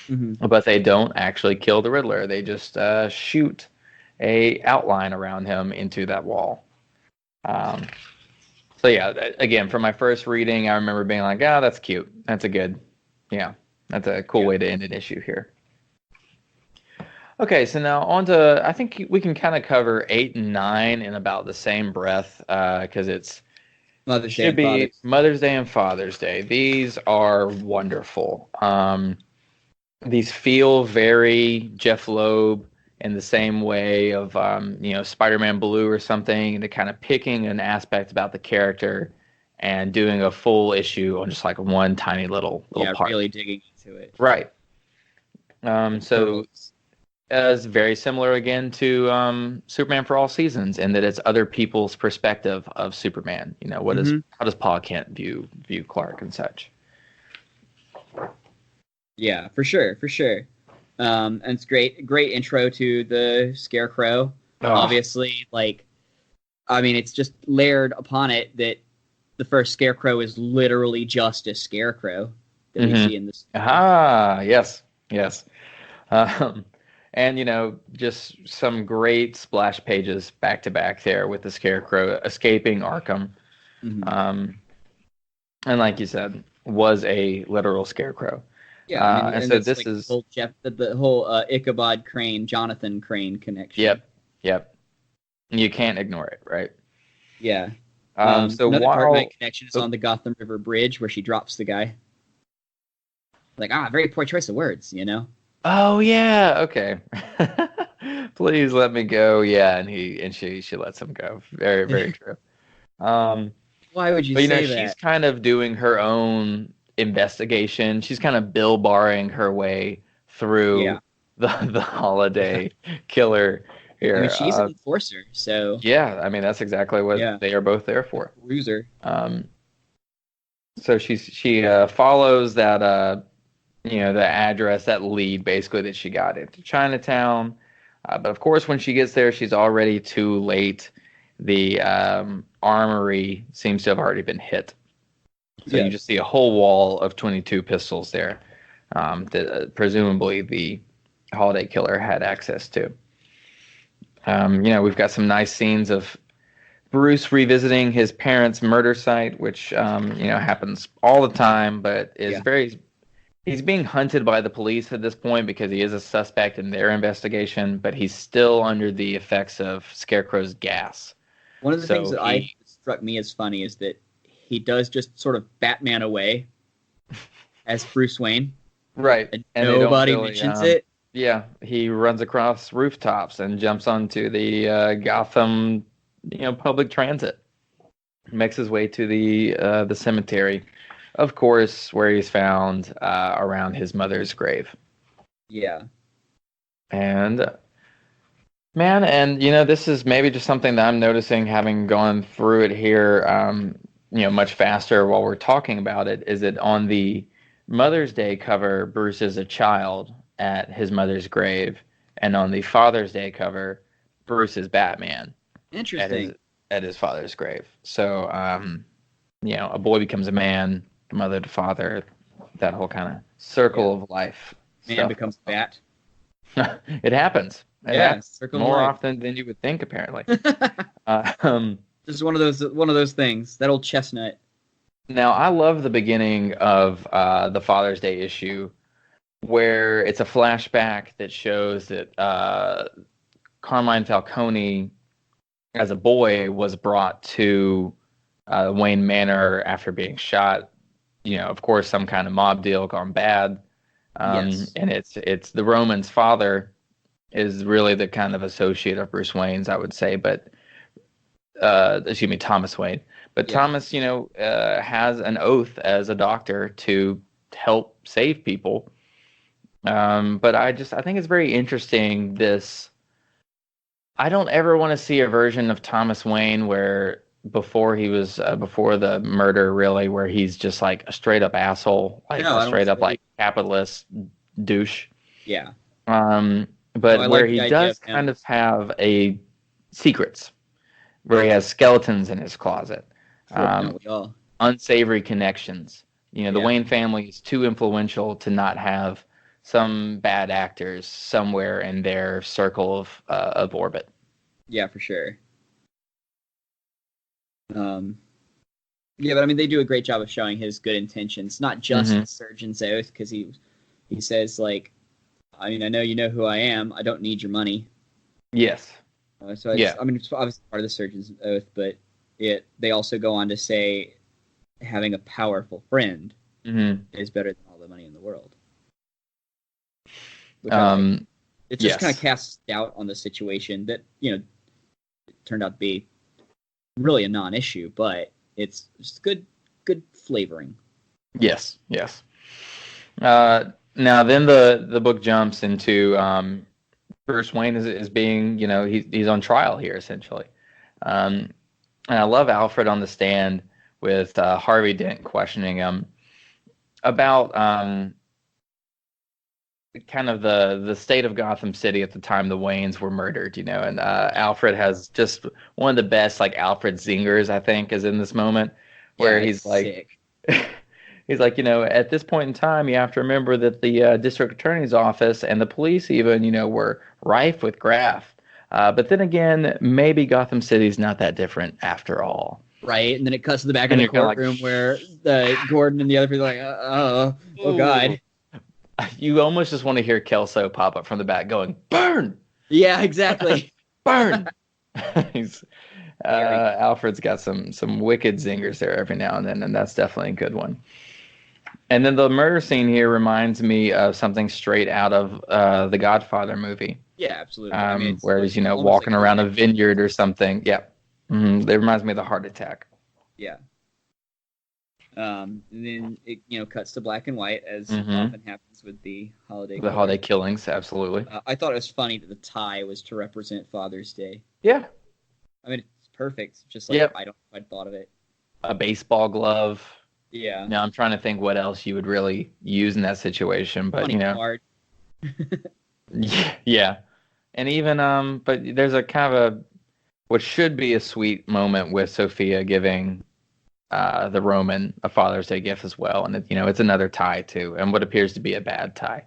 Mm-hmm. But they don't actually kill the Riddler. They just shoot a outline around him into that wall. So yeah, again, from my first reading, I remember being like, that's cute. That's a cool way to end an issue here. Okay, so now on to, I think we can kind of cover 8 and 9 in about the same breath, because it's Mother's Day and Father's Day. These are wonderful. These feel very Jeff Loeb in the same way of Spider-Man Blue or something, and kind of picking an aspect about the character and doing a full issue on just like one tiny little part. Really digging into it. Right. So it's very similar again to Superman for All Seasons, in that it's other people's perspective of Superman. How does Pa Kent view Clark and such? Yeah, for sure. And it's great intro to the Scarecrow. Oh. Obviously, it's just layered upon it that the first Scarecrow is literally just a Scarecrow that we see in this. Yes. And just some great splash pages back to back there with the Scarecrow escaping Arkham. And like you said, was a literal Scarecrow. Yeah, and so this is the whole Ichabod Crane, Jonathan Crane connection. Yep. You can't ignore it, right? Yeah. So another while Dark Knight connection is on the Gotham River Bridge where she drops the guy. Very poor choice of words, Oh yeah, okay. Please let me go. Yeah, and she lets him go. Very, very true. Why would you say that? She's kind of doing her own investigation. She's kind of Bill Barring her way through the holiday killer here. She's an enforcer, so yeah, that's exactly what they are both there for. Loser. So she follows that the address, that lead basically that she got into Chinatown, but of course when she gets there, she's already too late. The armory seems to have already been hit. So you just see a whole wall of 22 pistols there that presumably the holiday killer had access to. We've got some nice scenes of Bruce revisiting his parents' murder site, which happens all the time, but is he's being hunted by the police at this point because he is a suspect in their investigation, but he's still under the effects of Scarecrow's gas. One of the things that struck me as funny is that he does just sort of Batman away as Bruce Wayne. Right. And nobody mentions it. Yeah, he runs across rooftops and jumps onto the Gotham, public transit. Makes his way to the cemetery, of course, where he's found around his mother's grave. Yeah. And this is maybe just something that I'm noticing, having gone through it here, much faster while we're talking about it, is that on the Mother's Day cover, Bruce is a child at his mother's grave, and on the Father's Day cover, Bruce is Batman. Interesting. At his father's grave. So, a boy becomes a man, mother to father, that whole kind of circle of life. Man becomes a bat. It happens. Circle more often than you would think, apparently. Just one of those things. That old chestnut. Now, I love the beginning of the Father's Day issue, where it's a flashback that shows that Carmine Falcone, as a boy, was brought to Wayne Manor after being shot. Of course, some kind of mob deal gone bad. And it's the Roman's father is really the kind of associate of Bruce Wayne's, I would say, but Thomas Wayne. But Thomas, has an oath as a doctor to help save people. But I think it's very interesting, I don't ever want to see a version of Thomas Wayne where before he was before the murder, really, where he's just like a straight up asshole, a straight up like capitalist douche. Yeah. But where he does kind of have secrets, where he has skeletons in his closet, unsavory connections. The Wayne family is too influential to not have some bad actors somewhere in their circle of orbit. Yeah, for sure. But they do a great job of showing his good intentions, not just the surgeon's oath, because he says, I know you know who I am. I don't need your money. Yes. It's obviously part of the surgeon's oath, but they also go on to say having a powerful friend is better than all the money in the world. It just Yes. kind of casts doubt on the situation that, it turned out to be really a non-issue, but it's just good flavoring. Yes, yes. Now then the book jumps into Bruce Wayne is being, he's on trial here essentially. And I love Alfred on the stand with Harvey Dent questioning him about kind of the state of Gotham City at the time the Waynes were murdered, and Alfred has just one of the best like Alfred zingers, I think, is in this moment where he's like he's like, at this point in time you have to remember that the district attorney's office and the police even, were rife with graft. But then again, maybe Gotham City's not that different after all. Right, and then it cuts to the back of the courtroom where Gordon and the other people are like, oh God. You almost just want to hear Kelso pop up from the back going, "Burn!" Yeah, exactly. Burn! Alfred's got some wicked zingers there every now and then, and that's definitely a good one. And then the murder scene here reminds me of something straight out of the Godfather movie. Yeah, absolutely. Where he's, walking around a vineyard or something. Yeah. It reminds me of the heart attack. Yeah. And then it cuts to black and white, as often happens with the holiday. The holiday killings, absolutely. I thought it was funny that the tie was to represent Father's Day. Yeah. I mean, it's perfect. Just like I'd thought of it. A baseball glove. Yeah. Now I'm trying to think what else you would really use in that situation, but funny card. Yeah. And even but there's a kind of what should be a sweet moment with Sophia giving the Roman a Father's Day gift as well, and it's another tie too, and what appears to be a bad tie.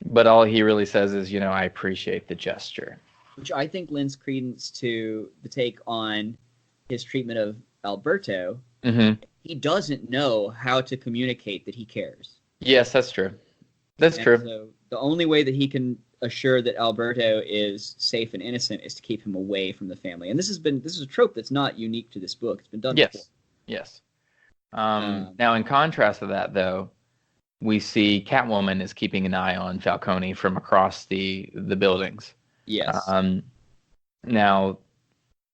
But all he really says is, I appreciate the gesture, which I think lends credence to the take on his treatment of Alberto. Mm-hmm. He doesn't know how to communicate that he cares. Yes, that's true. That's true. So the only way that he can assure that Alberto is safe and innocent is to keep him away from the family. And this is a trope that's not unique to this book. It's been done before. Yes. Now, in contrast to that, though, we see Catwoman is keeping an eye on Falcone from across the buildings. Yes. Now,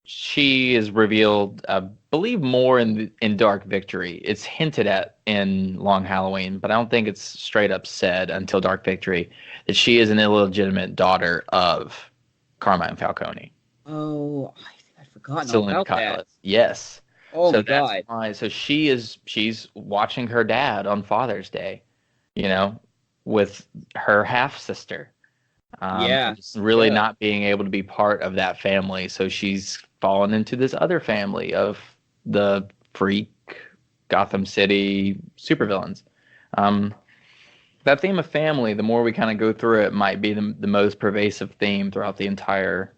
she is revealed, I believe, more in Dark Victory. It's hinted at in Long Halloween, but I don't think it's straight up said until Dark Victory that she is an illegitimate daughter of Carmine Falcone. Oh, I think I'd forgotten all about that. Yes. Oh, so my God. Why. So she's watching her dad on Father's Day, with her half sister. Really not being able to be part of that family. So she's fallen into this other family of the freak Gotham City supervillains. That theme of family, the more we kind of go through it, might be the most pervasive theme throughout the entire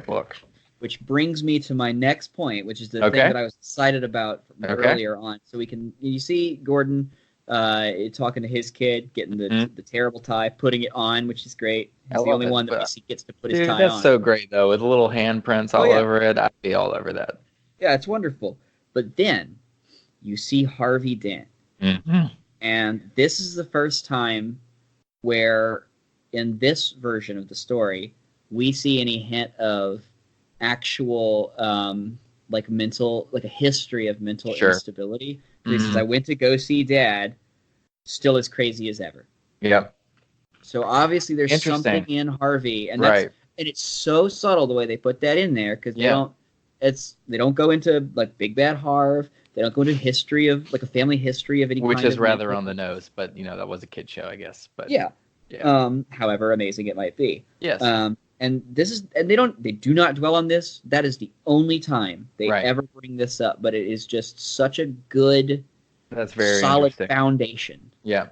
book. Which brings me to my next point, which is the thing that I was excited about earlier on. So you see Gordon talking to his kid, getting the terrible tie, putting it on, which is great. He's the only one that we see gets to put his tie on. That's so great, though, with little handprints all over it. I'd be all over that. Yeah, it's wonderful. But then you see Harvey Dent. Mm-hmm. And this is the first time where, in this version of the story, we see any hint of actual, like a history of mental instability. He says, I went to go see Dad, still as crazy as ever. Yep. So obviously there's something in Harvey, and and it's so subtle the way they put that in there, because they don't go into like Big Bad Harv. They don't go into history of like a family history of any which kind. Which is rather on the nose, but that was a kid show, I guess. But yeah. However amazing it might be. Yes. And they do not dwell on this. That is the only time they ever bring this up. But it is just such a good, that's very solid foundation. Yeah.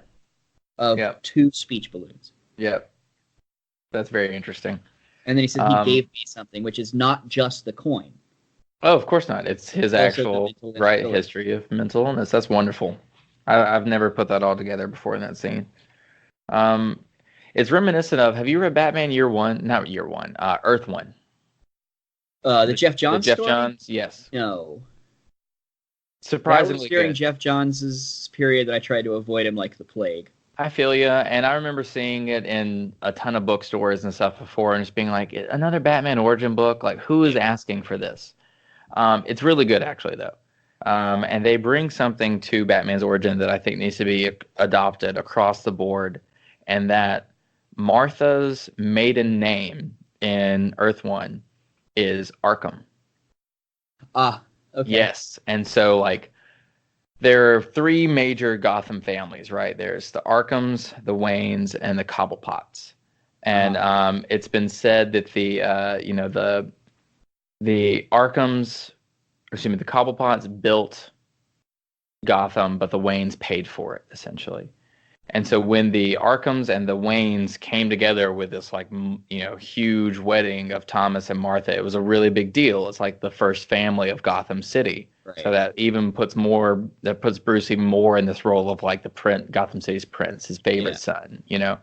Of two speech balloons. Yeah. That's very interesting. And then he said he gave me something, which is not just the coin. Oh, of course not. It's his actual history of mental illness. That's wonderful. I've never put that all together before in that scene. It's reminiscent of. Have you read Batman Year One? Not Year One. Earth One. The Jeff Johns. The Jeff Johns. Yes. No. Surprisingly that was during good. Jeff Johns' period that I tried to avoid him like the plague. I feel you, and I remember seeing it in a ton of bookstores and stuff before, and just being like, another Batman origin book. Like, who is asking for this? It's really good, actually, though. And they bring something to Batman's origin that I think needs to be adopted across the board, and that Martha's maiden name in Earth One is Arkham. Ah, okay. Yes, and so like there are three major Gotham families, right? There's the Arkhams, the Waynes, and the Cobblepots. And it's been said that the Arkhams, excuse me, the Cobblepots built Gotham, but the Waynes paid for it, essentially. And so when the Arkhams and the Waynes came together with this huge wedding of Thomas and Martha, it was a really big deal. It's like the first family of Gotham City. Right. So that puts Bruce even more in this role of like Gotham City's prince, his favorite son, Now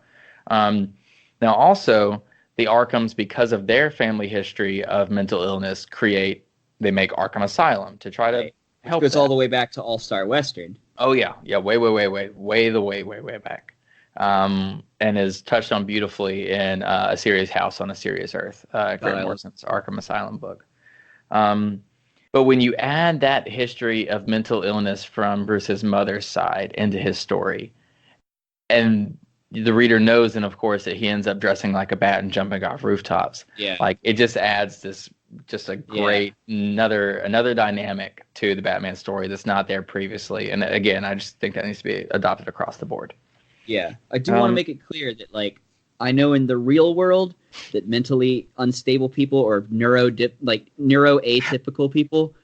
also the Arkhams, because of their family history of mental illness, they make Arkham Asylum to try to help. It goes all the way back to All-Star Western. Oh yeah, way back, and is touched on beautifully in A Serious House on a Serious Earth, Grant Morrison's Arkham Asylum book. But when you add that history of mental illness from Bruce's mother's side into his story, and the reader knows, and of course, that he ends up dressing like a bat and jumping off rooftops. Yeah, like it just adds just a great another dynamic to the Batman story that's not there previously. And again, I just think that needs to be adopted across the board. Yeah, I do want to make it clear that I know in the real world that mentally unstable people or neuroatypical people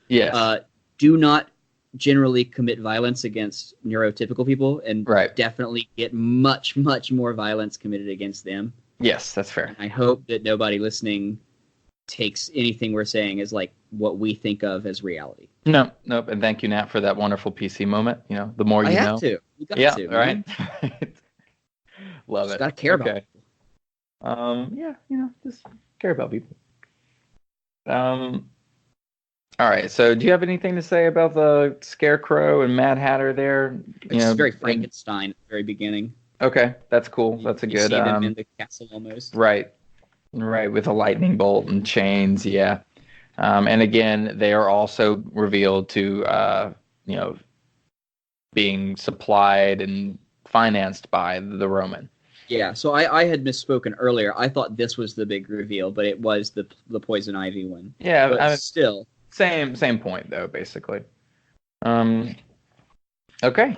do not generally commit violence against neurotypical people, and definitely get much, much more violence committed against them. Yes, that's fair. And I hope that nobody listening takes anything we're saying as like what we think of as reality. Nope. And thank you, Nat, for that wonderful PC moment. The more you know. I have to. You got to. Right. Love it. Got to care about people. Just care about people. All right. So, do you have anything to say about the Scarecrow and Mad Hatter there? It's very Frankenstein at the very beginning. Okay, that's cool. That's a good. See them in the castle almost. Right, with a lightning bolt and chains. Yeah, and again, they are also revealed to being supplied and financed by the Roman. Yeah, so I had misspoken earlier. I thought this was the big reveal, but it was the Poison Ivy one. Yeah, but still same point though, basically. Okay,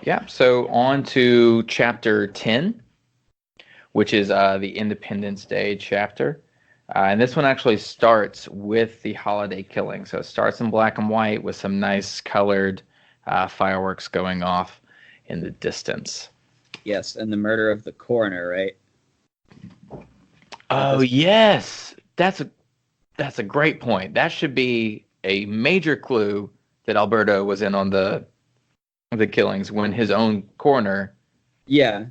yeah. So on to chapter 10, which is the Independence Day chapter. And this one actually starts with the holiday killing. So it starts in black and white with some nice colored fireworks going off in the distance. Yes, and the murder of the coroner, right? Oh, yes. That's a great point. That should be a major clue that Alberto was in on the killings when his own coroner. Yeah,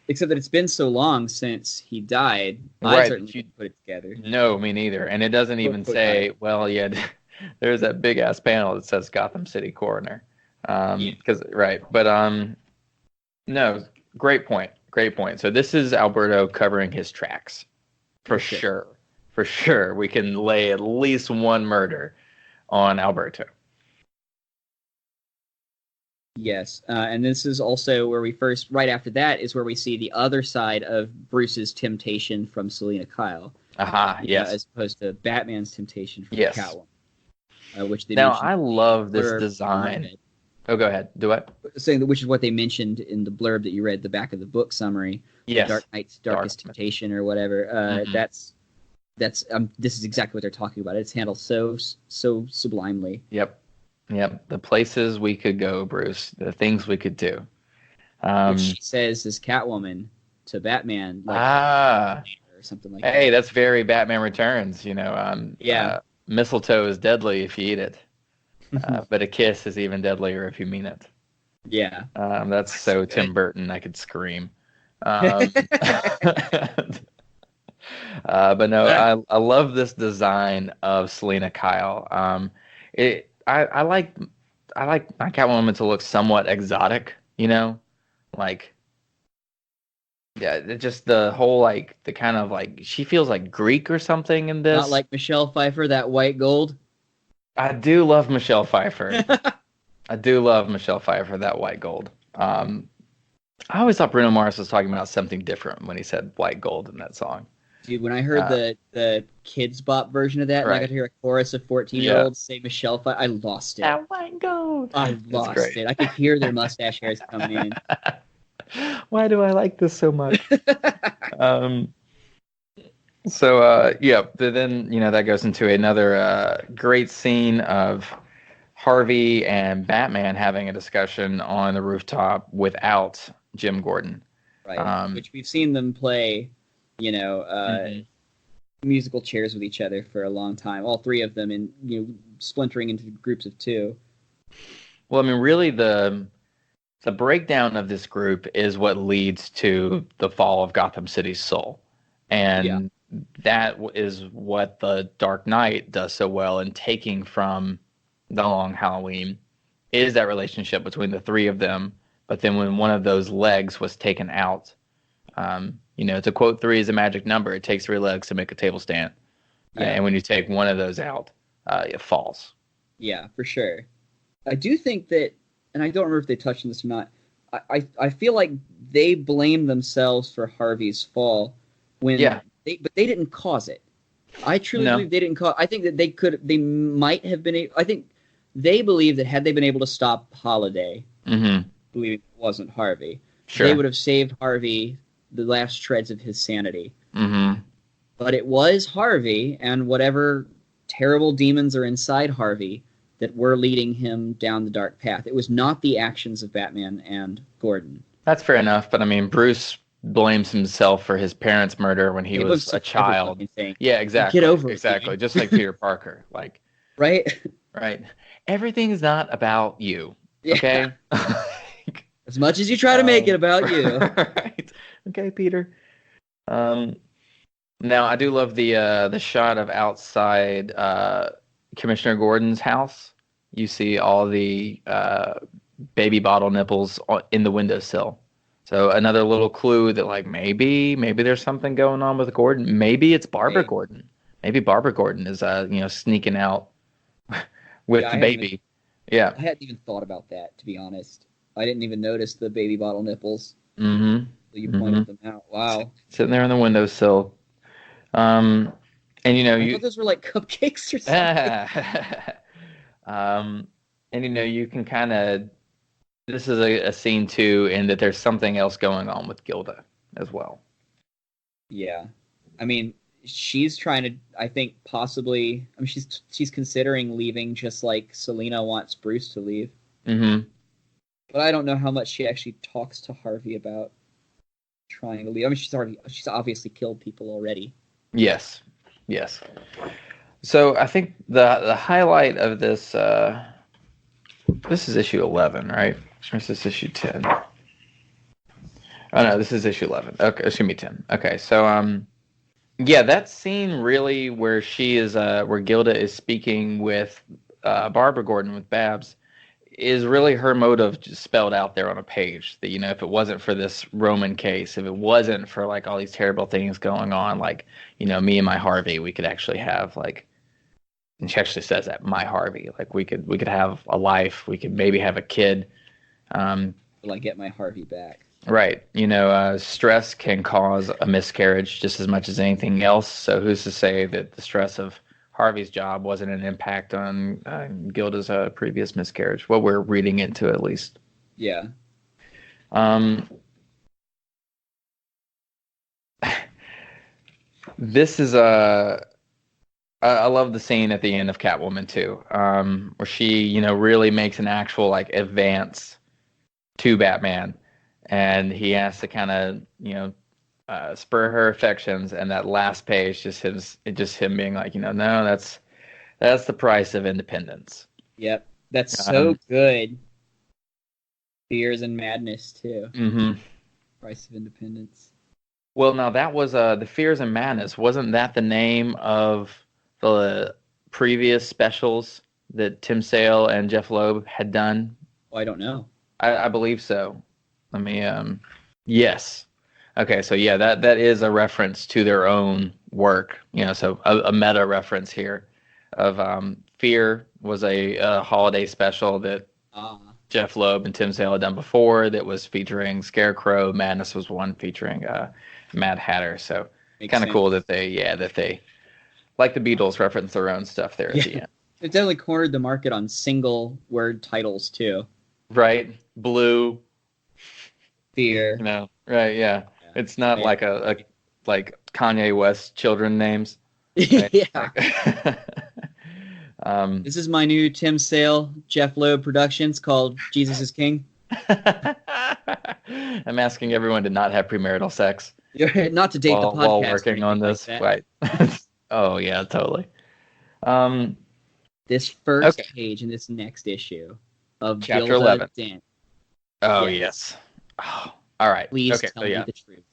except that it's been so long since he died. Right. I certainly didn't put it together. No, me neither. And it doesn't even say, well, yeah, there's that big ass panel that says Gotham City Coroner. No, great point. So this is Alberto covering his tracks. For sure. We can lay at least one murder on Alberto. Yes, and this is also where right after that is where we see the other side of Bruce's temptation from Selina Kyle. Yes. As opposed to Batman's temptation from Catwoman. Which they I love this design. Oh, go ahead. Do what? Saying that, which is what they mentioned in the blurb that you read, the back of the book summary. Yes. Dark Knight's Darkest Temptation or whatever. This is exactly what they're talking about. It's handled so sublimely. Yep. The places we could go, Bruce. The things we could do. Which she says is Catwoman to Batman. Or something like that. Hey, that's very Batman Returns. Mistletoe is deadly if you eat it. But a kiss is even deadlier if you mean it. Yeah. That's so Tim Burton, I could scream. But no, I love this design of Selina Kyle. I like my Catwoman to look somewhat exotic, like just the whole like the kind of like she feels like Greek or something in this. Not like Michelle Pfeiffer, that white gold. I do love Michelle Pfeiffer. I do love Michelle Pfeiffer, that white gold. I always thought Bruno Mars was talking about something different when he said white gold in that song. Dude, when I heard the Kids Bop version of that, and I got to hear a chorus of 14-year-olds say Michelle Pfeiffer, I lost it. That white gold. I lost it. I could hear their mustache hairs coming in. Why do I like this so much? But then, that goes into another great scene of Harvey and Batman having a discussion on the rooftop without Jim Gordon. Right, which we've seen them play, musical chairs with each other for a long time. All three of them, and splintering into groups of two. Well, I mean, really, the breakdown of this group is what leads to the fall of Gotham City's soul, and that is what the Dark Knight does so well in taking from The Long Halloween, is that relationship between the three of them. But then when one of those legs was taken out, to quote 3 is a magic number. It takes 3 legs to make a table stand. Yeah. And when you take one of those out, it falls. Yeah, for sure. I do think that, and I don't remember if they touched on this or not, I feel like they blame themselves for Harvey's fall but they didn't cause it. I truly believe they didn't cause. I think that they might have been. I think they believe that had they been able to stop Holiday, believing it wasn't Harvey, they would have saved Harvey the last shreds of his sanity. But it was Harvey and whatever terrible demons are inside Harvey that were leading him down the dark path. It was not the actions of Batman and Gordon. That's fair enough, but I mean, Bruce blames himself for his parents' murder when he was a child. Yeah, exactly. Get over it. Exactly. Just like Peter Parker. Like, right? Right. Everything's not about you. Okay? As much as you try to make it about you. Right. Okay, Peter. Now, I do love the shot of outside Commissioner Gordon's house. You see all the baby bottle nipples in the windowsill. So another little clue that, like, maybe there's something going on with Gordon. Maybe it's Barbara Gordon. Maybe Barbara Gordon is, sneaking out with the baby. I hadn't even thought about that, to be honest. I didn't even notice the baby bottle nipples. So you pointed them out. Wow. Sitting there on the windowsill. And I thought those were like cupcakes or something. And you can kind of. This is a scene too, in that there's something else going on with Gilda as well. Yeah, I mean, she's trying to. I think possibly. I mean, she's considering leaving, just like Selina wants Bruce to leave. But I don't know how much she actually talks to Harvey about trying to leave. I mean, she's obviously killed people already. Yes. So I think the highlight of this. This is issue 11, right? Or is this issue 10? Oh no, this is issue 11. Okay, it's gonna be 10. Okay, so that scene really where she is, where Gilda is speaking with Barbara Gordon, with Babs, is really her motive just spelled out there on a page. That if it wasn't for this Roman case, if it wasn't for like all these terrible things going on, like me and my Harvey, we could actually have like. And she actually says that, my Harvey, like we could have a life, we could maybe have a kid. Will I get my Harvey back? Right. Stress can cause a miscarriage just as much as anything else. So who's to say that the stress of Harvey's job wasn't an impact on Gilda's previous miscarriage? What we're reading into, at least. Yeah. This is I love the scene at the end of Catwoman 2, where she, really makes an actual like advance to Batman, and he has to kind of, spur her affections, and that last page just him being like, no, that's the price of independence. Yep, that's so good. Fears and Madness too. Price of Independence. Well, now that was the Fears and Madness. Wasn't that the name of the previous specials that Tim Sale and Jeff Loeb had done? Oh, I don't know. I believe so. Let me. Yes, Okay, so yeah, that is a reference to their own work. So a meta reference here of Fear was a holiday special that Jeff Loeb and Tim Sale had done before that was featuring Scarecrow. Madness was one featuring Mad Hatter. So kind of cool that they like the Beatles reference their own stuff there at the end. It definitely cornered the market on single word titles too. Right? Blue. Fear. Right, yeah. It's not like a like Kanye West children names. Right? Yeah. This is my new Tim Sale, Jeff Loeb Productions called Jesus is King. I'm asking everyone to not have premarital sex. Not to date the podcast. While working on this. Right. Oh, yeah, totally. This first page in this next issue of Chapter 11. Dent. Oh, yes. Oh, all right. Please tell me the truth.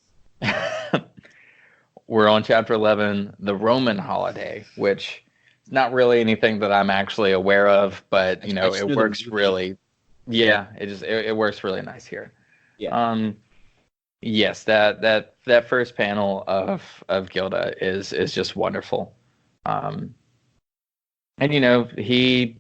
We're on Chapter 11, the Roman holiday, which is not really anything that I'm actually aware of, but, it works really... Yeah, it works really nice here. Yeah. Yes, that first panel of Gilda is just wonderful. And he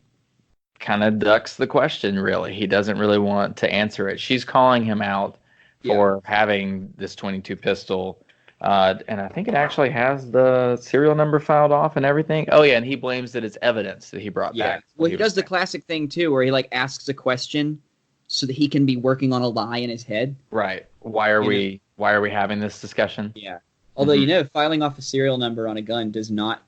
kind of ducks the question, really. He doesn't really want to answer it. She's calling him out for having this 22 pistol. And I think it actually has the serial number filed off and everything. Oh, yeah, and he blames that it's evidence that he brought back. Well, he does the classic thing, too, where he, asks a question so that he can be working on a lie in his head. Right. Why are we having this discussion? Yeah. Although, filing off a serial number on a gun does not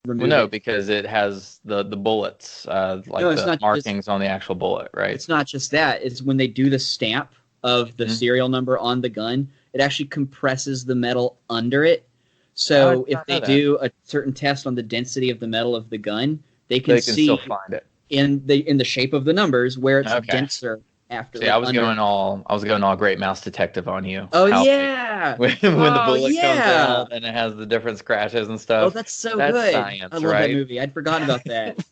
remove it. Because it has the bullets, the markings on the actual bullet, right? It's not just that. It's when they do the stamp of the serial number on the gun, it actually compresses the metal under it. So if they do a certain test on the density of the metal of the gun, they can still find it in the shape of the numbers where it's denser after. See, I was going all Great Mouse Detective on you. Oh yeah, when the bullet comes out and it has the different scratches and stuff. Oh, that's good. Science, I love that movie. I'd forgotten about that.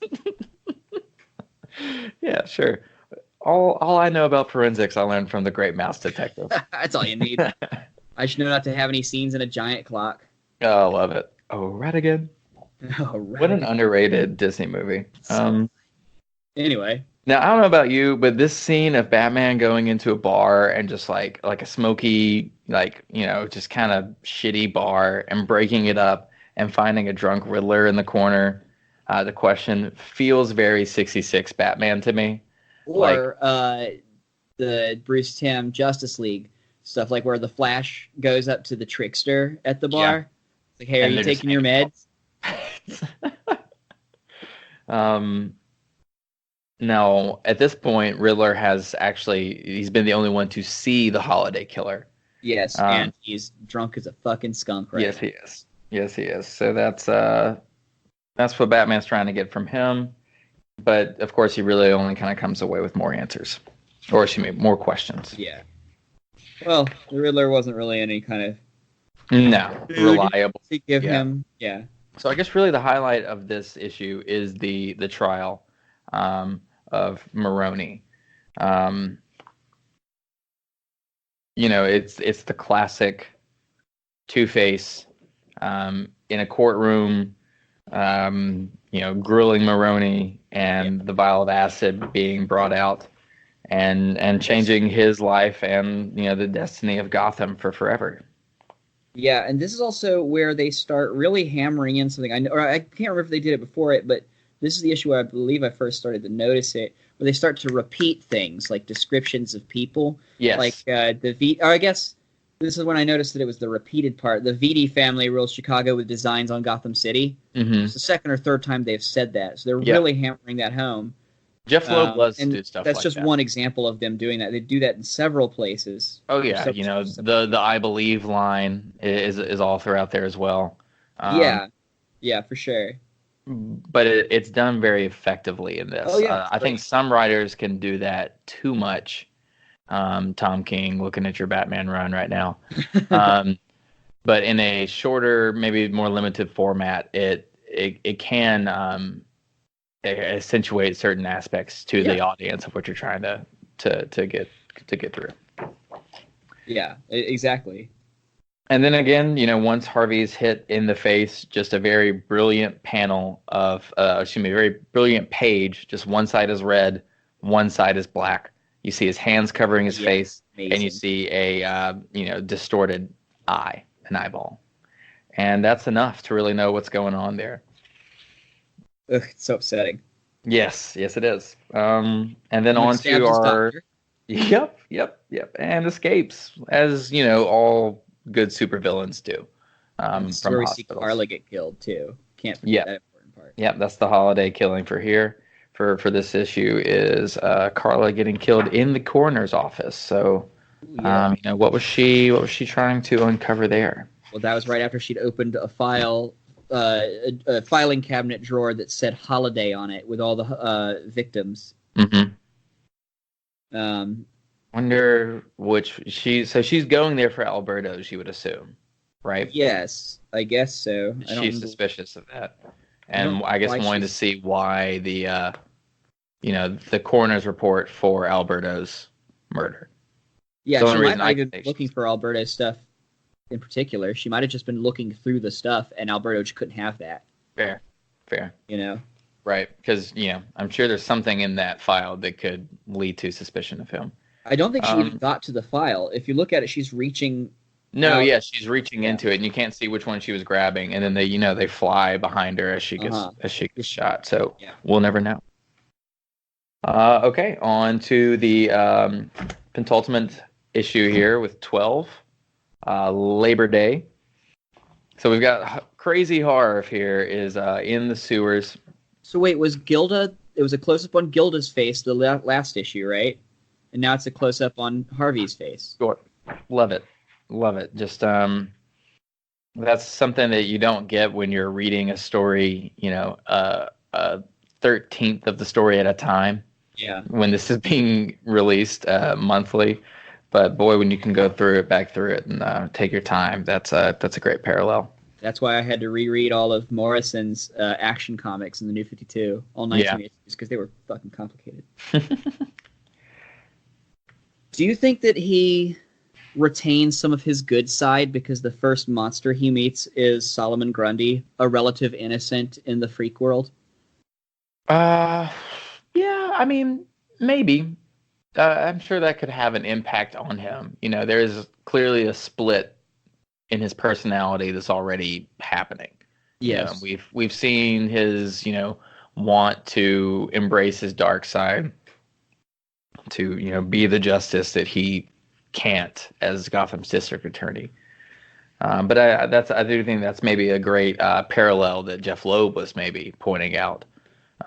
Yeah, sure. All I know about forensics I learned from the Great Mouse Detective. That's all you need. I should know not to have any scenes in a giant clock. Oh, I love it. Oh, right again. What an underrated Disney movie. Anyway. Now, I don't know about you, but this scene of Batman going into a bar and just like a smoky, just kind of shitty bar and breaking it up and finding a drunk Riddler in the corner, the question feels very 66 Batman to me. Or the Bruce Timm Justice League stuff, where the Flash goes up to the trickster at the bar. Yeah. It's like, hey, are you taking your meds? Now, at this point, Riddler he's been the only one to see the Holiday Killer. Yes, and he's drunk as a fucking skunk right now. Yes, he is. So that's what Batman's trying to get from him. But, of course, he really only kind of comes away with more answers. Or, more questions. Yeah. Well, the Riddler wasn't really any kind of... reliable. To give him, yeah. So I guess really the highlight of this issue is the trial of Maroni. It's the classic Two-Face in a courtroom, grilling Maroni and the vial of acid being brought out and changing his life and, the destiny of Gotham for forever. Yeah, and this is also where they start really hammering in something. I can't remember if they did it before it, but this is the issue where I believe I first started to notice it, where they start to repeat things like descriptions of people. Yes. I guess this is when I noticed that it was the repeated part. The VD family rules Chicago with designs on Gotham City. Mm-hmm. It's the second or third time they've said that, so they're really hammering that home. Jeff Loeb loves to do stuff like that. That's just one example of them doing that. They do that in several places. Oh yeah, the I believe line is all throughout there as well. Yeah, for sure. But it's done very effectively in this. Oh yeah, I think some writers can do that too much. Tom King, looking at your Batman run right now. But in a shorter, maybe more limited format, it can accentuate certain aspects to the audience of what you're trying to get through. Exactly. And then again, once Harvey's hit in the face, just a very brilliant panel of, a very brilliant page. Just one side is red, one side is black. You see his hands covering his face, amazing. and you see a, distorted eye, an eyeball. And that's enough to really know what's going on there. Ugh, it's so upsetting. Yes, it is. And then Someone on stabbed to his our... doctor. Yep. And escapes, as, all good supervillains do. And this is From where we see hospitals. Carla get killed, too. Can't forget that important part. Yep, that's the holiday killing for here. For this issue is Carla getting killed in the coroner's office. So, what was she trying to uncover there? Well, that was right after she'd opened a file, a filing cabinet drawer that said holiday on it with all the victims. Mm-hmm. Um, Wonder which she's going there for Alberto, she would assume, right? Yes, I guess so. She's suspicious of that, and I guess wanting to see why the the coroner's report for Alberto's murder. Yeah, she might not even be looking for Alberto's stuff in particular. She might have just been looking through the stuff, and Alberto just couldn't have that. Fair. Right, because I'm sure there's something in that file that could lead to suspicion of him. I don't think she even got to the file. If you look at it, she's reaching. No, she's reaching into it, and you can't see which one she was grabbing, and then they fly behind her as she gets shot. So we'll never know. Okay, on to the penultimate issue here with 12, Labor Day. So we've got Crazy Harv here is in the sewers. So wait, was Gilda? It was a close-up on Gilda's face the last issue, right? And now it's a close-up on Harvey's face. Sure. Love it. Just that's something that you don't get when you're reading a story, a 13th of the story at a time. Yeah. When this is being released monthly, but boy, when you can go back through it, and take your time, that's a great parallel. That's why I had to reread all of Morrison's Action Comics in the New 52, all 19 issues, because they were fucking complicated. Do you think that he retains some of his good side because the first monster he meets is Solomon Grundy, a relative innocent in the freak world? Yeah, I mean, maybe. I'm sure that could have an impact on him. There's clearly a split in his personality that's already happening. Yes. We've seen his, want to embrace his dark side, to, be the justice that he can't as Gotham's district attorney. But I do think that's maybe a great parallel that Jeff Loeb was maybe pointing out.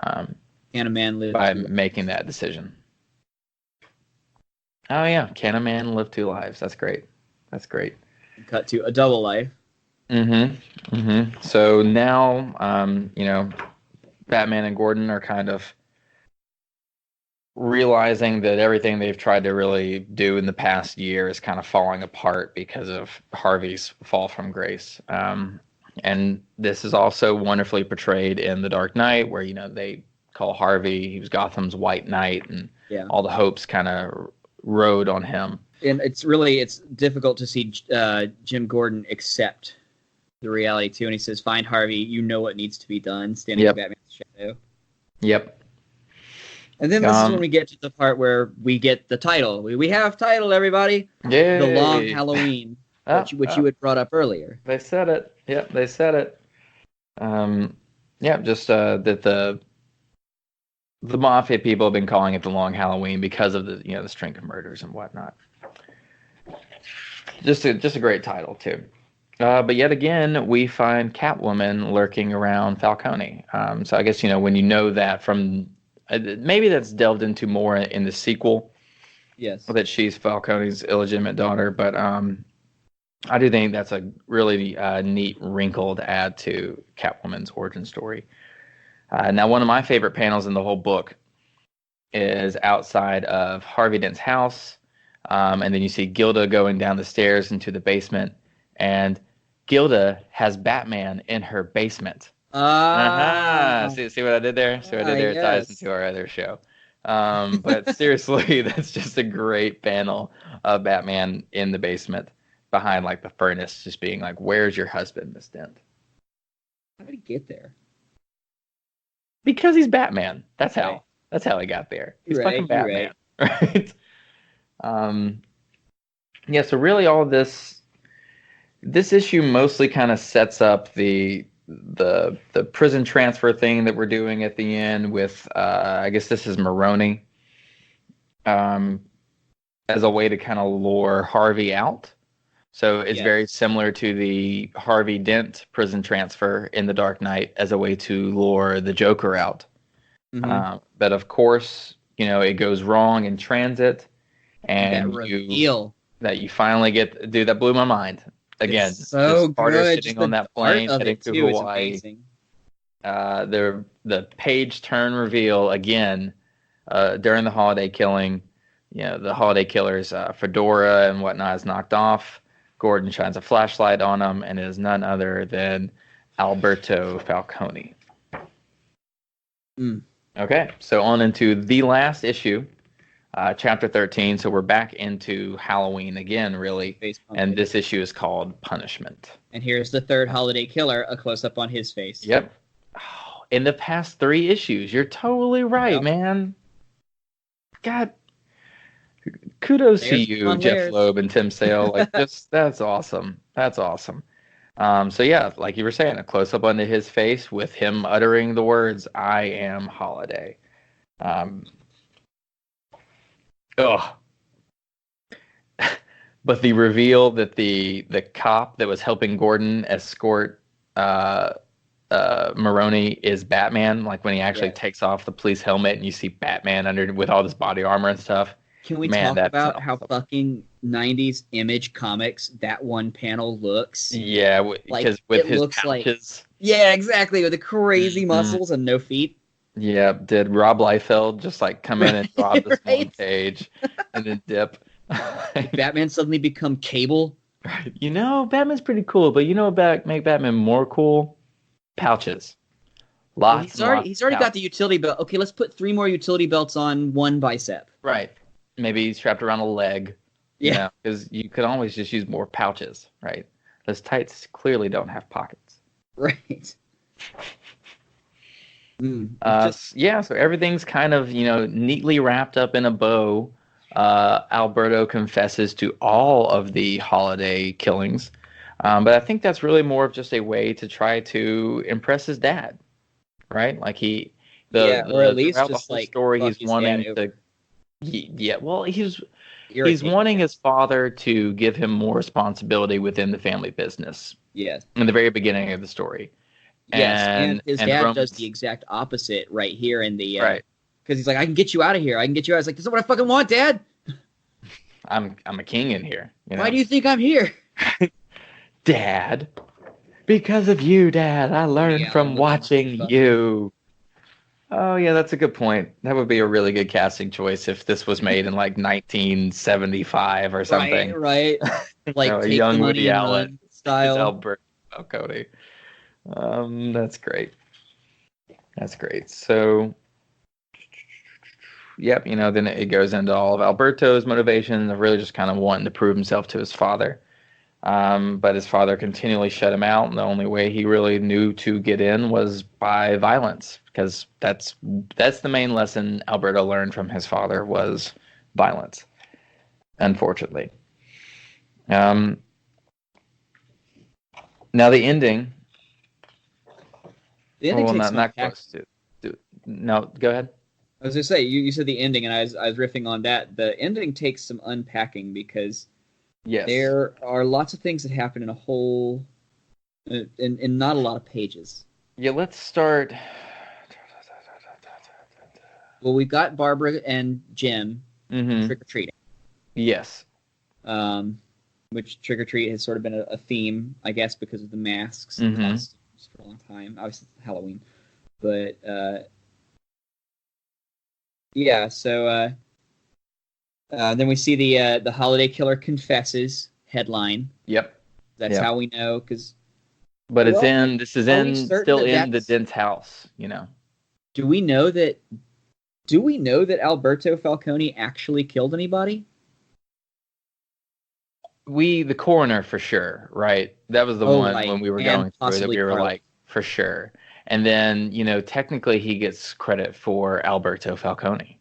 Can a man live by making that decision? Oh yeah, can a man live two lives? That's great. Cut to a double life. So now, Batman and Gordon are kind of realizing that everything they've tried to really do in the past year is kind of falling apart because of Harvey's fall from grace. And this is also wonderfully portrayed in The Dark Knight, where, they call Harvey, he was Gotham's White Knight, and all the hopes kind of rode on him. And it's difficult to see Jim Gordon accept the reality too. And he says, "Find Harvey. You know what needs to be done." Standing in Batman's shadow. Yep. And then this is when we get to the part where we get the title. We have title, everybody. Yay. The Long Halloween, which you had brought up earlier. They said it. Yep, they said it. That the mafia people have been calling it the Long Halloween because of the string of murders and whatnot. Just a great title too. But yet again, we find Catwoman lurking around Falcone. So I guess when you know that from maybe that's delved into more in the sequel. Yes. That she's Falcone's illegitimate daughter, but I do think that's a really neat wrinkle to add to Catwoman's origin story. Now, one of my favorite panels in the whole book is outside of Harvey Dent's house, and then you see Gilda going down the stairs into the basement, and Gilda has Batman in her basement. See what I did there? It ties into our other show. But seriously, that's just a great panel of Batman in the basement behind like the furnace, just being like, "Where's your husband, Miss Dent?" How did he get there? Because he's Batman. That's how. Right. That's how he got there. He's You're fucking right, Batman, right? Yeah. So really, all this issue mostly kind of sets up the prison transfer thing that we're doing at the end with I guess this is Maroni, as a way to kind of lure Harvey out. So it's very similar to the Harvey Dent prison transfer in The Dark Knight as a way to lure the Joker out. But of course, it goes wrong in transit, and that you finally get. Dude, that blew my mind. Again, it's so Carter good. sitting on that plane heading to Hawaii. The page turn reveal again during the holiday killing. The holiday killer's fedora and whatnot is knocked off. Gordon shines a flashlight on him, and it is none other than Alberto Falcone. Okay, so on into the last issue, chapter 13. So we're back into Halloween again, really. And this issue is called Punishment. And here's the third holiday killer, a close-up on his face. Yep. Oh, in the past 3 issues. You're totally right, man. God. Kudos to you, Jeff Loeb and Tim Sale. Like, that's awesome. That's awesome. So yeah, like you were saying, a close up onto his face with him uttering the words, "I am Holiday." But the reveal that the cop that was helping Gordon escort Maroni is Batman, like when he actually takes off the police helmet and you see Batman under with all this body armor and stuff. Can we talk about how fucking 90s Image Comics that one panel looks? Yeah, because with his pouches. Yeah, exactly, with the crazy muscles and no feet. Yeah, did Rob Liefeld just like come in and drop this one page and then dip? Batman suddenly become Cable? Batman's pretty cool, but what make Batman more cool? Pouches. He's already got the utility belt. Okay, let's put 3 more utility belts on one bicep. Right. Maybe strapped around a leg. Yeah. Because you could always just use more pouches, right? Those tights clearly don't have pockets. Right. So everything's kind of, neatly wrapped up in a bow. Alberto confesses to all of the holiday killings. But I think that's really more of just a way to try to impress his dad, right? Like or at least just like story he's wanting to. Well, he's wanting his father to give him more responsibility within the family business. Yes. In the very beginning of the story. Yes, and his dad does the exact opposite right here in the right. Because he's like, I can get you out of here. I can get you out. It's like, this is what I fucking want, Dad. I'm a king in here. Why do you think I'm here? Dad, because of you, Dad. I learned from watching you. Oh, yeah, that's a good point. That would be a really good casting choice if this was made in like 1975 or something. Right. Like a young Woody Allen style. Alberto Falcone. That's great. That's great. So, yep, then it goes into all of Alberto's motivations of really just kind of wanting to prove himself to his father. But his father continually shut him out, and the only way he really knew to get in was by violence, because that's the main lesson Alberto learned from his father was violence, unfortunately. Now the ending. The ending takes not close to. No, go ahead. I was gonna say you said the ending, and I was riffing on that. The ending takes some unpacking because there are lots of things that happen in a whole, in not a lot of pages. Yeah, let's start. Well, we've got Barbara and Jim trick or treating. Yes. Which trick or treat has sort of been a theme, I guess, because of the masks and costumes for a long time. Obviously, it's Halloween, but So then we see the holiday killer confesses headline. Yep. That's how we know because. But still in the Dent's house, Do we know that Do we know that Alberto Falcone actually killed anybody? The coroner for sure, right? That was the one right. when we were And going through that possibly we were Carlos. like, for sure. And then, technically he gets credit for Alberto Falcone.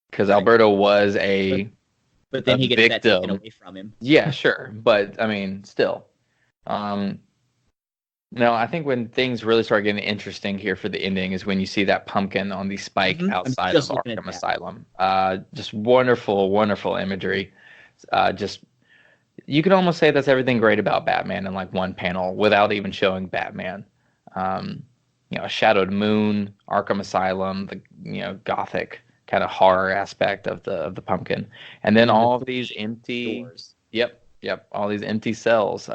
Because Alberto was But then he gets that victim. taken away from him. Yeah, sure. But, I mean, still. No, I think when things really start getting interesting here for the ending is when you see that pumpkin on the spike outside of Arkham Asylum. Just wonderful, wonderful imagery. You could almost say that's everything great about Batman in like one panel without even showing Batman. A shadowed moon, Arkham Asylum, the Gothic kind of horror aspect of the pumpkin, and then all of these empty doors. Yep, all these empty cells.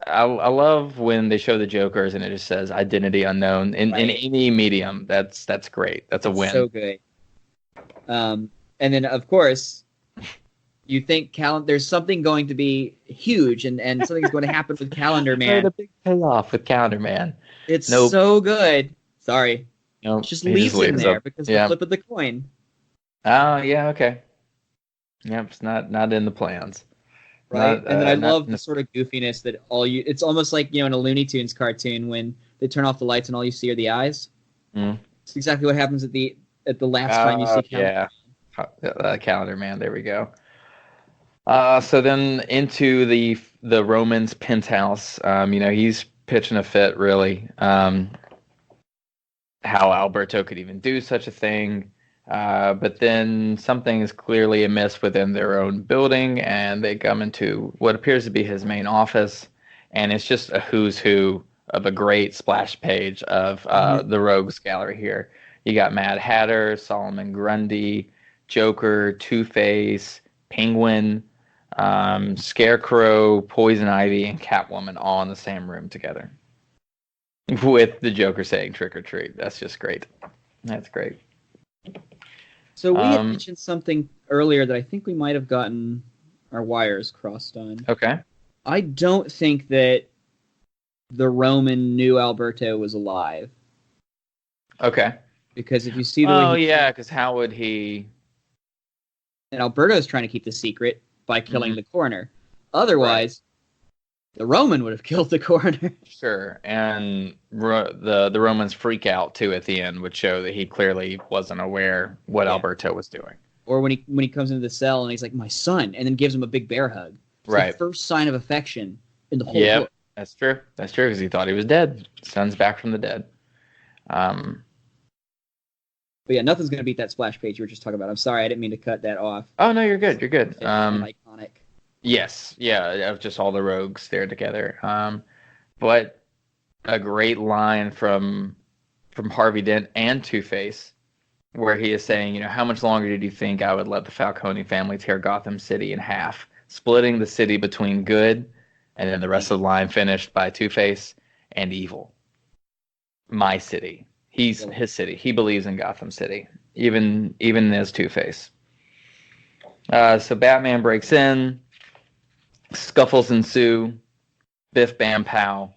I love when they show the Jokers and it just says identity unknown in any medium. That's great. That's a win. So good. And then of course, you think there's something going to be huge and something's going to happen with Calendar Man. The big payoff with Calendar Man. It's so good. Sorry. Nope. Just leaves it there because the flip of the coin. Oh yeah, okay. Yep, it's not in the plans. Right, and then I love the sort of goofiness that it's almost like, in a Looney Tunes cartoon when they turn off the lights and all you see are the eyes. It's exactly what happens at the last time you see Calendar Man. Calendar Man, there we go. So then into the Roman's penthouse, he's pitching a fit really. How Alberto could even do such a thing. But then something is clearly amiss within their own building, and they come into what appears to be his main office, and it's just a who's who of a great splash page of the Rogues Gallery here. You got Mad Hatter, Solomon Grundy, Joker, Two-Face, Penguin, Scarecrow, Poison Ivy, and Catwoman all in the same room together. With the Joker saying trick or treat. That's just great. That's great. So we had mentioned something earlier that I think we might have gotten our wires crossed on. Okay. I don't think that the Roman knew Alberto was alive. Okay. Because if you see the way because how would he... And Alberto's trying to keep the secret by killing the coroner. Otherwise, the Roman would have killed the coroner. Sure, and the Roman's freak out too at the end would show that he clearly wasn't aware what Alberto was doing. Or when he comes into the cell and he's like, "My son," and then gives him a big bear hug. It's the first sign of affection in the whole book. That's true. That's true because he thought he was dead. Son's back from the dead. But yeah, nothing's going to beat that splash page you were just talking about. I'm sorry, I didn't mean to cut that off. Oh no, you're good. You're good. Iconic. Yes, of just all the rogues there together. But a great line from Harvey Dent and Two-Face, where he is saying, how much longer did you think I would let the Falcone family tear Gotham City in half, splitting the city between good, and then the rest of the line finished by Two-Face and evil. My city. He's his city. He believes in Gotham City, even as Two-Face. So Batman breaks in. Scuffles ensue. Biff bam pow.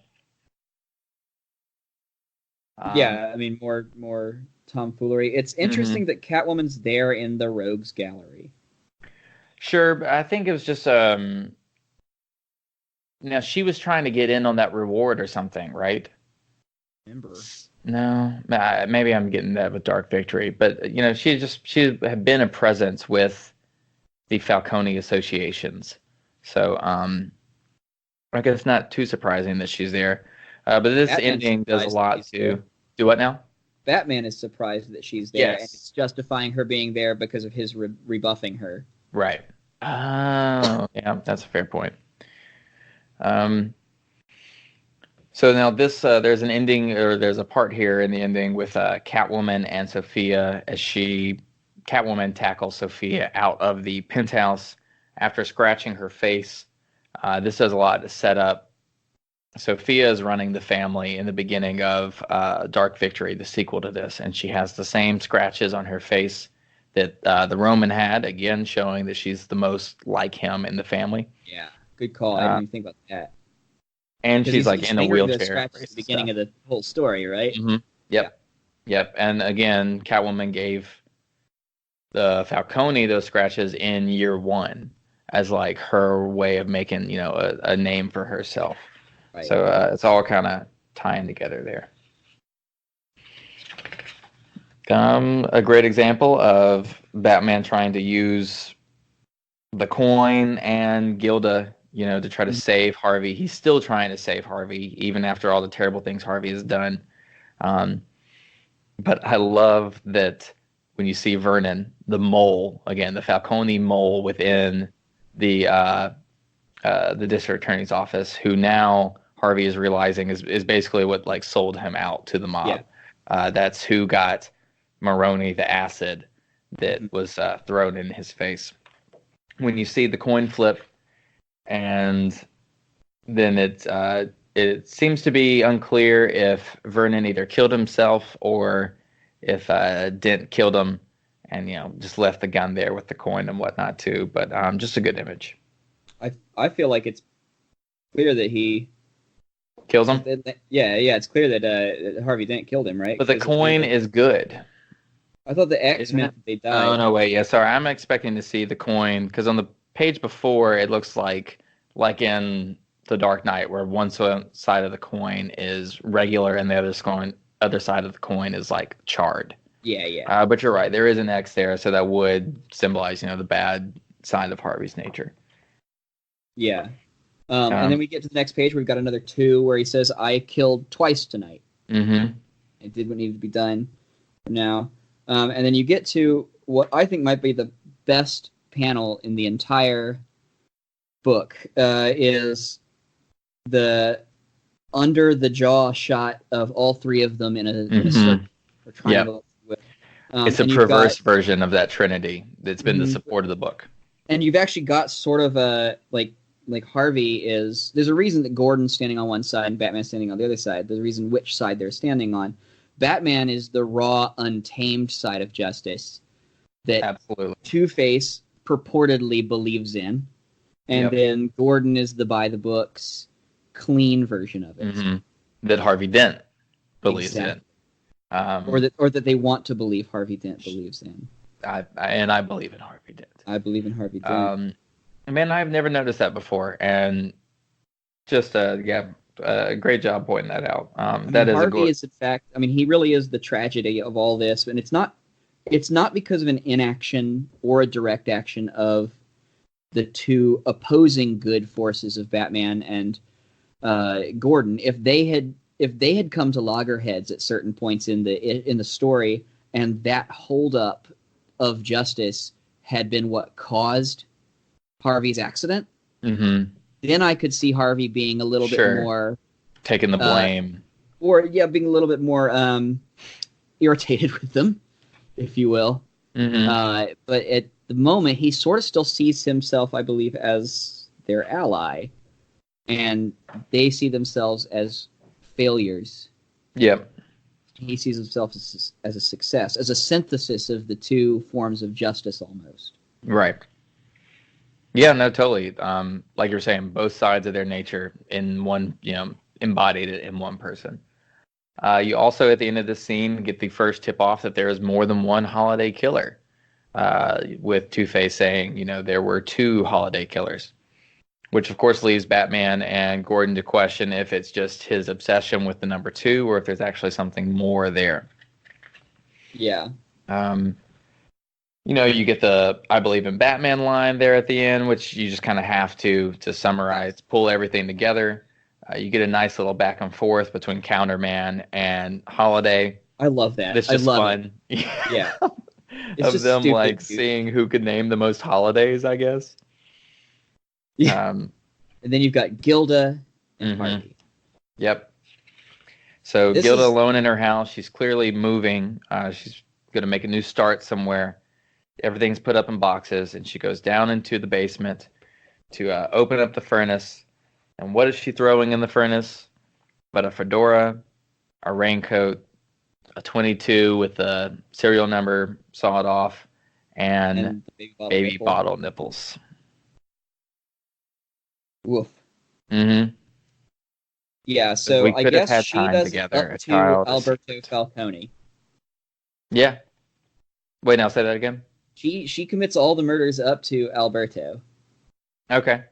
More tomfoolery. It's interesting that Catwoman's there in the Rogues Gallery. Sure, but I think it was just she was trying to get in on that reward or something, right? Remember? No, maybe I'm getting that with Dark Victory, but she had been a presence with the Falcone associations. So, I guess it's not too surprising that she's there. But this ending does a lot to... Do what now? Batman is surprised that she's there, and it's justifying her being there because of his rebuffing her. Right. Oh, yeah, that's a fair point. So now this, there's an ending, or there's a part here in the ending with Catwoman and Sophia as Catwoman tackles Sophia out of the penthouse after scratching her face. This does a lot to set up. Sophia is running the family in the beginning of Dark Victory, the sequel to this, and she has the same scratches on her face that the Roman had, again showing that she's the most like him in the family. Yeah, good call. I didn't even think about that. And she's like in a wheelchair. The scratch at the beginning of the whole story, right? Mm-hmm. Yep. Yep. And again, Catwoman gave the Falcone those scratches in year one as like her way of making, a name for herself. Right. So it's all kind of tying together there. A great example of Batman trying to use the coin and Gilda, to try to save Harvey. He's still trying to save Harvey, even after all the terrible things Harvey has done. But I love that when you see Vernon, the mole, again, the Falcone mole within the district attorney's office, who now Harvey is realizing is basically what like sold him out to the mob. Yeah. That's who got Maroni the acid that was thrown in his face. When you see the coin flip, and then it seems to be unclear if Vernon either killed himself or if Dent killed him and just left the gun there with the coin and whatnot too. But just a good image. I feel like it's clear that he kills him. Yeah, it's clear that Harvey Dent killed him, right? But the coin is good. I thought the X meant that they died. Oh no, wait, yeah, sorry. I'm expecting to see the coin because on the page before it looks like in The Dark Knight, where one side of the coin is regular and the other side of the coin is like charred. Yeah. But you're right, there is an X there, so that would symbolize, the bad side of Harvey's nature. Yeah. And then we get to the next page where we've got another 2 where he says, "I killed twice tonight." Mm-hmm. I did what needed to be done now. And then you get to what I think might be the best panel in the entire book, is the under the jaw shot of all 3 of them in a circle or triangle. Yep. It's a perverse version of that Trinity that's been the support of the book. And you've actually got sort of a like Harvey is. There's a reason that Gordon's standing on one side and Batman's standing on the other side. There's a reason which side they're standing on. Batman is the raw, untamed side of justice that Absolutely. Two-Face purportedly believes in, and then Gordon is the by-the-books, clean version of it. Mm-hmm. That Harvey Dent believes in. Or that they want to believe Harvey Dent believes in. I believe in Harvey Dent. I believe in Harvey Dent. Man, I've never noticed that before, and just great job pointing that out. Harvey is in fact. I mean, he really is the tragedy of all this, and it's not because of an inaction or a direct action of the 2 opposing good forces of Batman and Gordon. If they had come to loggerheads at certain points in the story, and that holdup of justice had been what caused Harvey's accident, then I could see Harvey being a little bit more taking the blame, or being a little bit more irritated with them, if you will. But at the moment, he sort of still sees himself, I believe, as their ally, and they see themselves as failures. Yep. He sees himself as a success, as a synthesis of the 2 forms of justice, almost. Right. Yeah, no, totally. Like you're saying, both sides of their nature in one, embodied it in one person. You also, at the end of the scene, get the first tip-off that there is more than one holiday killer, with Two-Face saying, there were 2 holiday killers, which, of course, leaves Batman and Gordon to question if it's just his obsession with the number 2 or if there's actually something more there. Yeah. You get the "I believe in Batman" line there at the end, which you just kind of have to summarize, pull everything together. You get a nice little back and forth between Counterman and Holiday. I love that. It's just fun. Yeah. It's of them stupid, seeing who could name the most holidays, I guess. Yeah. And then you've got Gilda and Harvey. Yep. So Gilda alone in her house. She's clearly moving. She's going to make a new start somewhere. Everything's put up in boxes, and she goes down into the basement to open up the furnace. And what is she throwing in the furnace? But a fedora, a raincoat, a 22 with the serial number sawed off, and baby bottle nipples. Woof. Mm-hmm. Yeah, so I guess she does up to Alberto Falcone. Yeah. Wait, now say that again. She commits all the murders up to Alberto. Okay.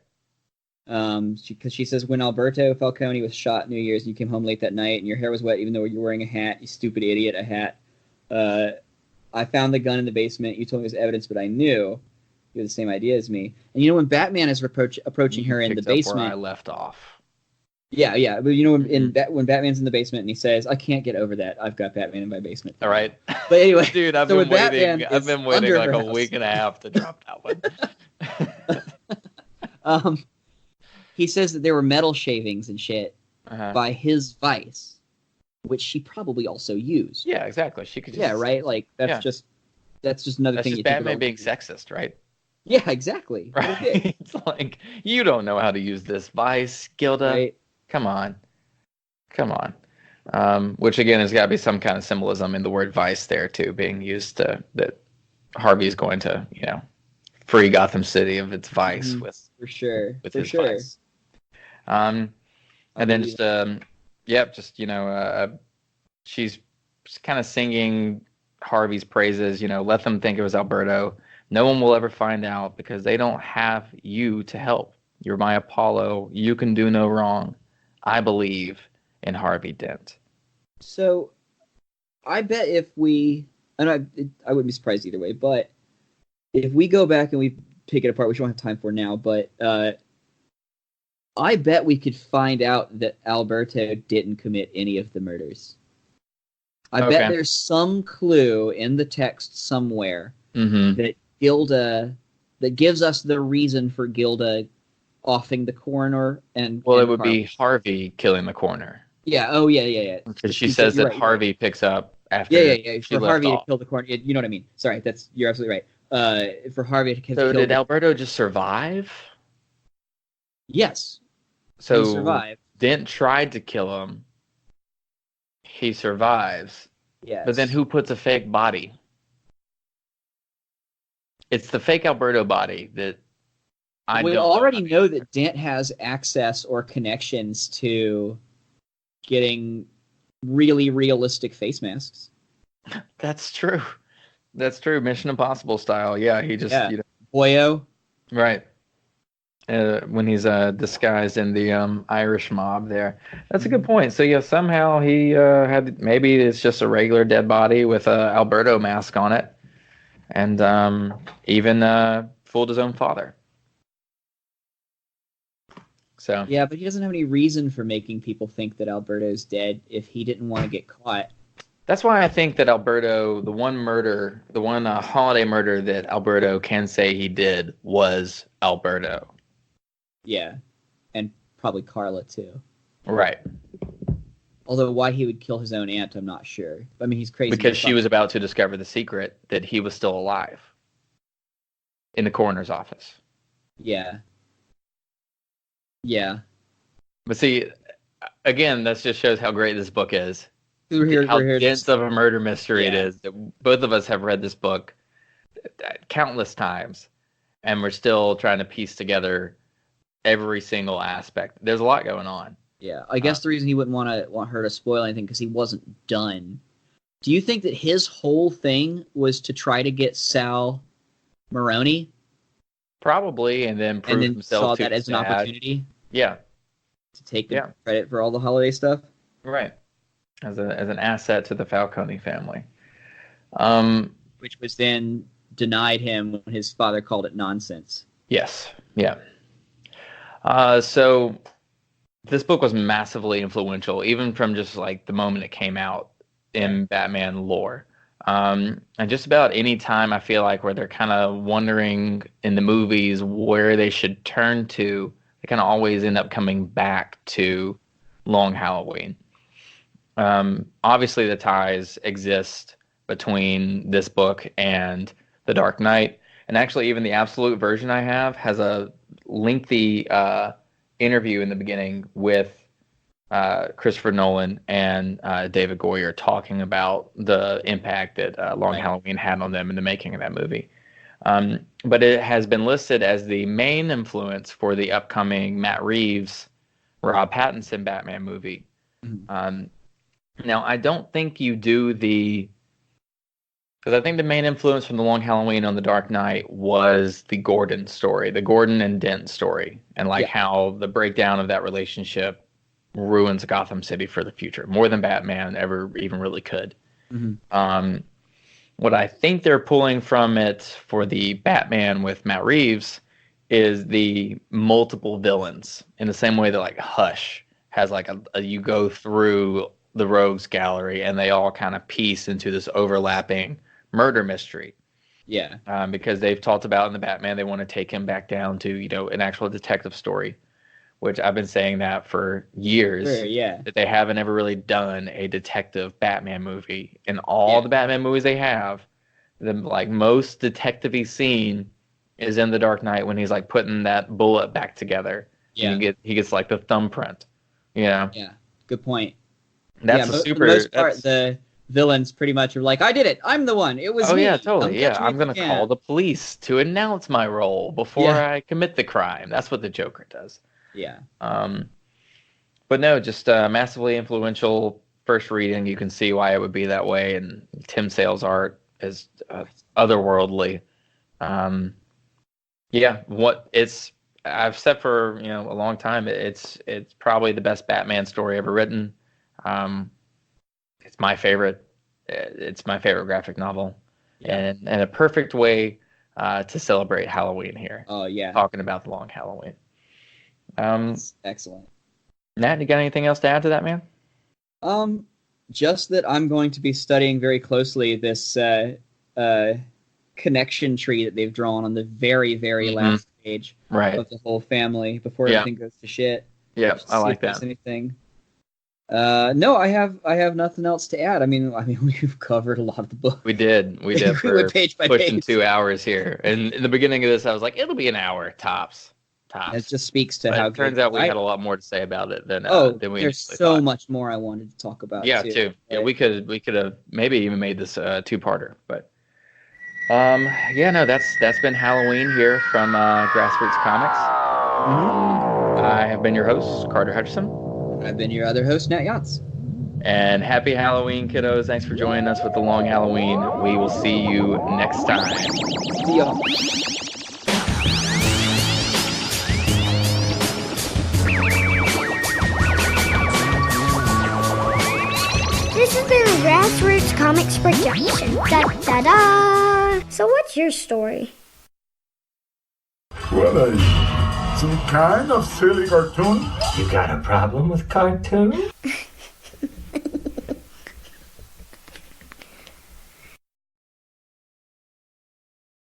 Because she says when Alberto Falcone was shot New Year's, and you came home late that night, and your hair was wet, even though you were wearing a hat. You stupid idiot, a hat. I found the gun in the basement. You told me it was evidence, but I knew you had the same idea as me. And when Batman is approaching her in the basement, where I left off. Yeah. But when Batman's in the basement and he says, "I can't get over that. I've got Batman in my basement." All right. But anyway, dude, I've been waiting like a week and a half to drop that one. He says that there were metal shavings and shit by his vice, which she probably also used. Yeah, exactly. She could just... Yeah, right? Like, that's just another that's thing. That's just Batman being sexist, right? Yeah, exactly. Right? It's like, you don't know how to use this vice, Gilda. Right. Come on. Which, again, has got to be some kind of symbolism in the word vice there, too, being used that Harvey's going to, free Gotham City of its vice with... For sure. With his vice. And then she's kind of singing Harvey's praises, let them think it was Alberto. No one will ever find out because they don't have you to help. You're my Apollo. You can do no wrong. I believe in Harvey Dent. So I bet if we, and I wouldn't be surprised either way, but if we go back and we pick it apart, which we don't have time for now, but I bet we could find out that Alberto didn't commit any of the murders. I bet there's some clue in the text somewhere that gives us the reason for Gilda offing the coroner and... Well, it would be Harvey killing the coroner. Yeah, oh, yeah. Because she says that Harvey picks up after for Harvey to kill the coroner. You know what I mean. Sorry, you're absolutely right. For Harvey to kill... So did Alberto just survive? Yes. So he survived. Dent tried to kill him. He survives. Yes. But then who puts a fake body? It's the fake Alberto body that we already know that Dent has access or connections to getting really realistic face masks. That's true. Mission Impossible style. Yeah, he just... Boyo. Right. When he's disguised in the Irish mob there. That's a good point. So, yeah, somehow he had... Maybe it's just a regular dead body with a Alberto mask on it. And even fooled his own father. So yeah, but he doesn't have any reason for making people think that Alberto's dead if he didn't want to get caught. That's why I think that Alberto, the one holiday murder that Alberto can say he did was Alberto. Yeah, and probably Carla too. Right. Although why he would kill his own aunt, I'm not sure. I mean, he's crazy. Because she was about to discover the secret that he was still alive in the coroner's office. Yeah. Yeah. But see, again, that just shows how great this book is. How dense of a murder mystery it is. Both of us have read this book countless times, and we're still trying to piece together every single aspect. There's a lot going on. Yeah, I guess the reason he wouldn't want her to spoil anything because he wasn't done. Do you think that his whole thing was to try to get Sal Maroni? Probably, and then prove himself saw to that as an opportunity. Yeah, to take the credit for all the holiday stuff. Right, as an asset to the Falcone family, which was then denied him when his father called it nonsense. Yes, yeah. So this book was massively influential, even from just like the moment it came out in Batman lore. And just about any time I feel like where they're kind of wondering in the movies where they should turn to, they kind of always end up coming back to Long Halloween. Obviously the ties exist between this book and The Dark Knight. And actually even the absolute version I have has a lengthy interview in the beginning with Christopher Nolan and David Goyer talking about the impact that Long Halloween had on them in the making of that movie. But it has been listed as the main influence for the upcoming Matt Reeves, Rob Pattinson Batman movie. Now, I don't think you do the Because I think the main influence from The Long Halloween on The Dark Knight was the Gordon story, the Gordon and Dent story, and like how the breakdown of that relationship ruins Gotham City for the future, more than Batman ever even really could. What I think they're pulling from it for the Batman with Matt Reeves is the multiple villains, in the same way that like Hush has like you go through the rogues gallery and they all kind of piece into this overlapping murder mystery. Yeah. Because they've talked about in the Batman, they want to take him back down to, you know, an actual detective story, which I've been saying that for years. Sure, yeah. That they haven't ever really done a detective Batman movie. In all the Batman movies they have, the like most detective-y scene is in The Dark Knight when he's like putting that bullet back together. Yeah. And he gets like the thumbprint. You know? Yeah. Good point. That's For super. the most part, the villains pretty much are like, I did it. I'm the one. It was me. Oh yeah, totally. Come catch me I'm if gonna you can." call the police to announce my role before I commit the crime. That's what the Joker does. Yeah. But no, just massively influential first reading. You can see why it would be that way, and Tim Sale's art is otherworldly. I've said for a long time. It's probably the best Batman story ever written. It's my favorite. It's my favorite graphic novel, and a perfect way to celebrate Halloween here. Oh yeah, talking about The Long Halloween. That's excellent. Nat, you got anything else to add to that, man? Just that I'm going to be studying very closely this connection tree that they've drawn on the very, very last page of the whole family before everything goes to shit. Yeah, I like that. Anything? No, I have nothing else to add. I mean, we've covered a lot of the book. We did. We we went page by pushing page. 2 hours here. And in the beginning of this, I was like, it'll be an hour tops. It just speaks to how. It turns out we had a lot more to say about it than we. There's so much more I wanted to talk about. Yeah, too. Yeah, we could have maybe even made this a two-parter, but that's been Halloween here from Grassroots Comics. I have been your host, Carter Hutchison. I've been your other host, Nat Yachts. And happy Halloween, kiddos. Thanks for joining us with The Long Halloween. We will see you next time. See y'all. This has been a Grassroots Comics production. Da-da-da! So what's your story? What are you? Some kind of silly cartoon? You got a problem with cartoons?